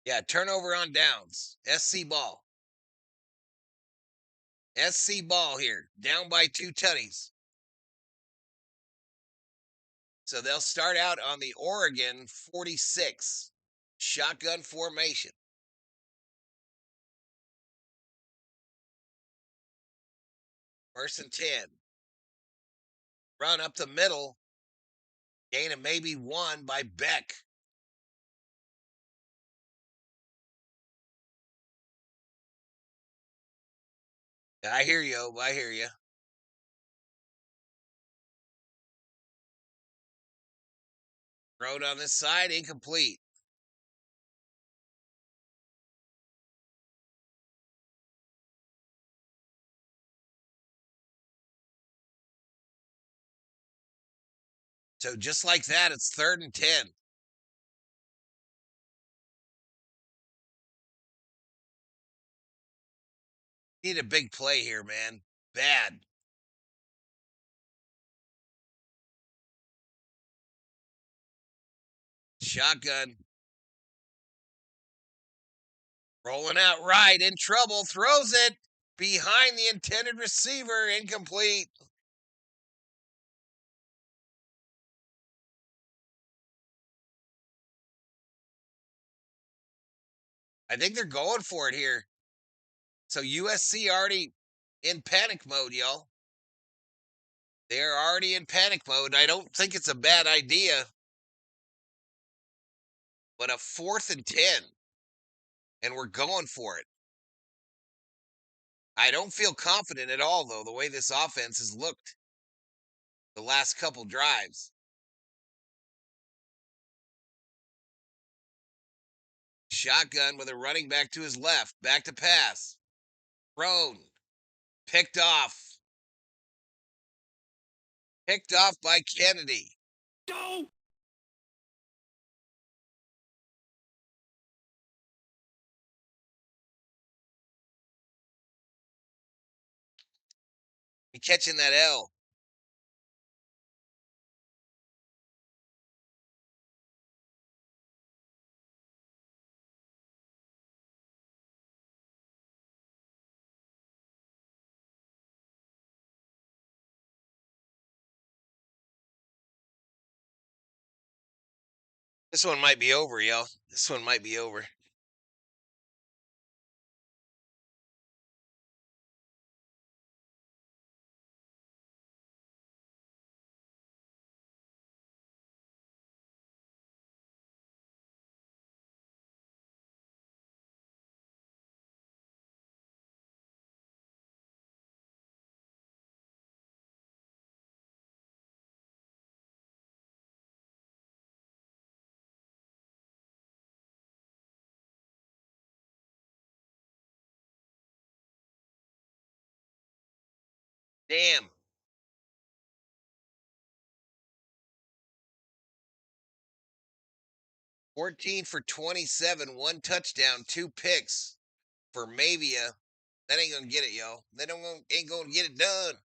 Yeah, turnover on downs. SC ball. SC ball here. Down by 2 tutties. So they'll start out on the Oregon 46. Shotgun formation. First and 10. Run up the middle. Gain of maybe 1 by Beck. I hear you. I hear you. Road on this side, incomplete. So just like that, it's 3rd and 10. Need a big play here, man. Bad. Shotgun. Rolling out right, in trouble, throws it behind the intended receiver, incomplete. I think they're going for it here. So USC already in panic mode, y'all. They're already in panic mode. I don't think it's a bad idea. But a 4th and 10. And we're going for it. I don't feel confident at all, though, the way this offense has looked the last couple drives. Shotgun with a running back to his left. Back to pass. Thrown. Picked off. Picked off by Kennedy. Go! He catching that L. This one might be over, yo. This one might be over. Damn. "14 for 27, 1 touchdown, 2 picks for Mavia." That ain't gonna get it, yo. They ain't gonna get it done.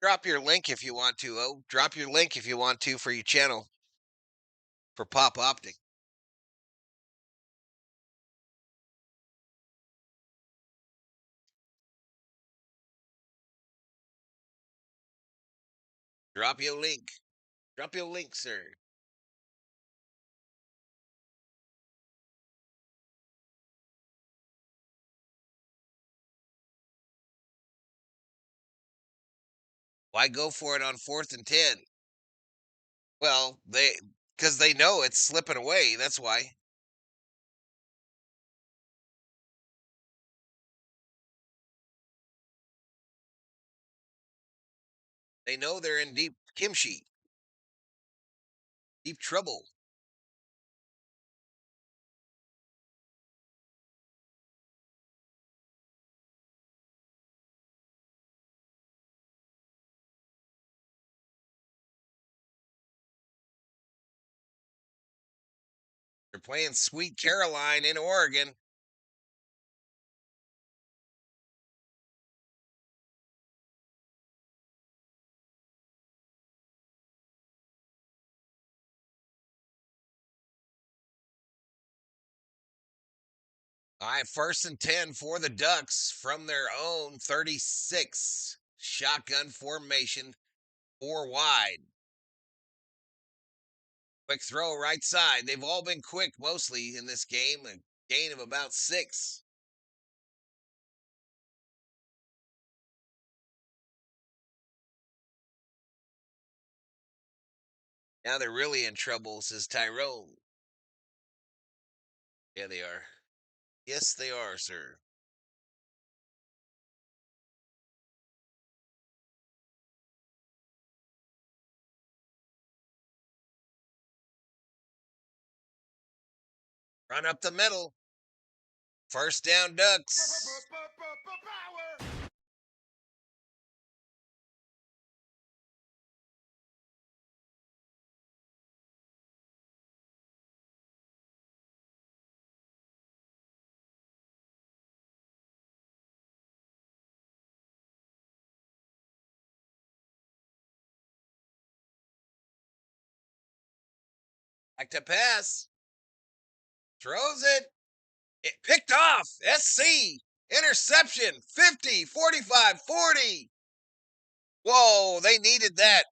Drop your link if you want to, oh. Drop your link if you want to for your channel for Pop Optic. Drop your link. Drop your link, sir. Why go for it on 4th and 10? Well, because they know it's slipping away. That's why. They know they're in deep kimchi, deep trouble. They're playing Sweet Caroline in Oregon. All right, 1st and 10 for the Ducks from their own 36. Shotgun formation, 4 wide. Quick throw right side. They've all been quick mostly in this game. A gain of about 6. Now they're really in trouble, says Tyrone. Yeah, they are. Yes, they are, sir. Run up the middle. 1st down, Ducks. Back to pass. Throws it. It picked off. SC. Interception. 50, 45, 40. Whoa, they needed that.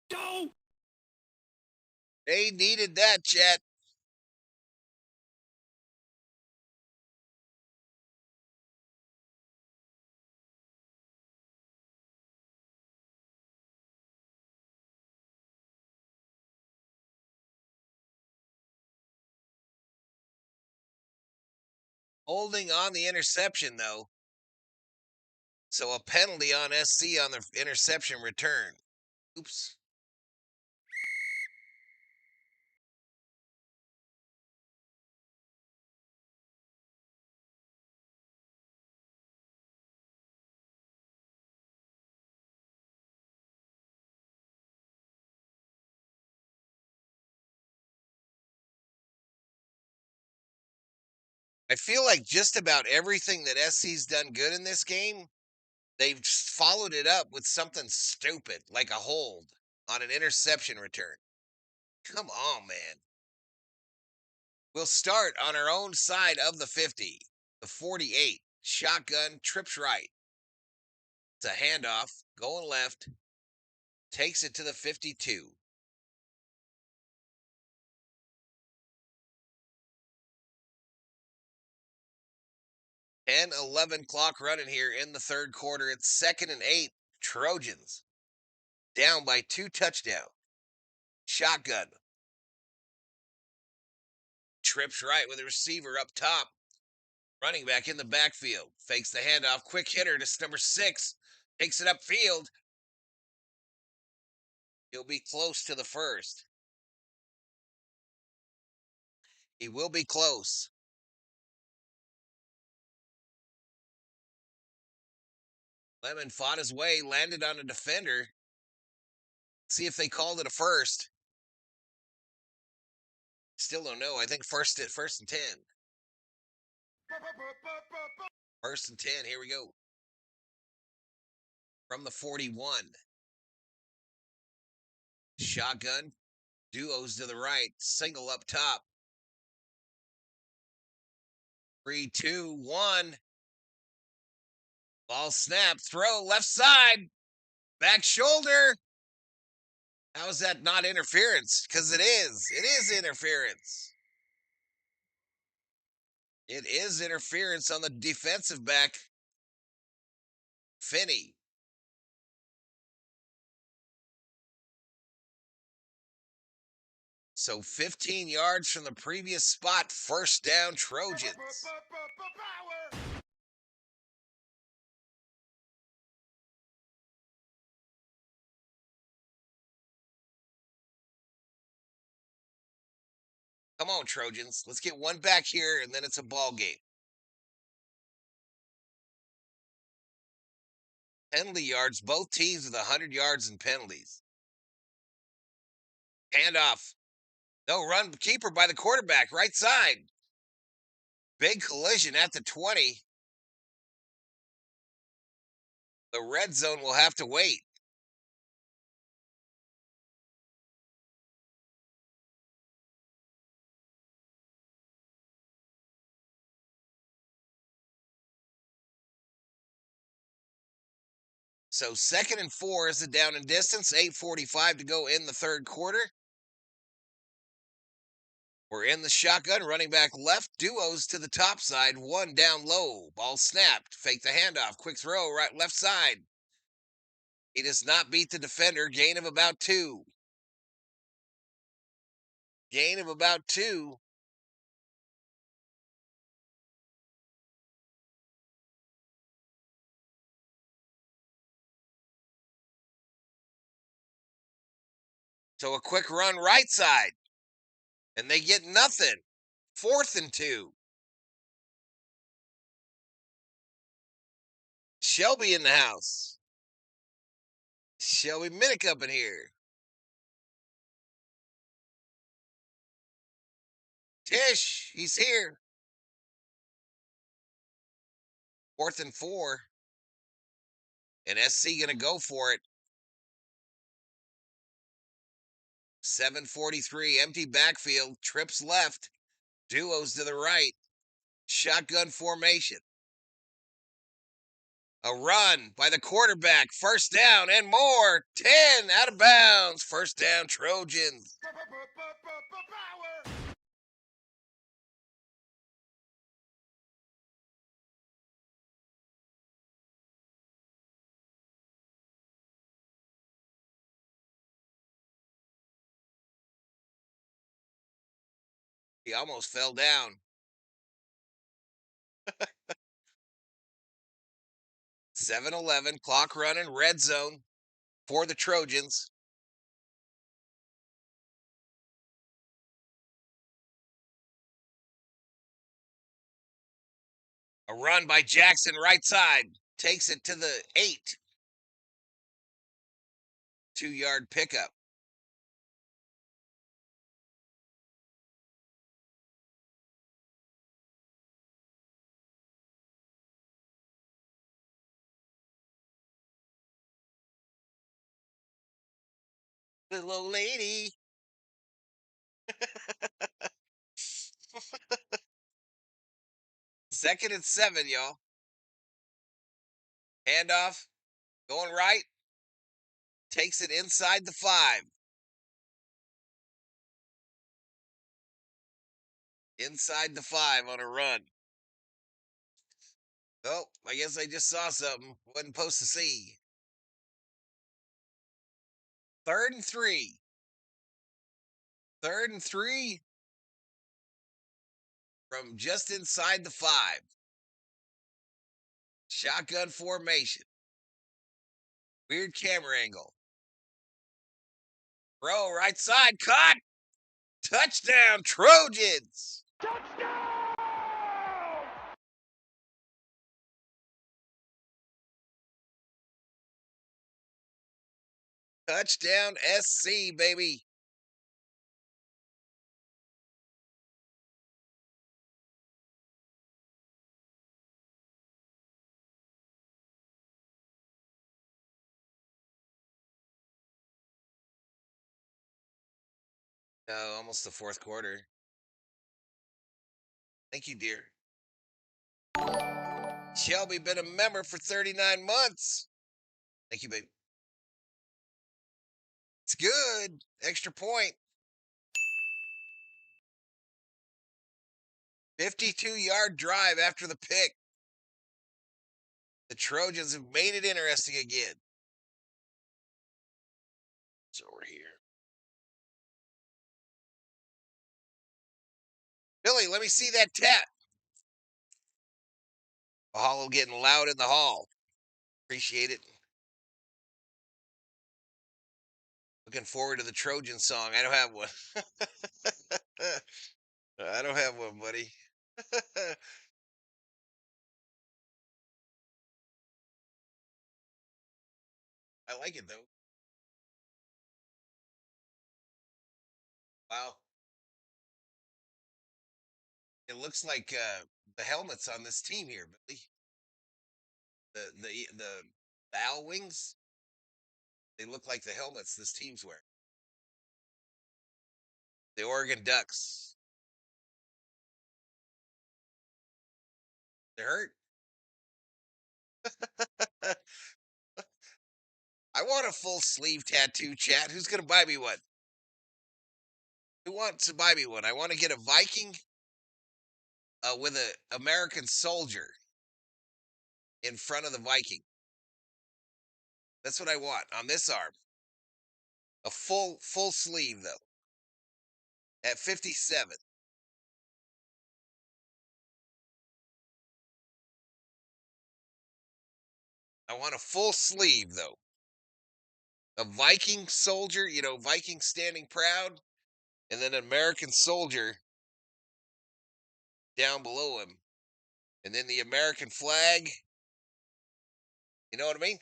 Go! They needed that, Chet. Holding on the interception, though. So a penalty on SC on the interception return. Oops. I feel like just about everything that SC's done good in this game, they've followed it up with something stupid, like a hold on an interception return. Come on, man. We'll start on our own side of the 50. The 48. Shotgun, trips right. It's a handoff, going left. Takes it to the 52. And 11 clock running here in the third quarter. It's 2nd and 8. Trojans down by 2 touchdowns. Shotgun. Trips right with a receiver up top. Running back in the backfield. Fakes the handoff. Quick hitter to number 6. Takes it upfield. He'll be close to the first. He will be close. Lemon fought his way, landed on a defender. See if they called it a first. Still don't know. I think first and 10. 1st and 10. Here we go. From the 41. Shotgun. Duos to the right. Single up top. 3, 2, 1. Ball snap. Throw left side. Back shoulder. How is that not interference? Because it is. It is interference. It is interference on the defensive back. Finney. So 15 yards from the previous spot. First down, Trojans. Come on, Trojans. Let's get one back here, and then it's a ball game. Penalty yards, both teams with 100 yards in penalties. Handoff. No, run keeper by the quarterback, right side. Big collision at the 20. The red zone will have to wait. So 2nd and 4 is the down and distance. 8:45 to go in the third quarter. We're in the shotgun. Running back left. Duos to the top side. One down low. Ball snapped. Fake the handoff. Quick throw right left side. He does not beat the defender. Gain of about 2. Gain of about 2. So a quick run right side. And they get nothing. 4th and 2. Shelby in the house. Shelby Minnick up in here. Tish, he's here. 4th and 4. And SC going to go for it. 7:43, empty backfield, trips left, duos to the right, shotgun formation. A run by the quarterback, first down and more. 10 out of bounds, first down Trojans. He almost fell down. 7-11, clock running, red zone for the Trojans. A run by Jackson, right side, takes it to the 8. 2-yard pickup. Little old lady. Second and 7, y'all. Handoff, going right, takes it inside the 5. Inside the 5 on a run. Oh, I guess I just saw something. Wasn't supposed to see. 3rd and 3. 3rd and 3 from just inside the 5. Shotgun formation. Weird camera angle. Throw right side, caught. Touchdown, Trojans. Touchdown, SC, baby. Oh, almost the 4th quarter. Thank you, dear. Shelby been a member for 39 months. Thank you, baby. It's good. Extra point. 52-yard drive after the pick. The Trojans have made it interesting again. It's over here. Billy, let me see that tap. Valhalla getting loud in the hall. Appreciate it. Looking forward to the Trojan song. I don't have one. I don't have one, buddy. I like it, though. Wow. It looks like the helmets on this team here, Billy. The owl wings, they look like the helmets this team's wearing. The Oregon Ducks. They're hurt. I want a full sleeve tattoo, chat. Who's gonna buy me one? Who wants to buy me one? I want to get a Viking with an American soldier in front of the Viking. That's what I want on this arm. A full sleeve though. At 57. I want a full sleeve though. A Viking soldier, Viking standing proud, and then an American soldier down below him. And then the American flag. You know what I mean?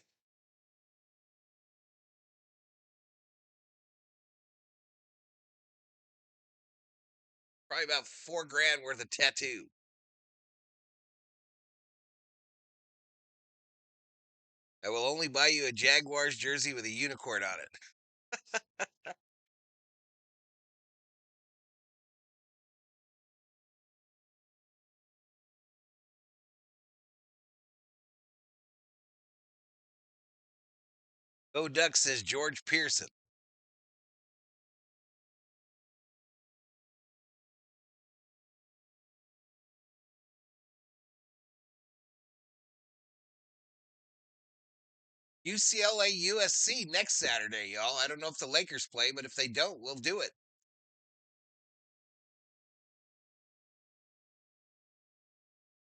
Probably about $4,000 worth of tattoo. I will only buy you a Jaguars jersey with a unicorn on it. Go Ducks, says George Pearson. UCLA USC next Saturday, y'all. I don't know if the Lakers play, but if they don't, we'll do it.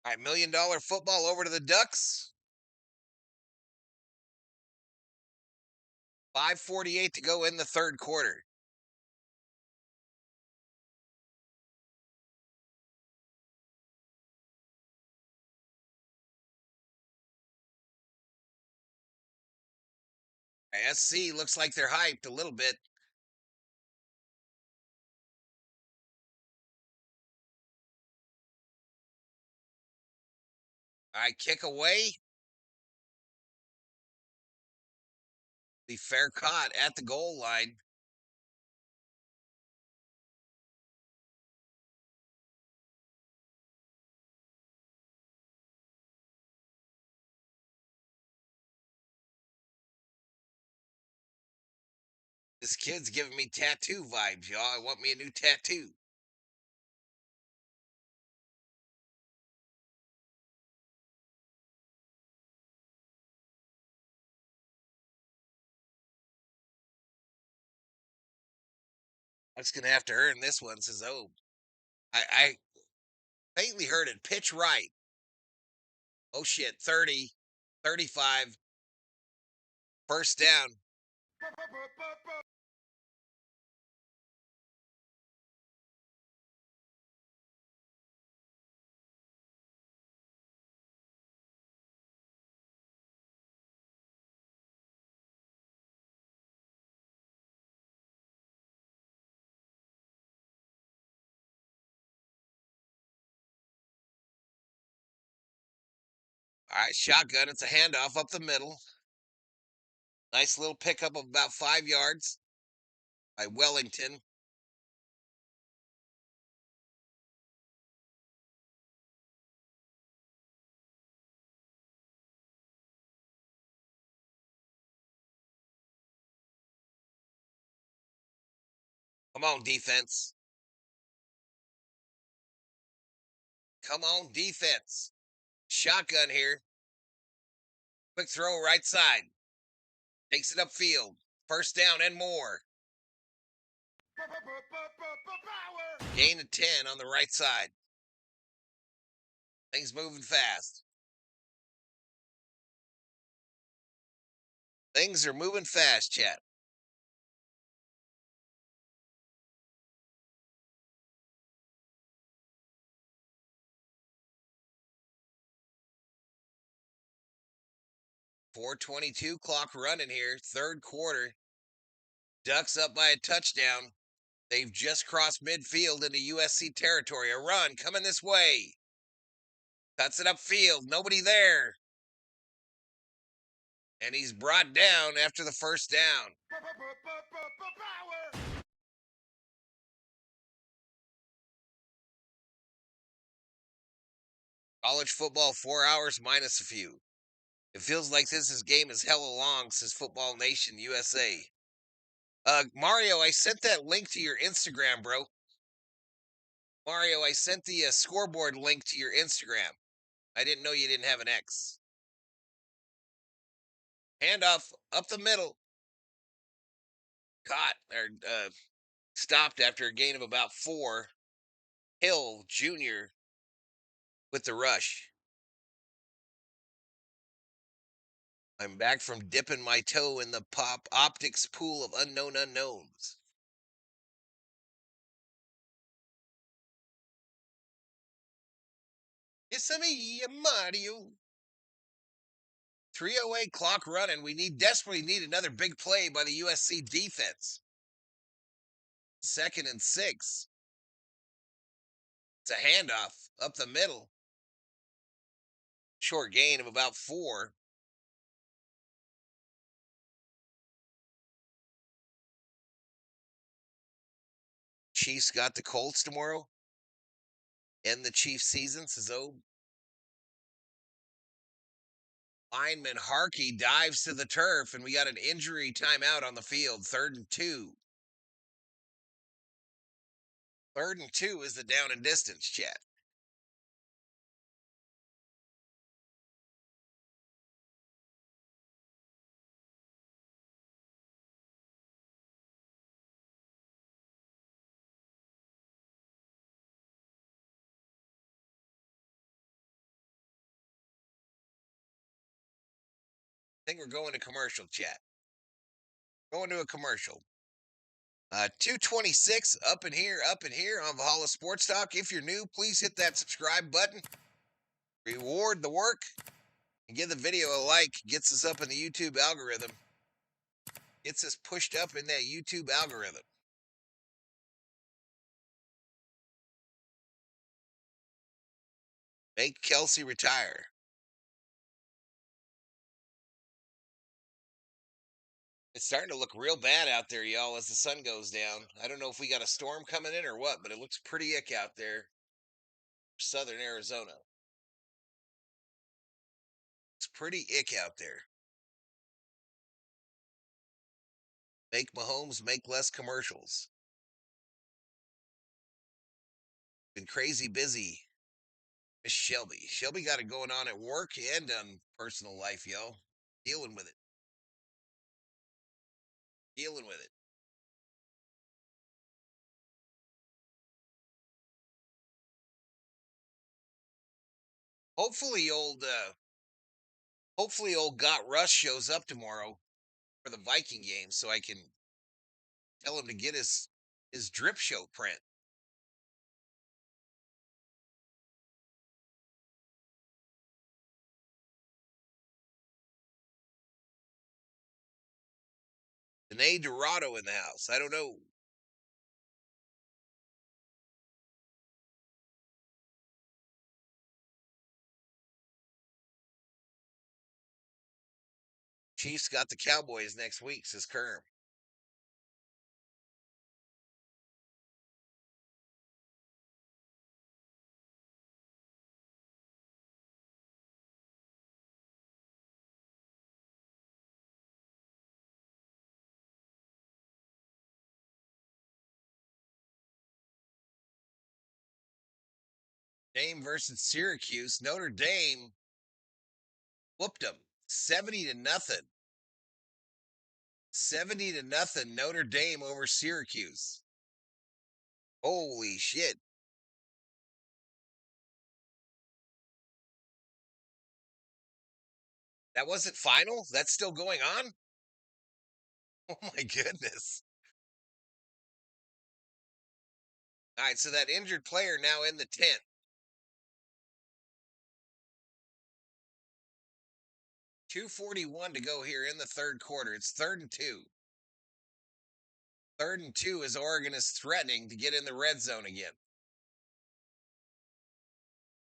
All right, $1 million football over to the Ducks. 5:48 to go in the third quarter. SC looks like they're hyped a little bit. All right, kick away. The fair caught at the goal line. This kid's giving me tattoo vibes, y'all. I want me a new tattoo. I'm just gonna have to earn this one, says oh. I faintly heard it. Pitch right. Oh shit, 30, 35. First down. All right, shotgun. It's a handoff up the middle. Nice little pickup of about 5 yards by Wellington. Come on, defense. Come on, defense. Shotgun here. Quick throw right side. Takes it upfield. First down and more. Gain of 10 on the right side. Things moving fast. Things are moving fast, chat. .422 clock running here. Third quarter. Ducks up by a touchdown. They've just crossed midfield into USC territory. A run coming this way. Cuts it upfield. Nobody there. And he's brought down after the first down. College football, 4 hours minus a few. It feels like this game is hella long, says Football Nation USA. Mario, I sent that link to your Instagram, bro. Mario, I sent the scoreboard link to your Instagram. I didn't know you didn't have an X. Handoff up the middle. Caught or stopped after a gain of about 4. Hill Jr. with the rush. I'm back from dipping my toe in the pop optics pool of unknown unknowns. It's me, Mario. 3:08 clock running. We desperately need another big play by the USC defense. 2nd and 6. It's a handoff up the middle. Short gain of about 4. Chiefs got the Colts tomorrow. End the Chiefs season, says O. Lineman Harkey dives to the turf, and we got an injury timeout on the field. 3rd and 2. 3rd and 2 is the down and distance, chat. I think we're going to commercial, chat. Going to a commercial. 226 up in here on Valhalla Sports Talk. If you're new, please hit that subscribe button. Reward the work and give the video a like. Gets us up in the YouTube algorithm. Gets us pushed up in that YouTube algorithm. Make Kelsey retire. It's starting to look real bad out there, y'all, as the sun goes down. I don't know if we got a storm coming in or what, but it looks pretty ick out there. Southern Arizona. It's pretty ick out there. Make Mahomes make less commercials. Been crazy busy. Miss Shelby. Shelby got it going on at work and on personal life, yo. Dealing with it. Dealing with it. Hopefully old Got Rush shows up tomorrow for the Viking game so I can tell him to get his drip show print. Danae Dorado in the house. I don't know. Chiefs got the Cowboys next week, says Kerm. Dame versus Syracuse. Notre Dame whooped them 70-0. 70-0 Notre Dame over Syracuse. Holy shit. That wasn't final? That's still going on? Oh my goodness. All right, so that injured player now in the tent. .241 to go here in the third quarter. It's 3rd and 2. 3rd and 2 as Oregon is threatening to get in the red zone again.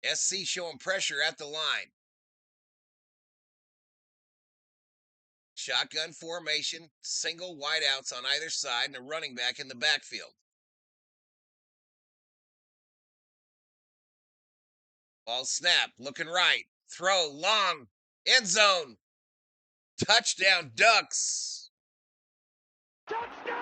SC showing pressure at the line. Shotgun formation, single wideouts on either side, and a running back in the backfield. Ball snap, looking right. Throw, long, end zone. Touchdown, Ducks. Touchdown!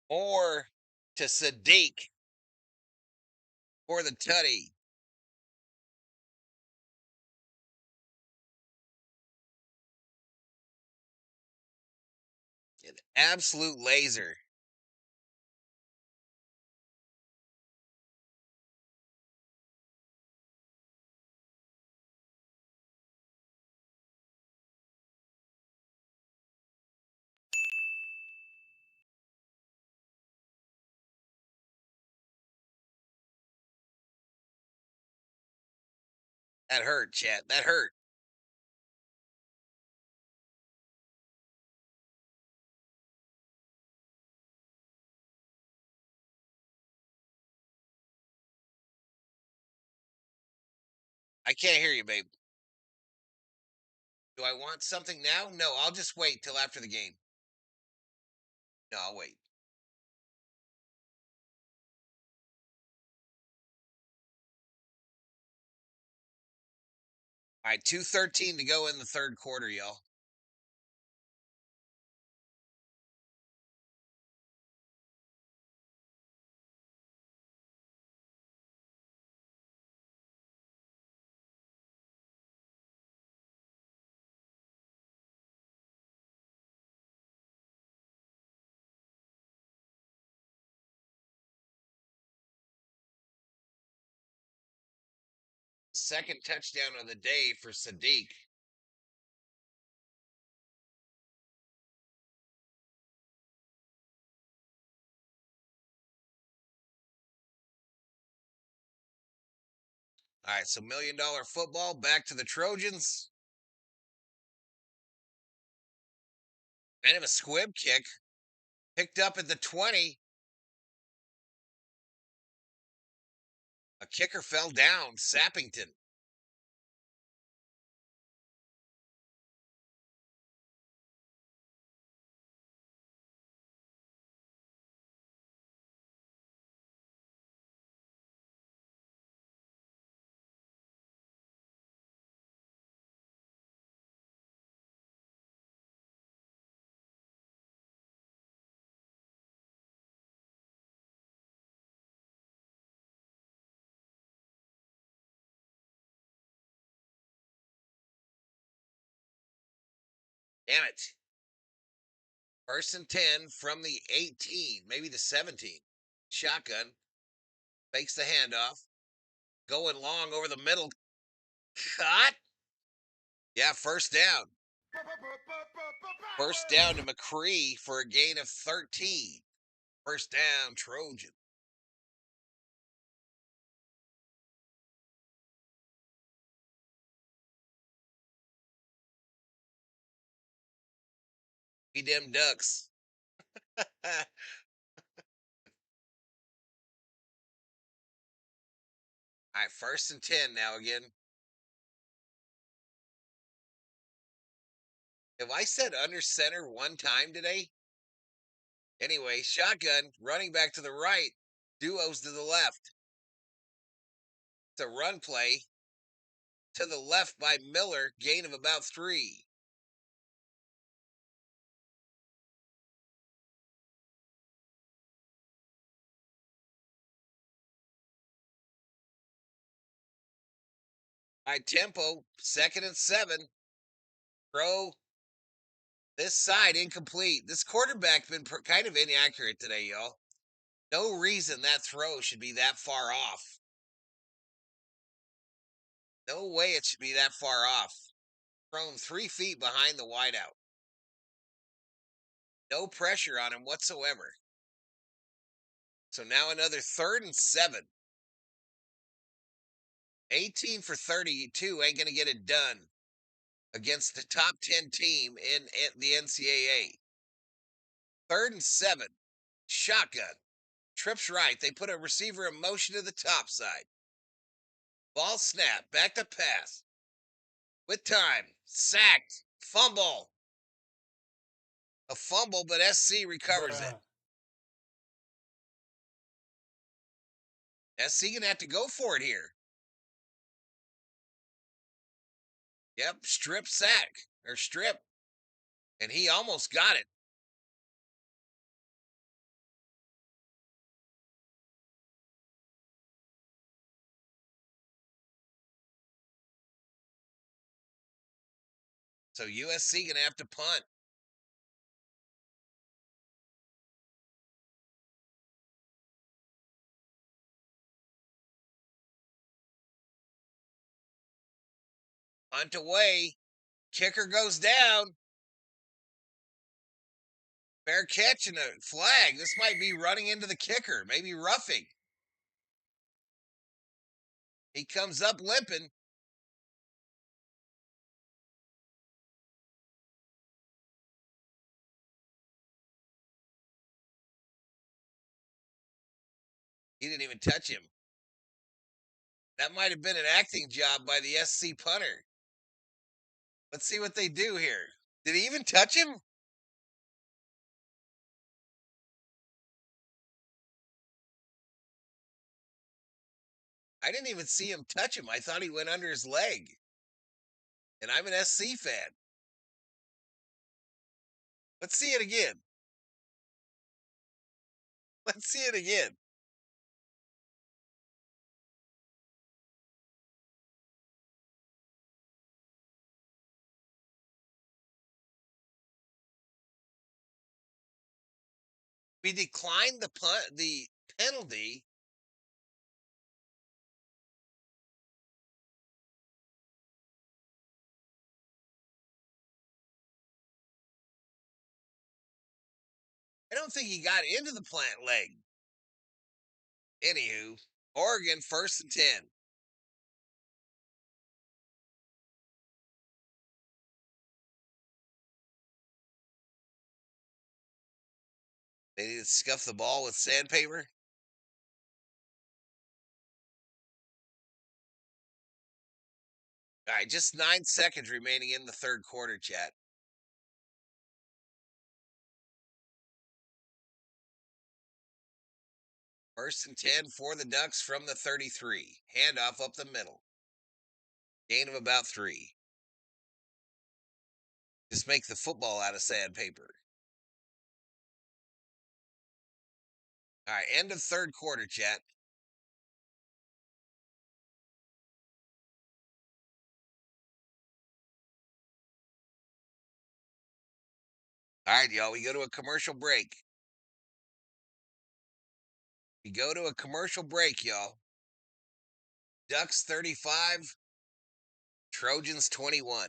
Or to Sadiq for the tutty. An absolute laser. That hurt, chat. That hurt. I can't hear you, babe. Do I want something now? No, I'll just wait till after the game. No, I'll wait. All right, 2:13 to go in the third quarter, y'all. Second touchdown of the day for Sadiq. All right, so $1 million football back to the Trojans. Kind of a squib kick. Picked up at the 20. A kicker fell down. Sappington. Damn it. First and 10 from the 18, maybe the 17. Shotgun. Fakes the handoff. Going long over the middle. Cut. Yeah, first down. First down to McCree for a gain of 13. First down, Trojan. Be them Ducks. All right, first and 10 now again. Have I said under center one time today? Anyway, shotgun, running back to the right, duos to the left. It's a run play to the left by Miller, gain of about 3. All right, tempo, second and 7. Throw this side incomplete. This quarterback been kind of inaccurate today, y'all. No reason that throw should be that far off. No way it should be that far off. Thrown 3 feet behind the wideout. No pressure on him whatsoever. So now another third and 7. 18 for 32 ain't going to get it done against the top 10 team in the NCAA. Third and 7. Shotgun. Trips right. They put a receiver in motion to the top side. Ball snap. Back to pass. With time. Sacked. Fumble. A fumble, but SC recovers it. SC going to have to go for it here. Yep, strip sack. Or strip. And he almost got it. So USC going to have to punt. Punt away. Kicker goes down. Fair catch and a flag. This might be running into the kicker, maybe roughing. He comes up limping. He didn't even touch him. That might have been an acting job by the SC punter. Let's see what they do here. Did he even touch him? I didn't even see him touch him. I thought he went under his leg. And I'm an SC fan. Let's see it again. Let's see it again. We declined the penalty. I don't think he got into the plant leg. Anywho, Oregon 1st and 10. They need to scuff the ball with sandpaper. All right, just 9 seconds remaining in the third quarter, chat. First and 10 for the Ducks from the 33. Handoff up the middle. Gain of about 3. Just make the football out of sandpaper. All right, end of third quarter, chat. All right, y'all, we go to a commercial break. We go to a commercial break, y'all. Ducks 35, Trojans 21.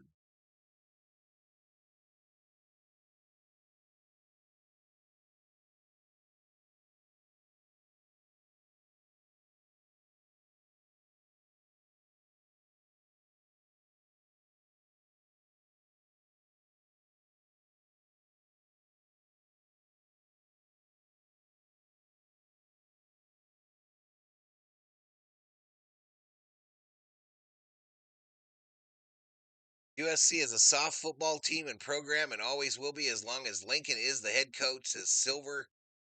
USC is a soft football team and program and always will be as long as Lincoln is the head coach, says Silver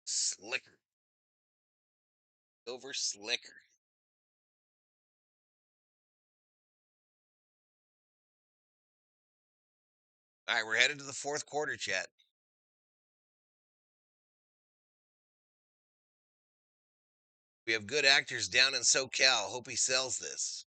Slicker. Silver Slicker. All right, we're headed to the fourth quarter, chat. We have good actors down in SoCal. Hope he sells this.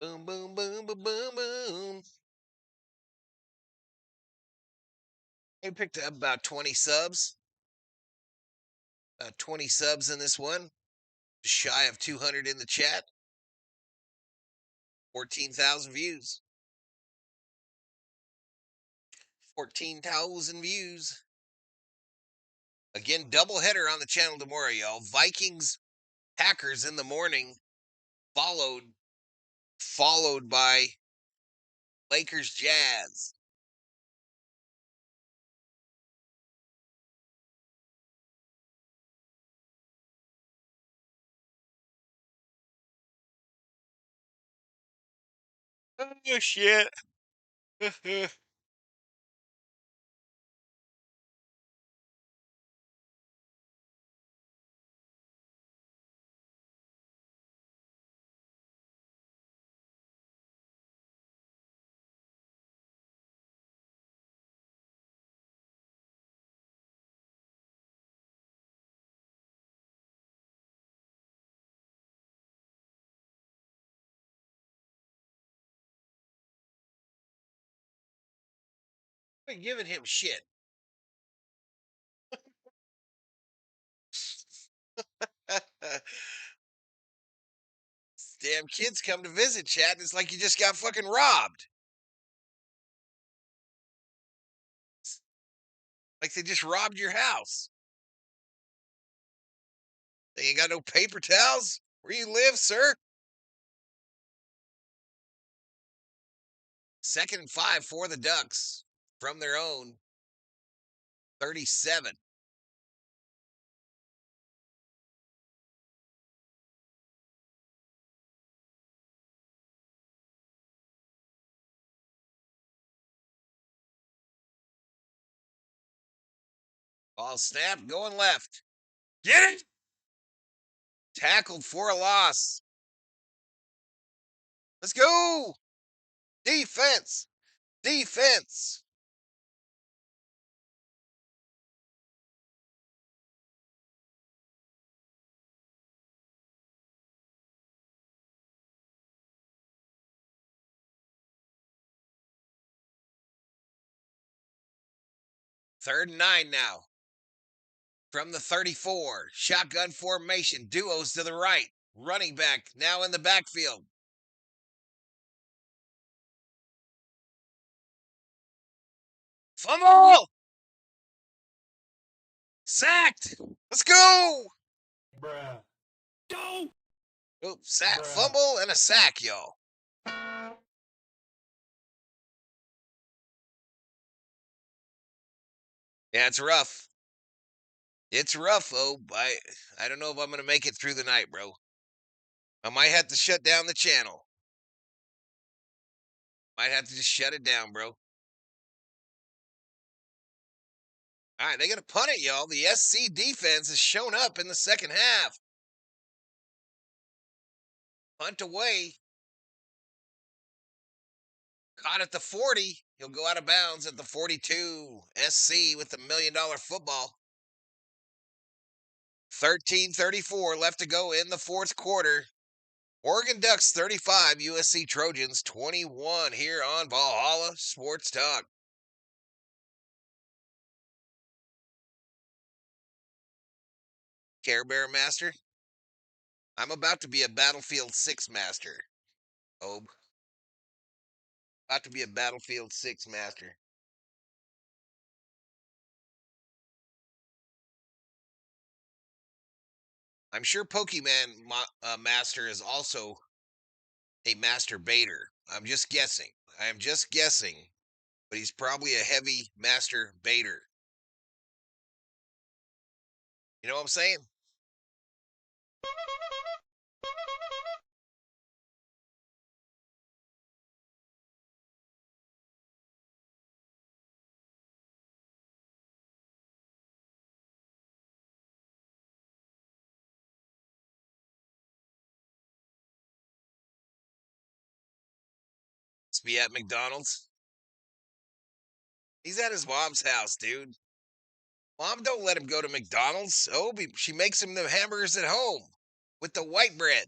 Boom, boom, boom, boom, boom, boom. We picked up about 20 subs. 20 subs in this one. Just shy of 200 in the chat. 14,000 views. 14,000 views. Again, doubleheader on the channel tomorrow, y'all. Vikings, Packers in the morning, followed by Lakers, Jazz. Oh, shit. I'm giving him shit. Damn kids come to visit, chat. It's like you just got fucking robbed. Like they just robbed your house. They ain't got no paper towels where you live, sir. 2nd and 5 for the Ducks from their own 37. Ball snap, going left. Get it! Tackled for a loss. Let's go! Defense! Defense! Third and 9 now. From the 34. Shotgun formation. Duos to the right. Running back now in the backfield. Fumble! Sacked! Let's go! Bruh. Go! Oops, sack, fumble, and a sack, y'all. Yeah, it's rough. It's rough, though. I don't know if I'm going to make it through the night, bro. I might have to shut down the channel. Might have to just shut it down, bro. All right, they got to punt it, y'all. The SC defense has shown up in the second half. Punt away. Caught at the 40. He'll go out of bounds at the 42. SC with the $1 million football. 13:34 left to go in the fourth quarter. Oregon Ducks 35, USC Trojans 21 here on Valhalla Sports Talk. Care Bear Master. I'm about to be a Battlefield 6 master. Oh, about to be a Battlefield 6 master. I'm sure Pokemon Master is also a masturbator. I'm just guessing. I am just guessing, but he's probably a heavy master baiter. You know what I'm saying? Let's be at McDonald's. He's at his mom's house, dude. Mom don't let him go to McDonald's. Oh, she makes him the hamburgers at home with the white bread.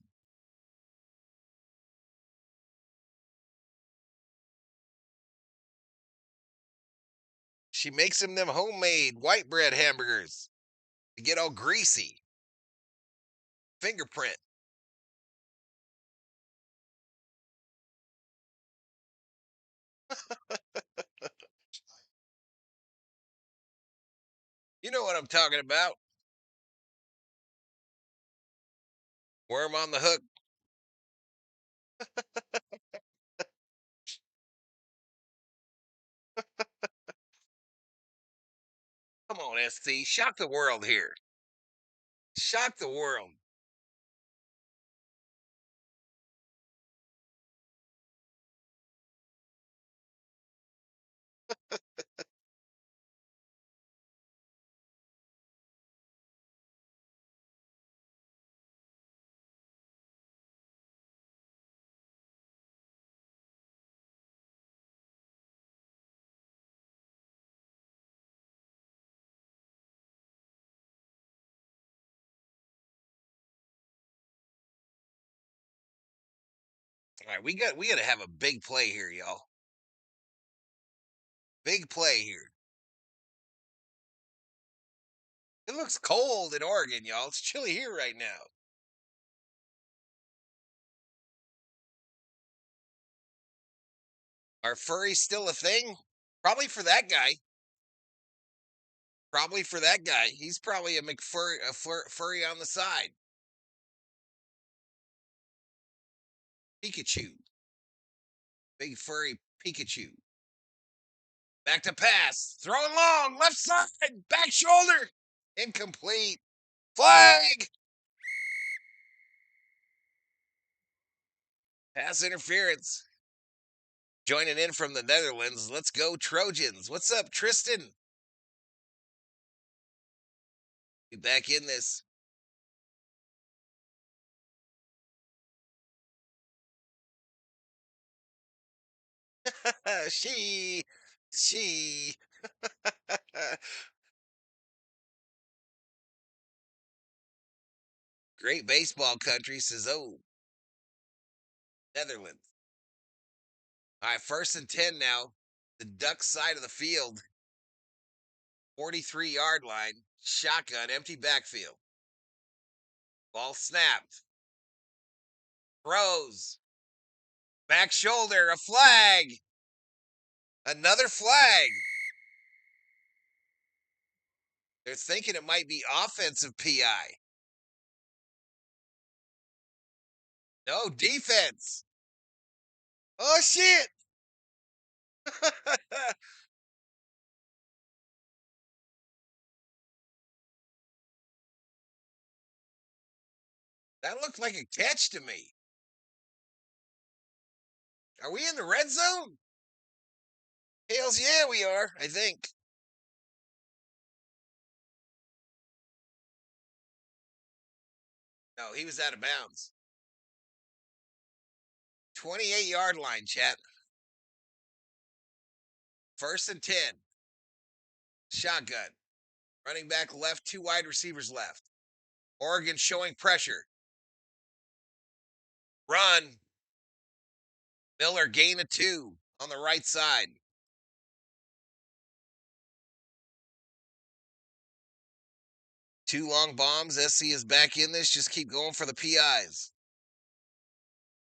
She makes him them homemade white bread hamburgers to get all greasy. Fingerprint. You know what I'm talking about. Worm on the hook. Come on, SC. Shock the world here. Shock the world. All right, we got to have a big play here, y'all. Big play here. It looks cold in Oregon, y'all. It's chilly here right now. Are furries still a thing? Probably for that guy. Probably for that guy. He's probably a furry on the side. Pikachu. Big furry Pikachu. Back to pass. Throwing long. Left side. Back shoulder. Incomplete. Flag. Pass interference. Joining in from the Netherlands. Let's go Trojans. What's up, Tristan? Be back in this. she. Great baseball country, says, oh, Netherlands. All right, 1st and 10 now. The Ducks side of the field. 43-yard line. Shotgun, empty backfield. Ball snapped. Throws. Back shoulder, a flag. Another flag. They're thinking it might be offensive PI. No, defense. Oh, shit. That looked like a catch to me. Are we in the red zone? Hells yeah, we are, I think. No, he was out of bounds. 28-yard line, chat. 1st and 10. Shotgun. Running back left, 2 wide receivers left. Oregon showing pressure. Run. Miller gain of 2 on the right side. Two long bombs. SC is back in this. Just keep going for the PIs.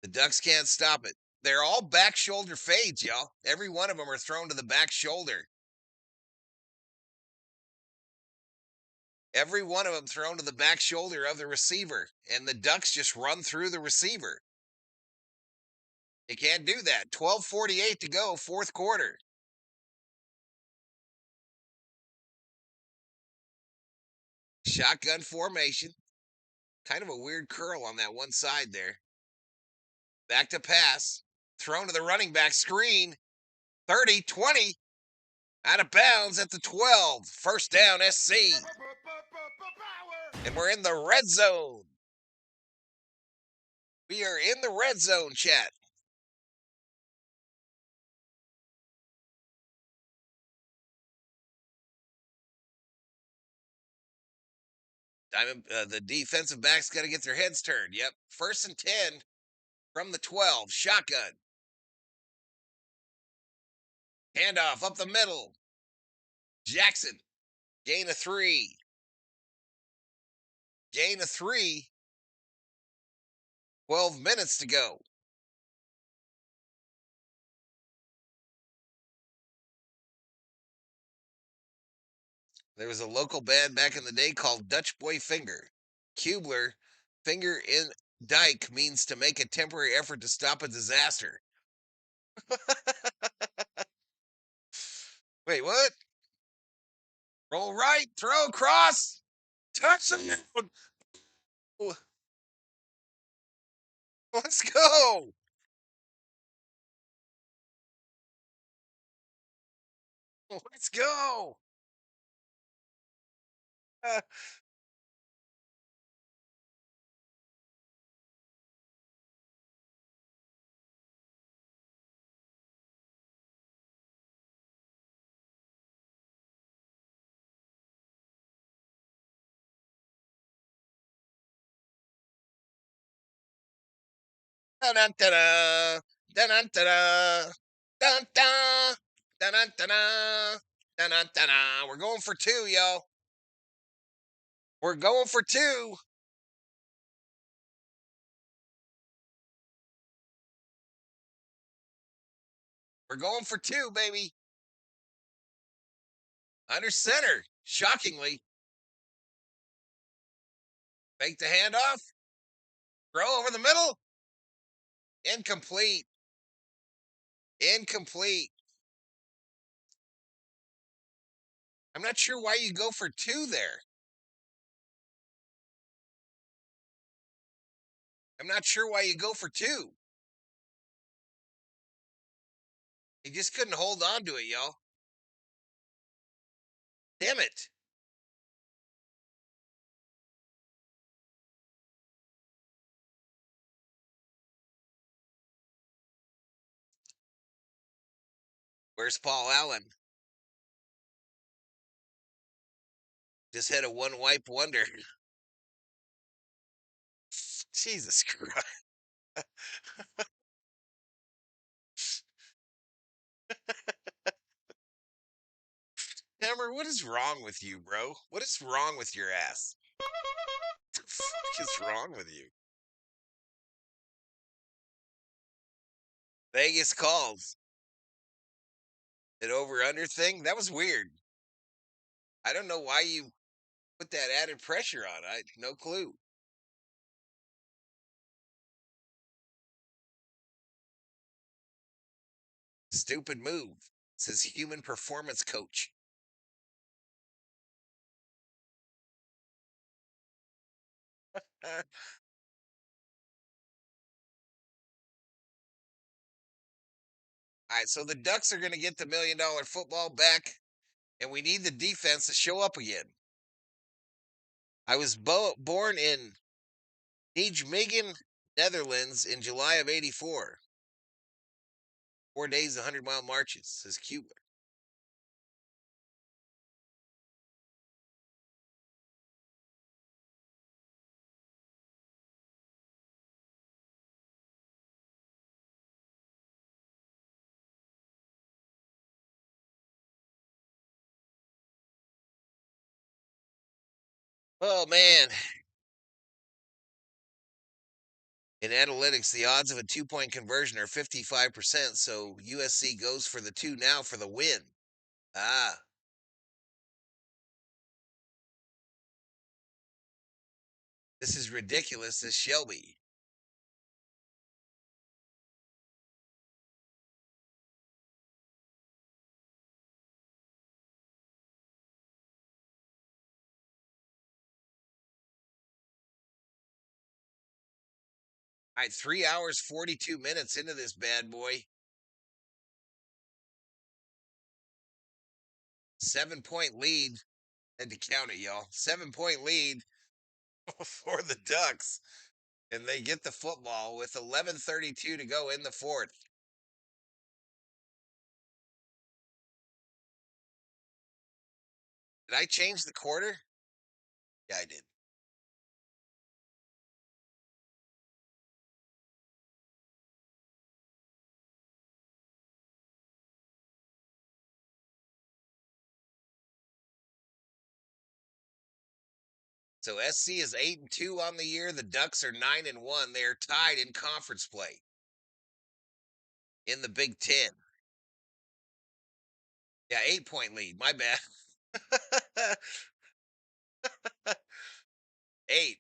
The Ducks can't stop it. They're all back shoulder fades, y'all. Every one of them are thrown to the back shoulder. Every one of them thrown to the back shoulder of the receiver. And the Ducks just run through the receiver. They can't do that. 12:48 to go, 4th quarter. Shotgun formation. Kind of a weird curl on that one side there. Back to pass. Thrown to the running back screen. 30, 20. Out of bounds at the 12. 1st down, SC. And we're in the red zone. We are in the red zone, chat. The defensive backs got to get their heads turned. Yep. 1st and 10 from the 12. Shotgun. Handoff up the middle. Jackson. Gain of 3. Gain of 3. 12 minutes to go. There was a local band back in the day called Dutch Boy Finger. Kubler, finger in dike means to make a temporary effort to stop a disaster. Wait, what? Roll right, throw, cross, touchdown. Let's go. Let's go. Da-da-da-da, da-da-da-da, da-da, da-da-da-da, da-da-da-da. We're going for 2, y'all. We're going for 2. We're going for 2, baby. Under center. shockingly. Fake the handoff. Throw over the middle. Incomplete. Incomplete. I'm not sure why you go for 2 there. I'm not sure why you go for 2. He just couldn't hold on to it, y'all. Damn it. Where's Paul Allen? Just had a one-wipe wonder. Jesus Christ. Hammer, what is wrong with you, bro? What is wrong with your ass? What the fuck is wrong with you? Vegas calls. That over-under thing? That was weird. I don't know why you put that added pressure on. I no clue. Stupid move, says human performance coach. All right, so the Ducks are going to get the $1 million football back, and we need the defense to show up again. I was born in Nijmegen, Netherlands in July of 84. 4 days, 100-mile marches, says Cuba. Oh, man. In analytics, the odds of a 2-point conversion are 55%, so USC goes for the 2 now for the win. Ah. This is ridiculous, says Shelby. All right, 3 hours, 42 minutes into this bad boy. 7-point lead. Had to count it, y'all. 7-point lead for the Ducks. And they get the football with 11:32 to go in the 4th. Did I change the quarter? Yeah, I did. So SC is 8-2 on the year. The Ducks are 9-1. They are tied in conference play in the Big Ten. Yeah, 8-point lead. My bad. 8.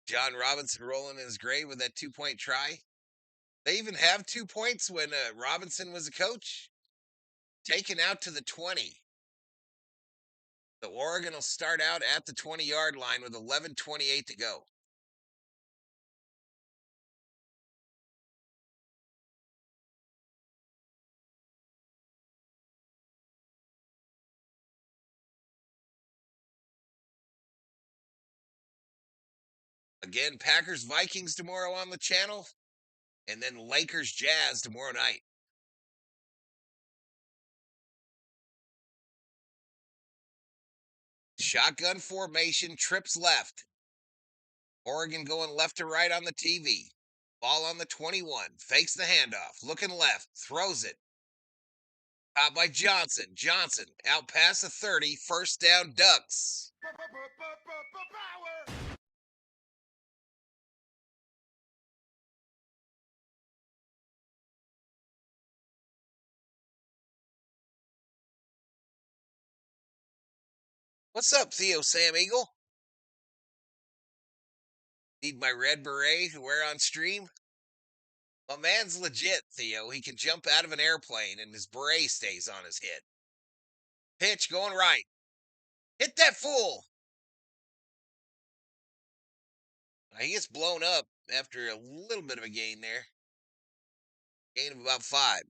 John Robinson rolling in his grave with that 2-point try. They even have 2 points when Robinson was a coach. Taken out to the 20. The Oregon will start out at the 20-yard line with 11:28 to go. Again, Packers Vikings tomorrow on the channel, and then Lakers Jazz tomorrow night. Shotgun formation, trips left. Oregon going left to right on the TV. Ball on the 21. Fakes the handoff. Looking left. Throws it. Caught by Johnson. Johnson out past the 30. First down, Ducks. What's up, Theo Sam Eagle? Need my red beret to wear on stream? My man's legit, Theo. He can jump out of an airplane and his beret stays on his head. Pitch going right. Hit that fool. He gets blown up after a little bit of a gain there. Gain of about 5.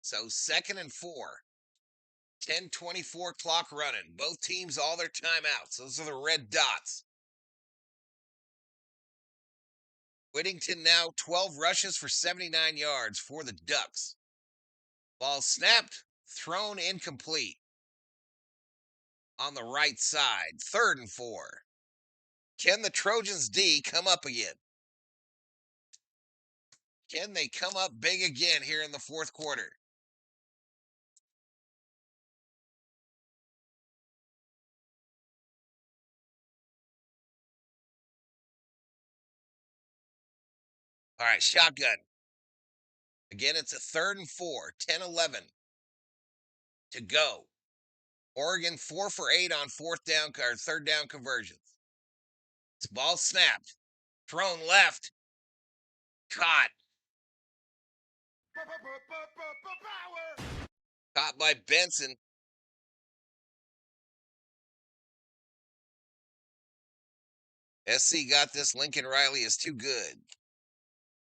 So 2nd and 4. 10:24 clock running. Both teams all their timeouts. Those are the red dots. Whittington now 12 rushes for 79 yards for the Ducks. Ball snapped, thrown incomplete. On the right side, 3rd and 4. Can the Trojans D come up again? Can they come up big again here in the 4th quarter? All right, shotgun. Again, it's a 3rd and 4, 10-11 to go. Oregon 4 for 8 on 4th down or 3rd down conversions. This ball snapped, thrown left, caught. Caught by Benson. SC got this. Lincoln Riley is too good.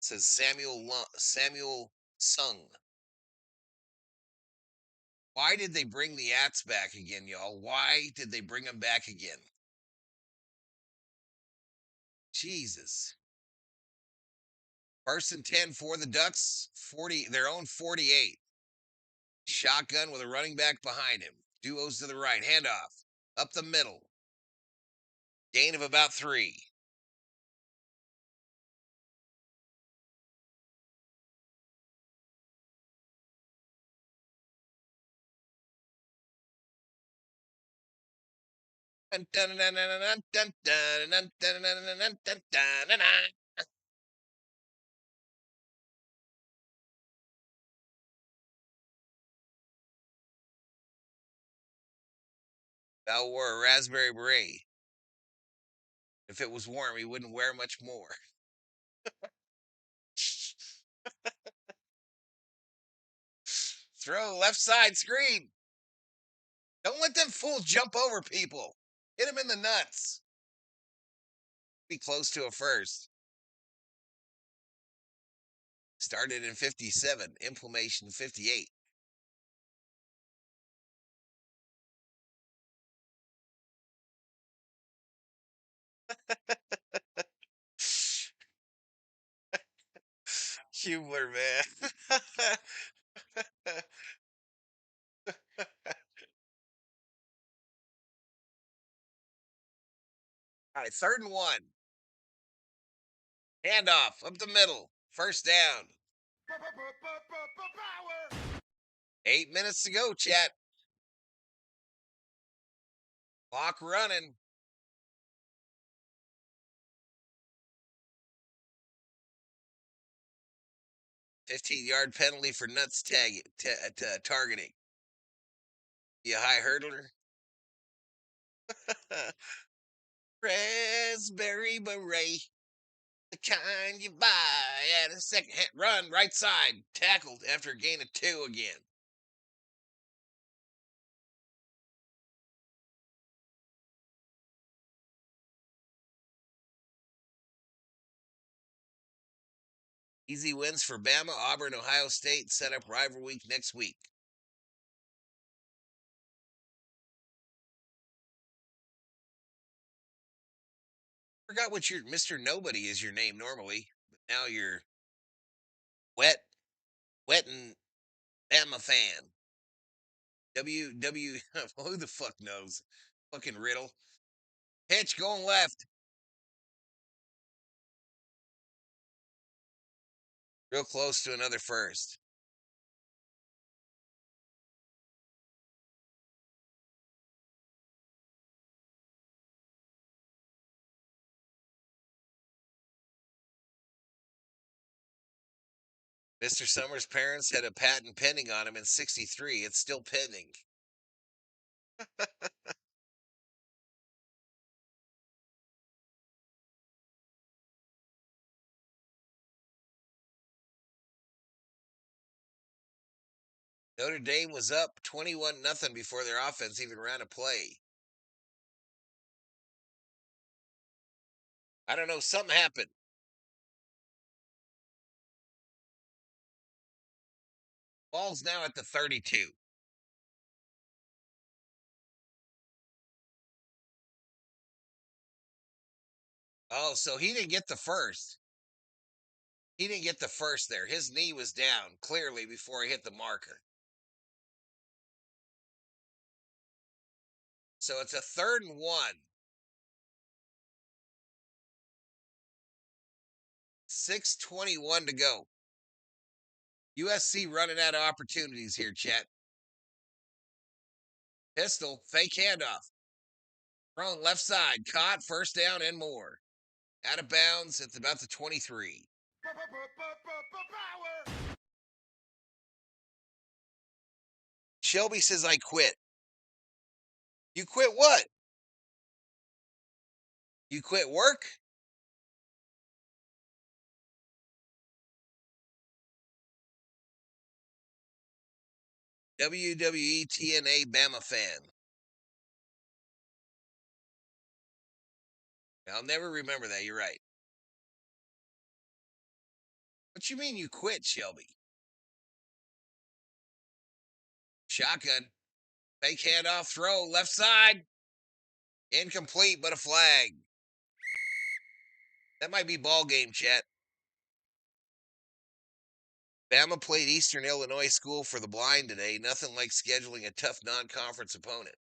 Says Samuel Sung. Why did they bring the Ats back again, y'all? Why did they bring them back again? Jesus. 1st and 10 for the Ducks. Their own 48. Shotgun with a running back behind him. Duos to the right. Handoff. Up the middle. Gain of about 3. Val wore a raspberry beret. If it was warm, he wouldn't wear much more. Throw left side screen. Don't let them fools jump over people. Hit him in the nuts. Be close to a first. Started in 57. Implementation 58. Humor, man. All right, 3rd and 1. Handoff up the middle. 1st down. 8 minutes to go, chat. Clock running. $15-yard penalty for nuts targeting. You high hurdler? Raspberry beret. The kind you buy at a second-hand run. Right side. Tackled after a gain of 2 again. Easy wins for Bama, Auburn, Ohio State. Set up rival week next week. Forgot what your Mr. Nobody is your name normally, but now you're wet and Bama fan. Who the fuck knows? Fucking riddle. Pitch going left. Real close to another first. Mr. Summers' parents had a patent pending on him in '63. It's still pending. Notre Dame was up 21-0 before their offense even ran a play. I don't know, something happened. Ball's now at the 32. Oh, so he didn't get the first. He didn't get the first there. His knee was down clearly before he hit the marker. So it's a 3rd and 1. 6:21 to go. USC running out of opportunities here, Chet. Pistol, fake handoff. Thrown left side, caught, first down and more. Out of bounds, it's about the 23. Shelby says, I quit. You quit what? You quit work? WWE TNA Bama fan. I'll never remember that. You're right. What you mean you quit, Shelby? Shotgun. Fake handoff throw. Left side. Incomplete, but a flag. That might be ball game, chat. Bama played Eastern Illinois School for the Blind today. Nothing like scheduling a tough non-conference opponent.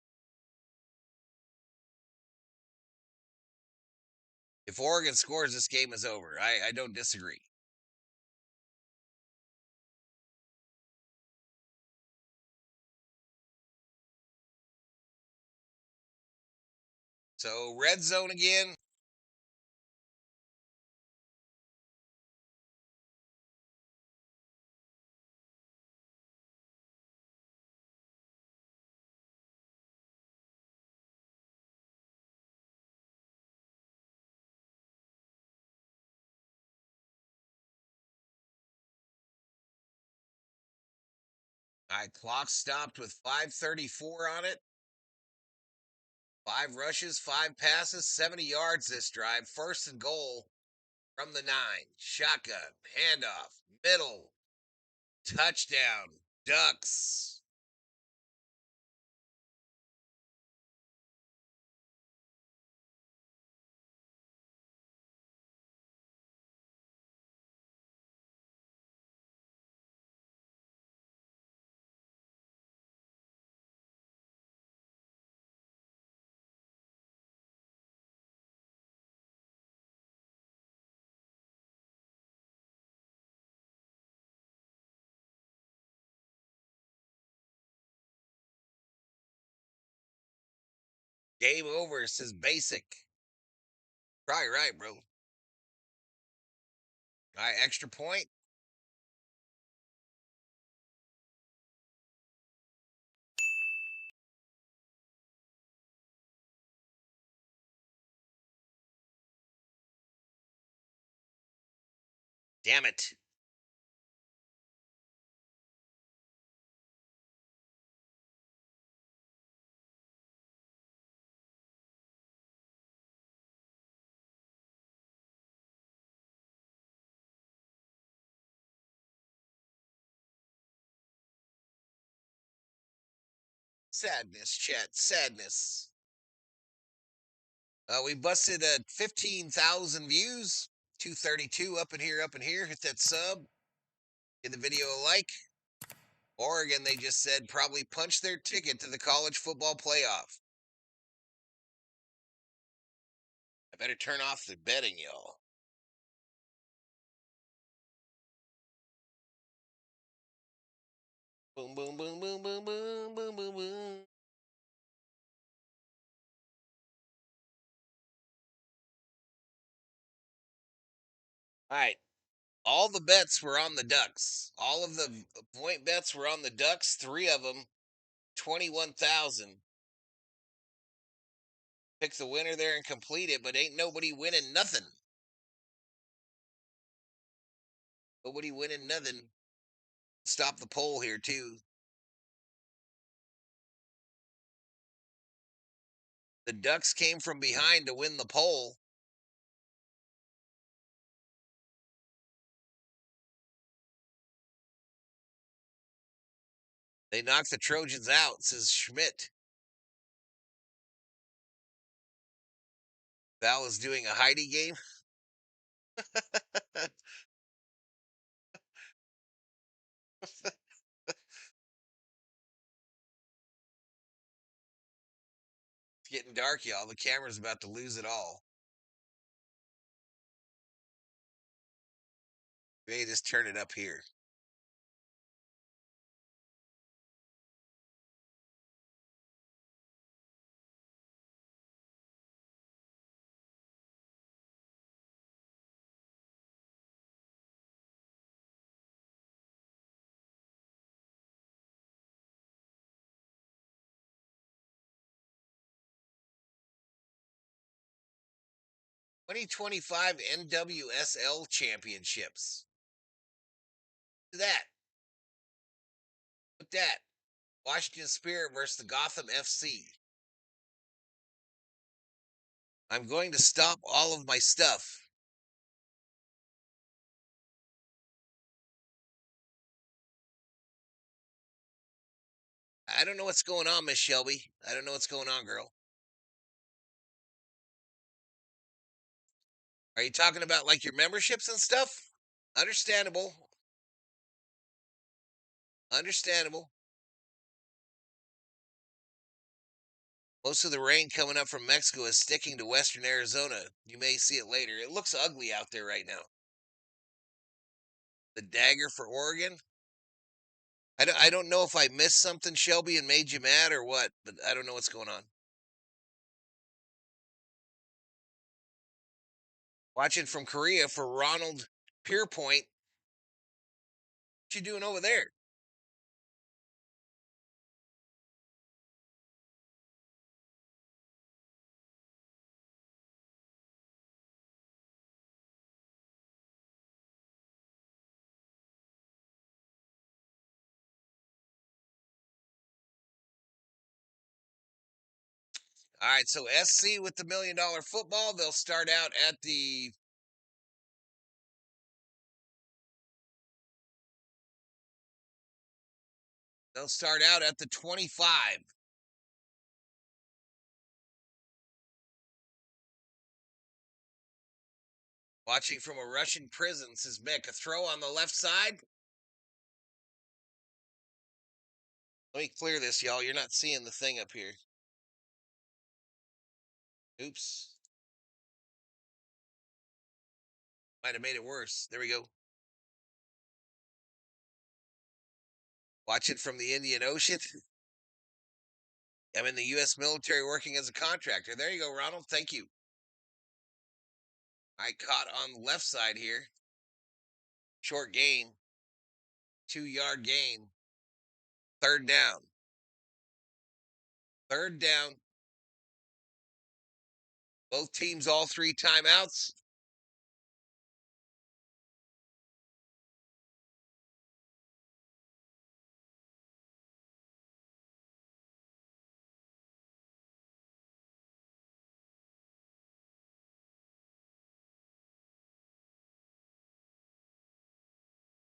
If Oregon scores, this game is over. I don't disagree. So, red zone again. All right, clock stopped with 5:34 on it. 5 rushes, 5 passes, 70 yards this drive. 1st and goal from the 9. Shotgun, handoff, middle, touchdown, Ducks. Game over, says Basic. Probably right, bro. All right, extra point. Damn it. Sadness, chat. Sadness. We busted 15,000 views. 232 up in here, up in here. Hit that sub. Give the video a like. Oregon, they just said, probably punched their ticket to the college football playoff. I better turn off the betting, y'all. Boom, boom, boom, boom, boom, boom, boom, boom, boom. All right. all the bets were on the Ducks. All of the point bets were on the Ducks. 3 of them, 21,000. Pick the winner there and complete it, but ain't nobody winning nothing. Nobody winning nothing. Stop the poll here, too. The Ducks came from behind to win the poll. They knocked the Trojans out, says Schmidt. Val is doing a Heidi game. It's getting dark, y'all. The camera's about to lose it all. They just turn it up here. $2025 NWSL Championships. Look at that. Look at that. Washington Spirit versus the Gotham FC. I'm going to stop all of my stuff. I don't know what's going on, Miss Shelby. I don't know what's going on, girl. Are you talking about like your memberships and stuff? Understandable. Understandable. Most of the rain coming up from Mexico is sticking to western Arizona. You may see it later. It looks ugly out there right now. The dagger for Oregon? I don't know if I missed something, Shelby, and made you mad or what, but I don't know what's going on. Watching from Korea for Ronald Pierpoint. What you doing over there? All right, so SC with the $1 million football, they'll start out at the They'll start out at the 25. Watching from a Russian prison, says Mick. A throw on the left side. Let me clear this, y'all. You're not seeing the thing up here. Oops. Might have made it worse. There we go. Watch it from the Indian Ocean. I'm in the U.S. military working as a contractor. There you go, Ronald. Thank you. I caught on the left side here. Short gain. 2-yard gain. Third down. Third down. Both teams, all 3 timeouts.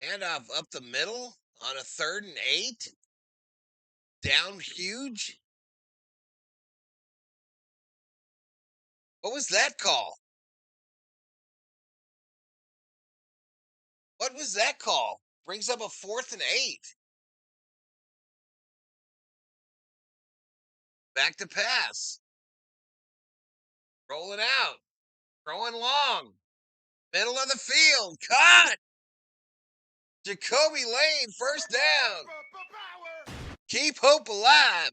Handoff up the middle on a 3rd and 8. Down huge. What was that call? What was that call? Brings up a 4th and 8. Back to pass. Rolling out. Throwing long. Middle of the field. Caught. Jacoby Lane, first down. Keep hope alive.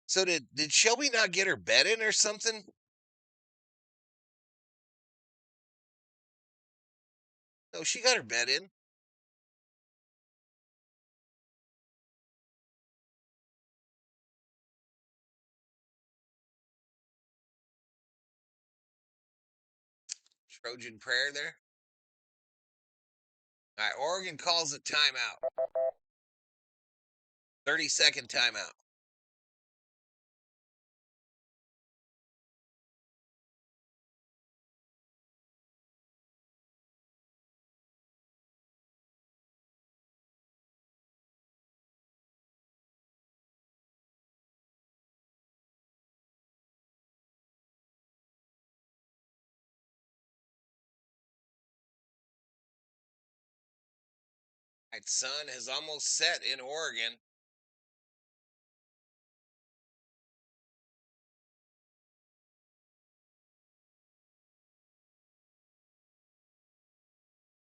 So did Shelby not get her bet in or something? No, she got her bet in. Trojan prayer there. All right, Oregon calls a timeout. 30-second timeout. All right, sun has almost set in Oregon.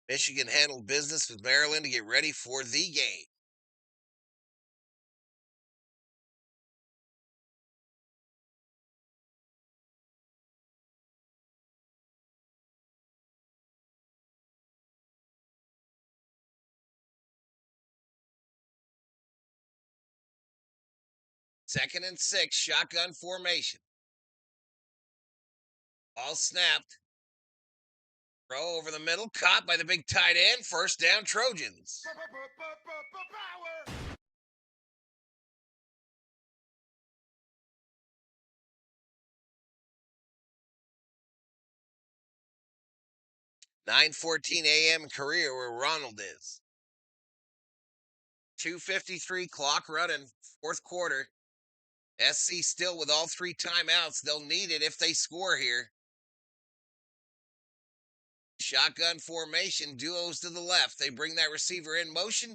Michigan handled business with Maryland to get ready for the game. Second and 6, shotgun formation. Ball snapped. Throw over the middle, caught by the big tight end. First down, Trojans. Power! 9:14 a.m. career where Ronald is. 2:53 clock running, fourth quarter. SC still with all 3 timeouts. They'll need it if they score here. Shotgun formation, duos to the left. They bring that receiver in motion,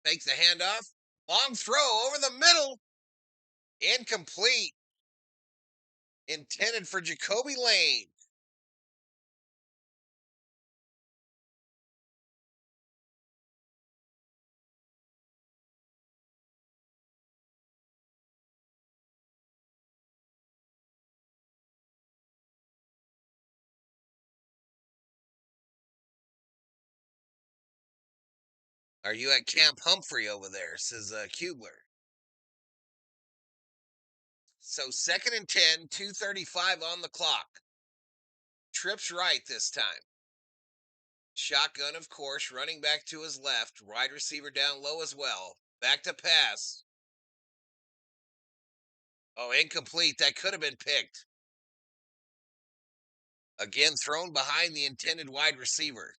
make the handoff. Long throw over the middle. Incomplete. Intended for Jacoby Lane. Are you at Camp Humphrey over there? Says Kubler. So second and 10, 2:35 on the clock. Trips right this time. Shotgun, of course, running back to his left. Wide receiver down low as well. Back to pass. Oh, incomplete. That could have been picked. Again, thrown behind the intended wide receiver.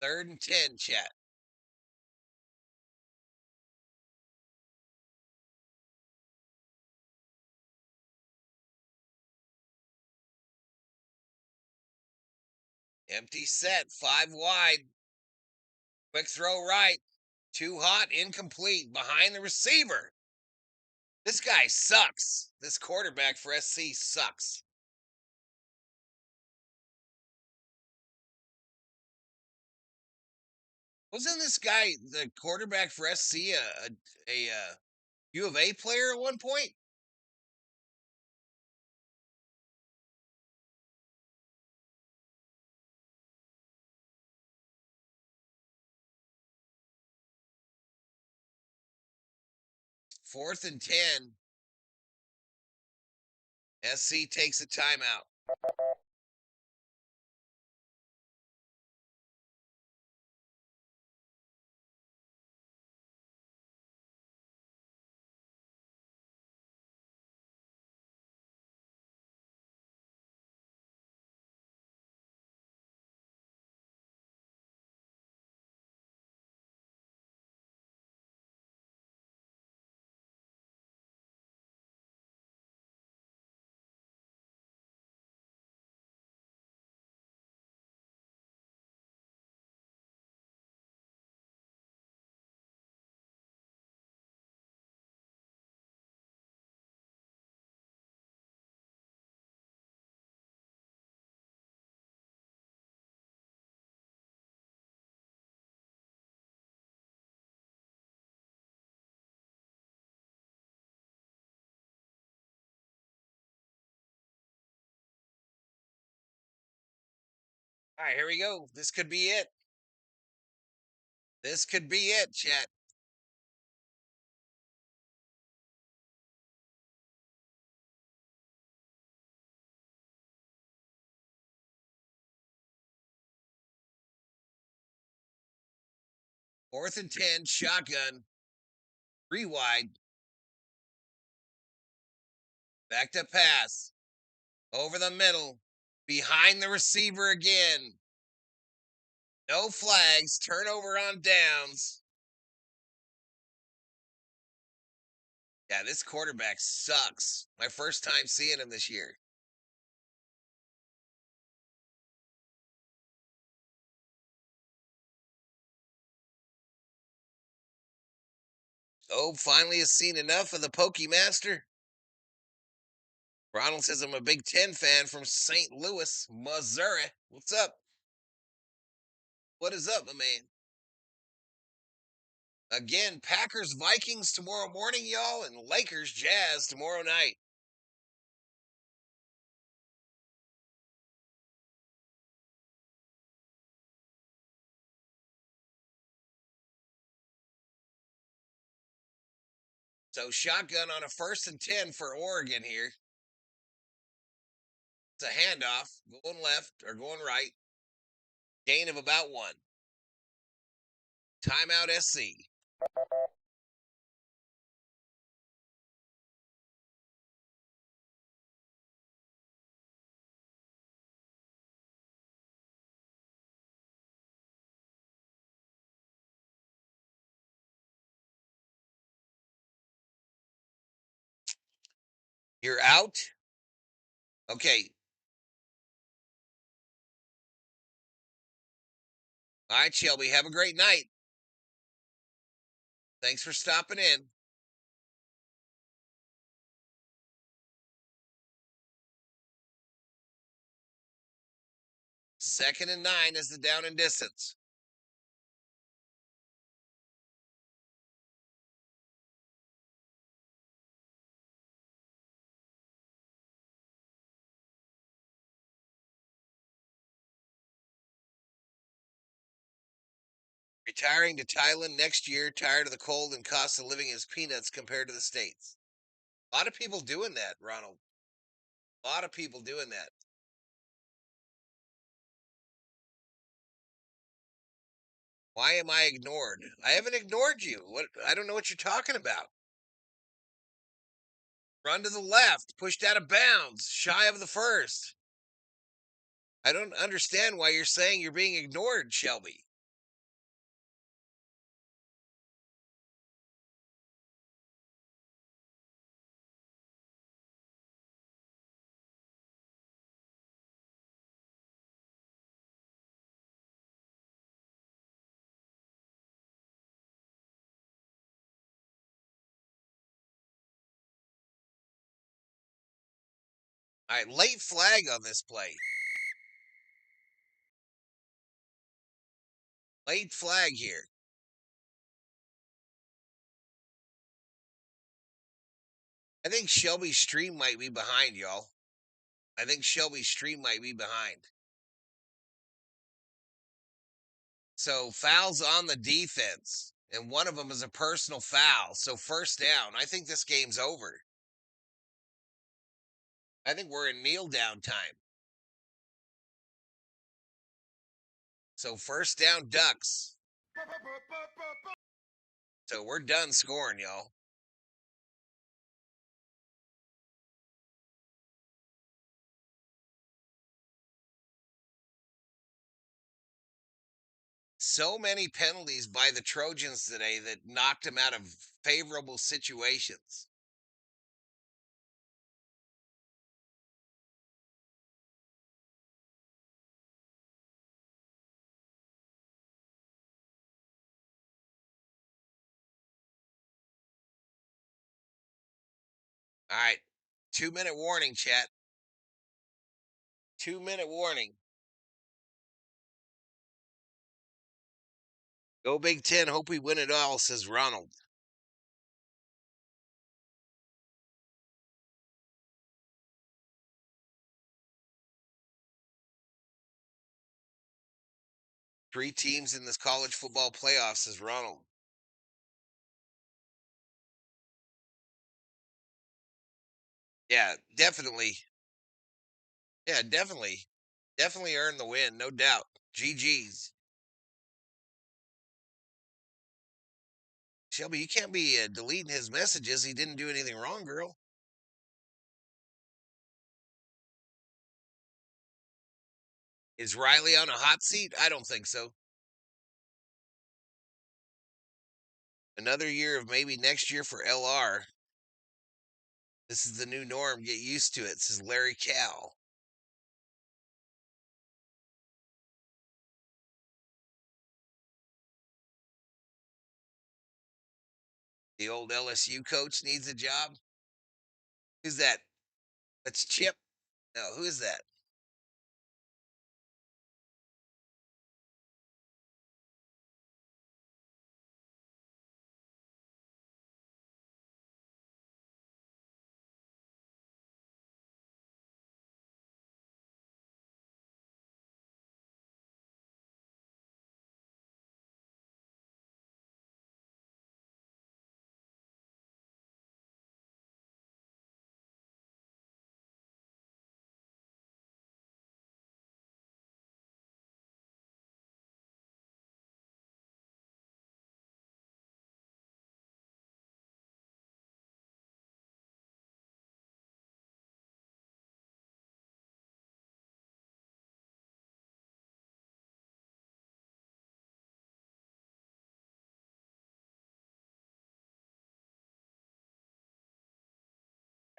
Third and 10, chat. Empty set, 5 wide. Quick throw right. Too hot, incomplete. Behind the receiver. This guy sucks. This quarterback for SC sucks. Wasn't this guy the quarterback for SC a U of A player at one point? Fourth and 10. SC takes a timeout. All right, here we go. This could be it. This could be it, chat. Fourth and 10, shotgun, 3 wide, backed up pass, over the middle, behind the receiver again. No flags, turnover on downs. Yeah, this quarterback sucks. My first time seeing him this year. Oh, finally has seen enough of the Pokey Master. Ronald says I'm a Big Ten fan from St. Louis, Missouri. What's up? What is up, my man? Again, Packers Vikings tomorrow morning, y'all, and Lakers Jazz tomorrow night. So shotgun on a 1st and 10 for Oregon here. It's a handoff, going left or going right. Gain of about 1. Timeout SC. You're out? Okay. All right, Shelby. Have a great night. Thanks for stopping in. Second and 9 is the down and distance. Retiring to Thailand next year, tired of the cold and cost of living is peanuts compared to the States. A lot of people doing that, Ronald. A lot of people doing that. Why am I ignored? I haven't ignored you. What? I don't know what you're talking about. Run to the left, pushed out of bounds, shy of the first. I don't understand why you're saying you're being ignored, Shelby. All right, late flag on this play. Late flag here. I think Shelby's stream might be behind, y'all. I think Shelby's stream might be behind. So fouls on the defense, and one of them is a personal foul. So first down. I think this game's over. I think we're in kneel down time. So first down, Ducks. So we're done scoring, y'all. So many penalties by the Trojans today that knocked them out of favorable situations. All right. 2-minute warning, chat. 2-minute warning. Go Big Ten. Hope we win it all, says Ronald. 3 teams in this college football playoffs, says Ronald. Yeah, definitely. Yeah, definitely. Definitely earned the win, no doubt. GG's. Shelby, you can't be deleting his messages. He didn't do anything wrong, girl. Is Riley on a hot seat? I don't think so. Another year of maybe next year for LR. This is the new norm. Get used to it, says Larry Cal. The old LSU coach needs a job. Who's that? That's Chip. No, who is that?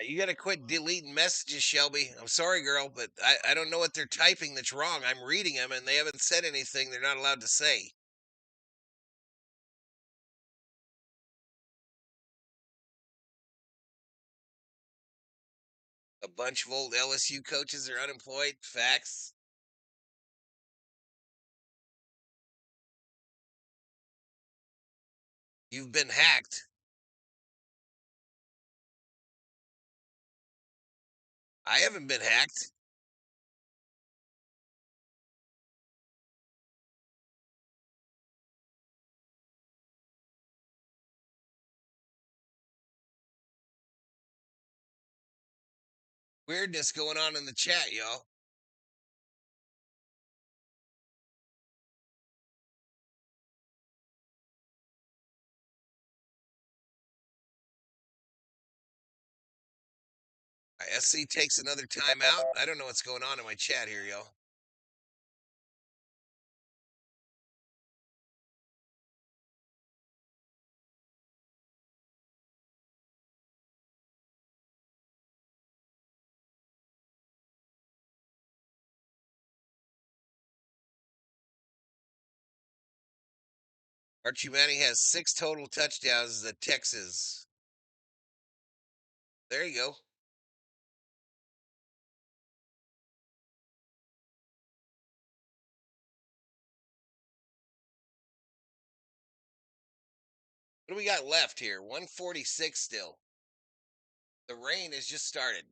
You got to quit deleting messages, Shelby. I'm sorry, girl, but I don't know what they're typing that's wrong. I'm reading them, and they haven't said anything they're not allowed to say. A bunch of old LSU coaches are unemployed. Facts. You've been hacked. I haven't been hacked. Weirdness going on in the chat, y'all. SC takes another timeout. I don't know what's going on in my chat here, y'all. Archie Manning has 6 total touchdowns at Texas. There you go. What do we got left here? 146 still. The rain has just started.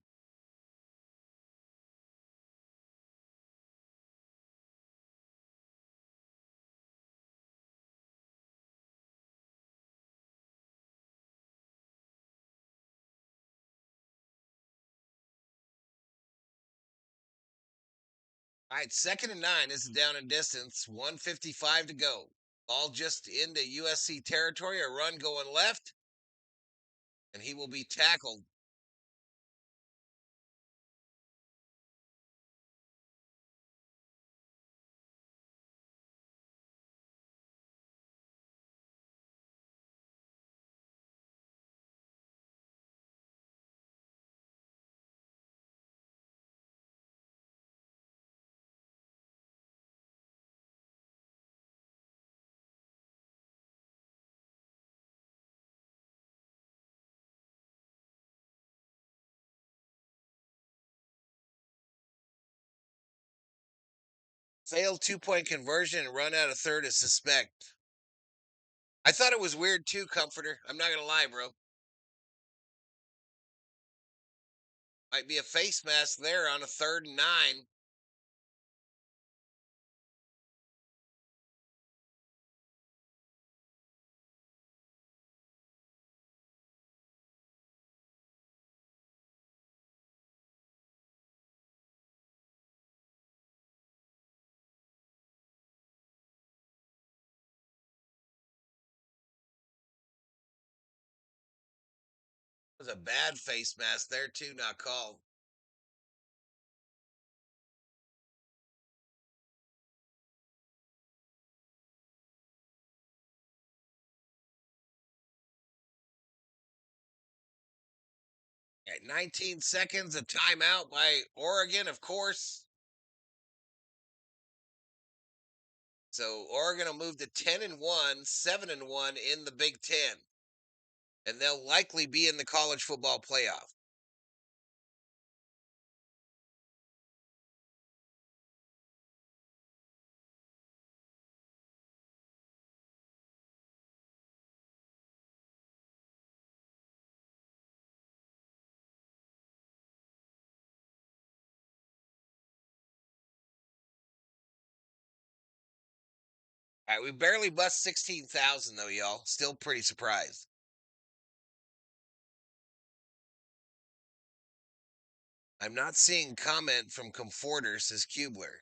All right, 2nd and 9. This is down in distance. 155 to go. Ball just into USC territory. A run going left. And he will be tackled. Failed 2-point conversion and run out of third is suspect. I thought it was weird too, Comforter. I'm not going to lie, bro. Might be a face mask there on a 3rd and 9. was a bad face mask there, too, not called. At 19 seconds, a timeout by Oregon, of course. So Oregon will move to 10-1, 7-1 in the Big Ten. And they'll likely be in the college football playoff. All right, we barely bust 16,000 though, y'all. Still pretty surprised. I'm not seeing comment from Comforter, says Kubler.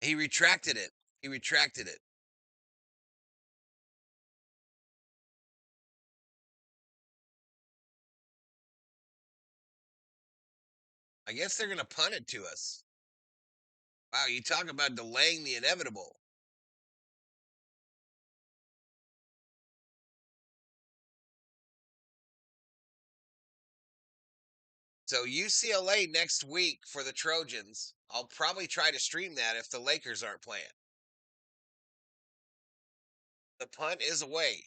He retracted it. He retracted it. I guess they're going to punt it to us. Wow, you talk about delaying the inevitable. So UCLA next week for the Trojans. I'll probably try to stream that if the Lakers aren't playing. The punt is away.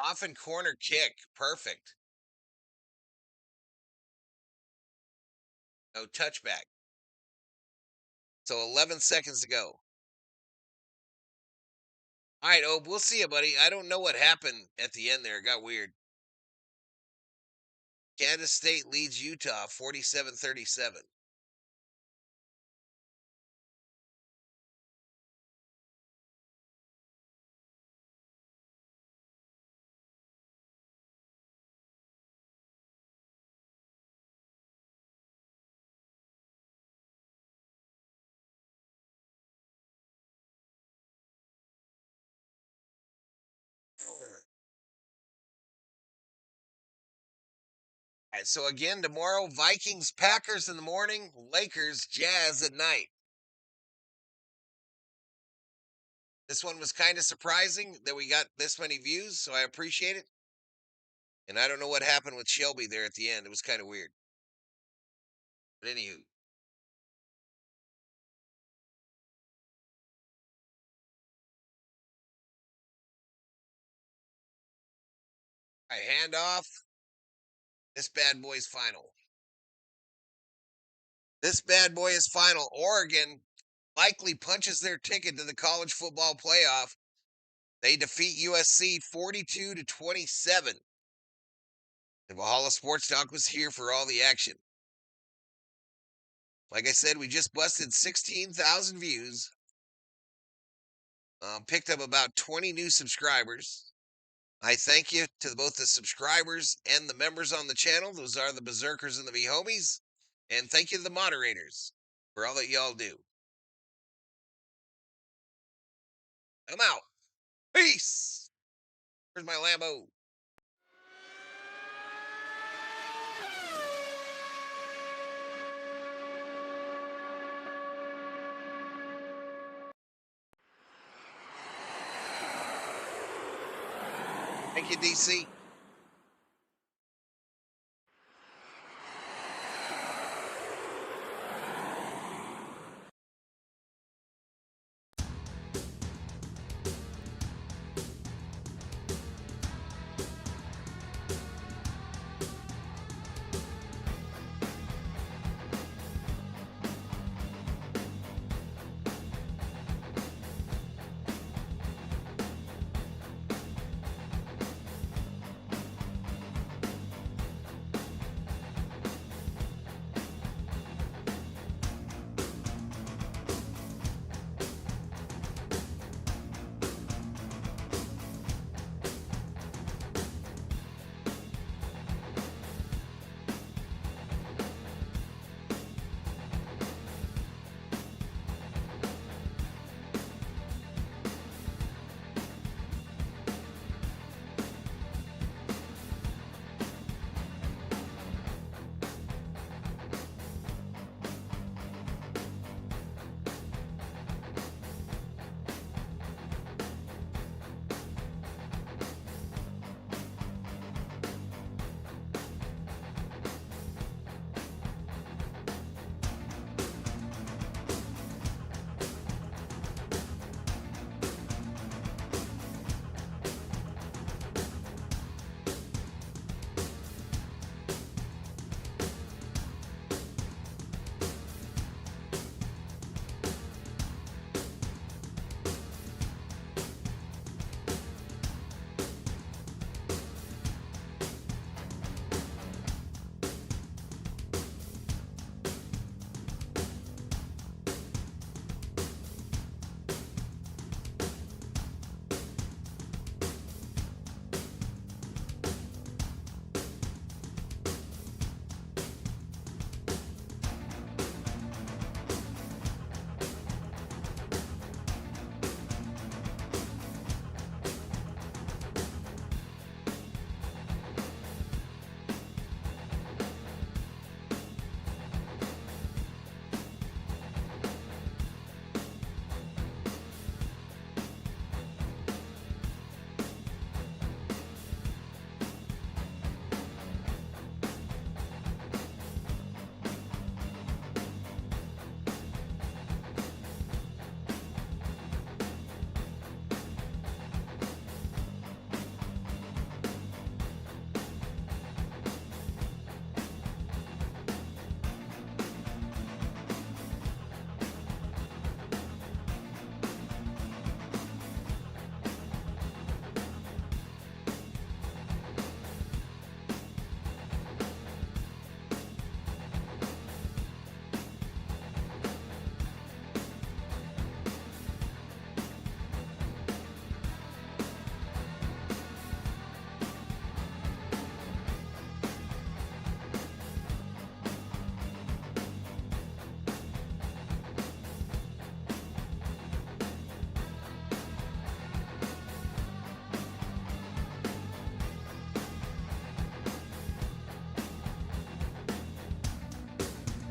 Off and corner kick. Perfect. No touchback. So 11 seconds to go. All right, Obe, we'll see you, buddy. I don't know what happened at the end there. It got weird. Kansas State leads Utah 47-37. All right, so again, tomorrow, Vikings, Packers in the morning, Lakers, Jazz at night. This one was kind of surprising that we got this many views, so I appreciate it. And I don't know what happened with Shelby there at the end. It was kind of weird. But anywho. All right, hand off. This bad boy's final. This bad boy is final. Oregon likely punches their ticket to the college football playoff. They defeat USC 42-27. The Valhalla Sports Talk was here for all the action. Like I said, we just busted 16,000 views. Picked up about 20 new subscribers. I thank you to both the subscribers and the members on the channel. Those are the Berserkers and the V-Homies. And thank you to the moderators for all that y'all do. I'm out. Peace. Where's my Lambo? Thank you, DC.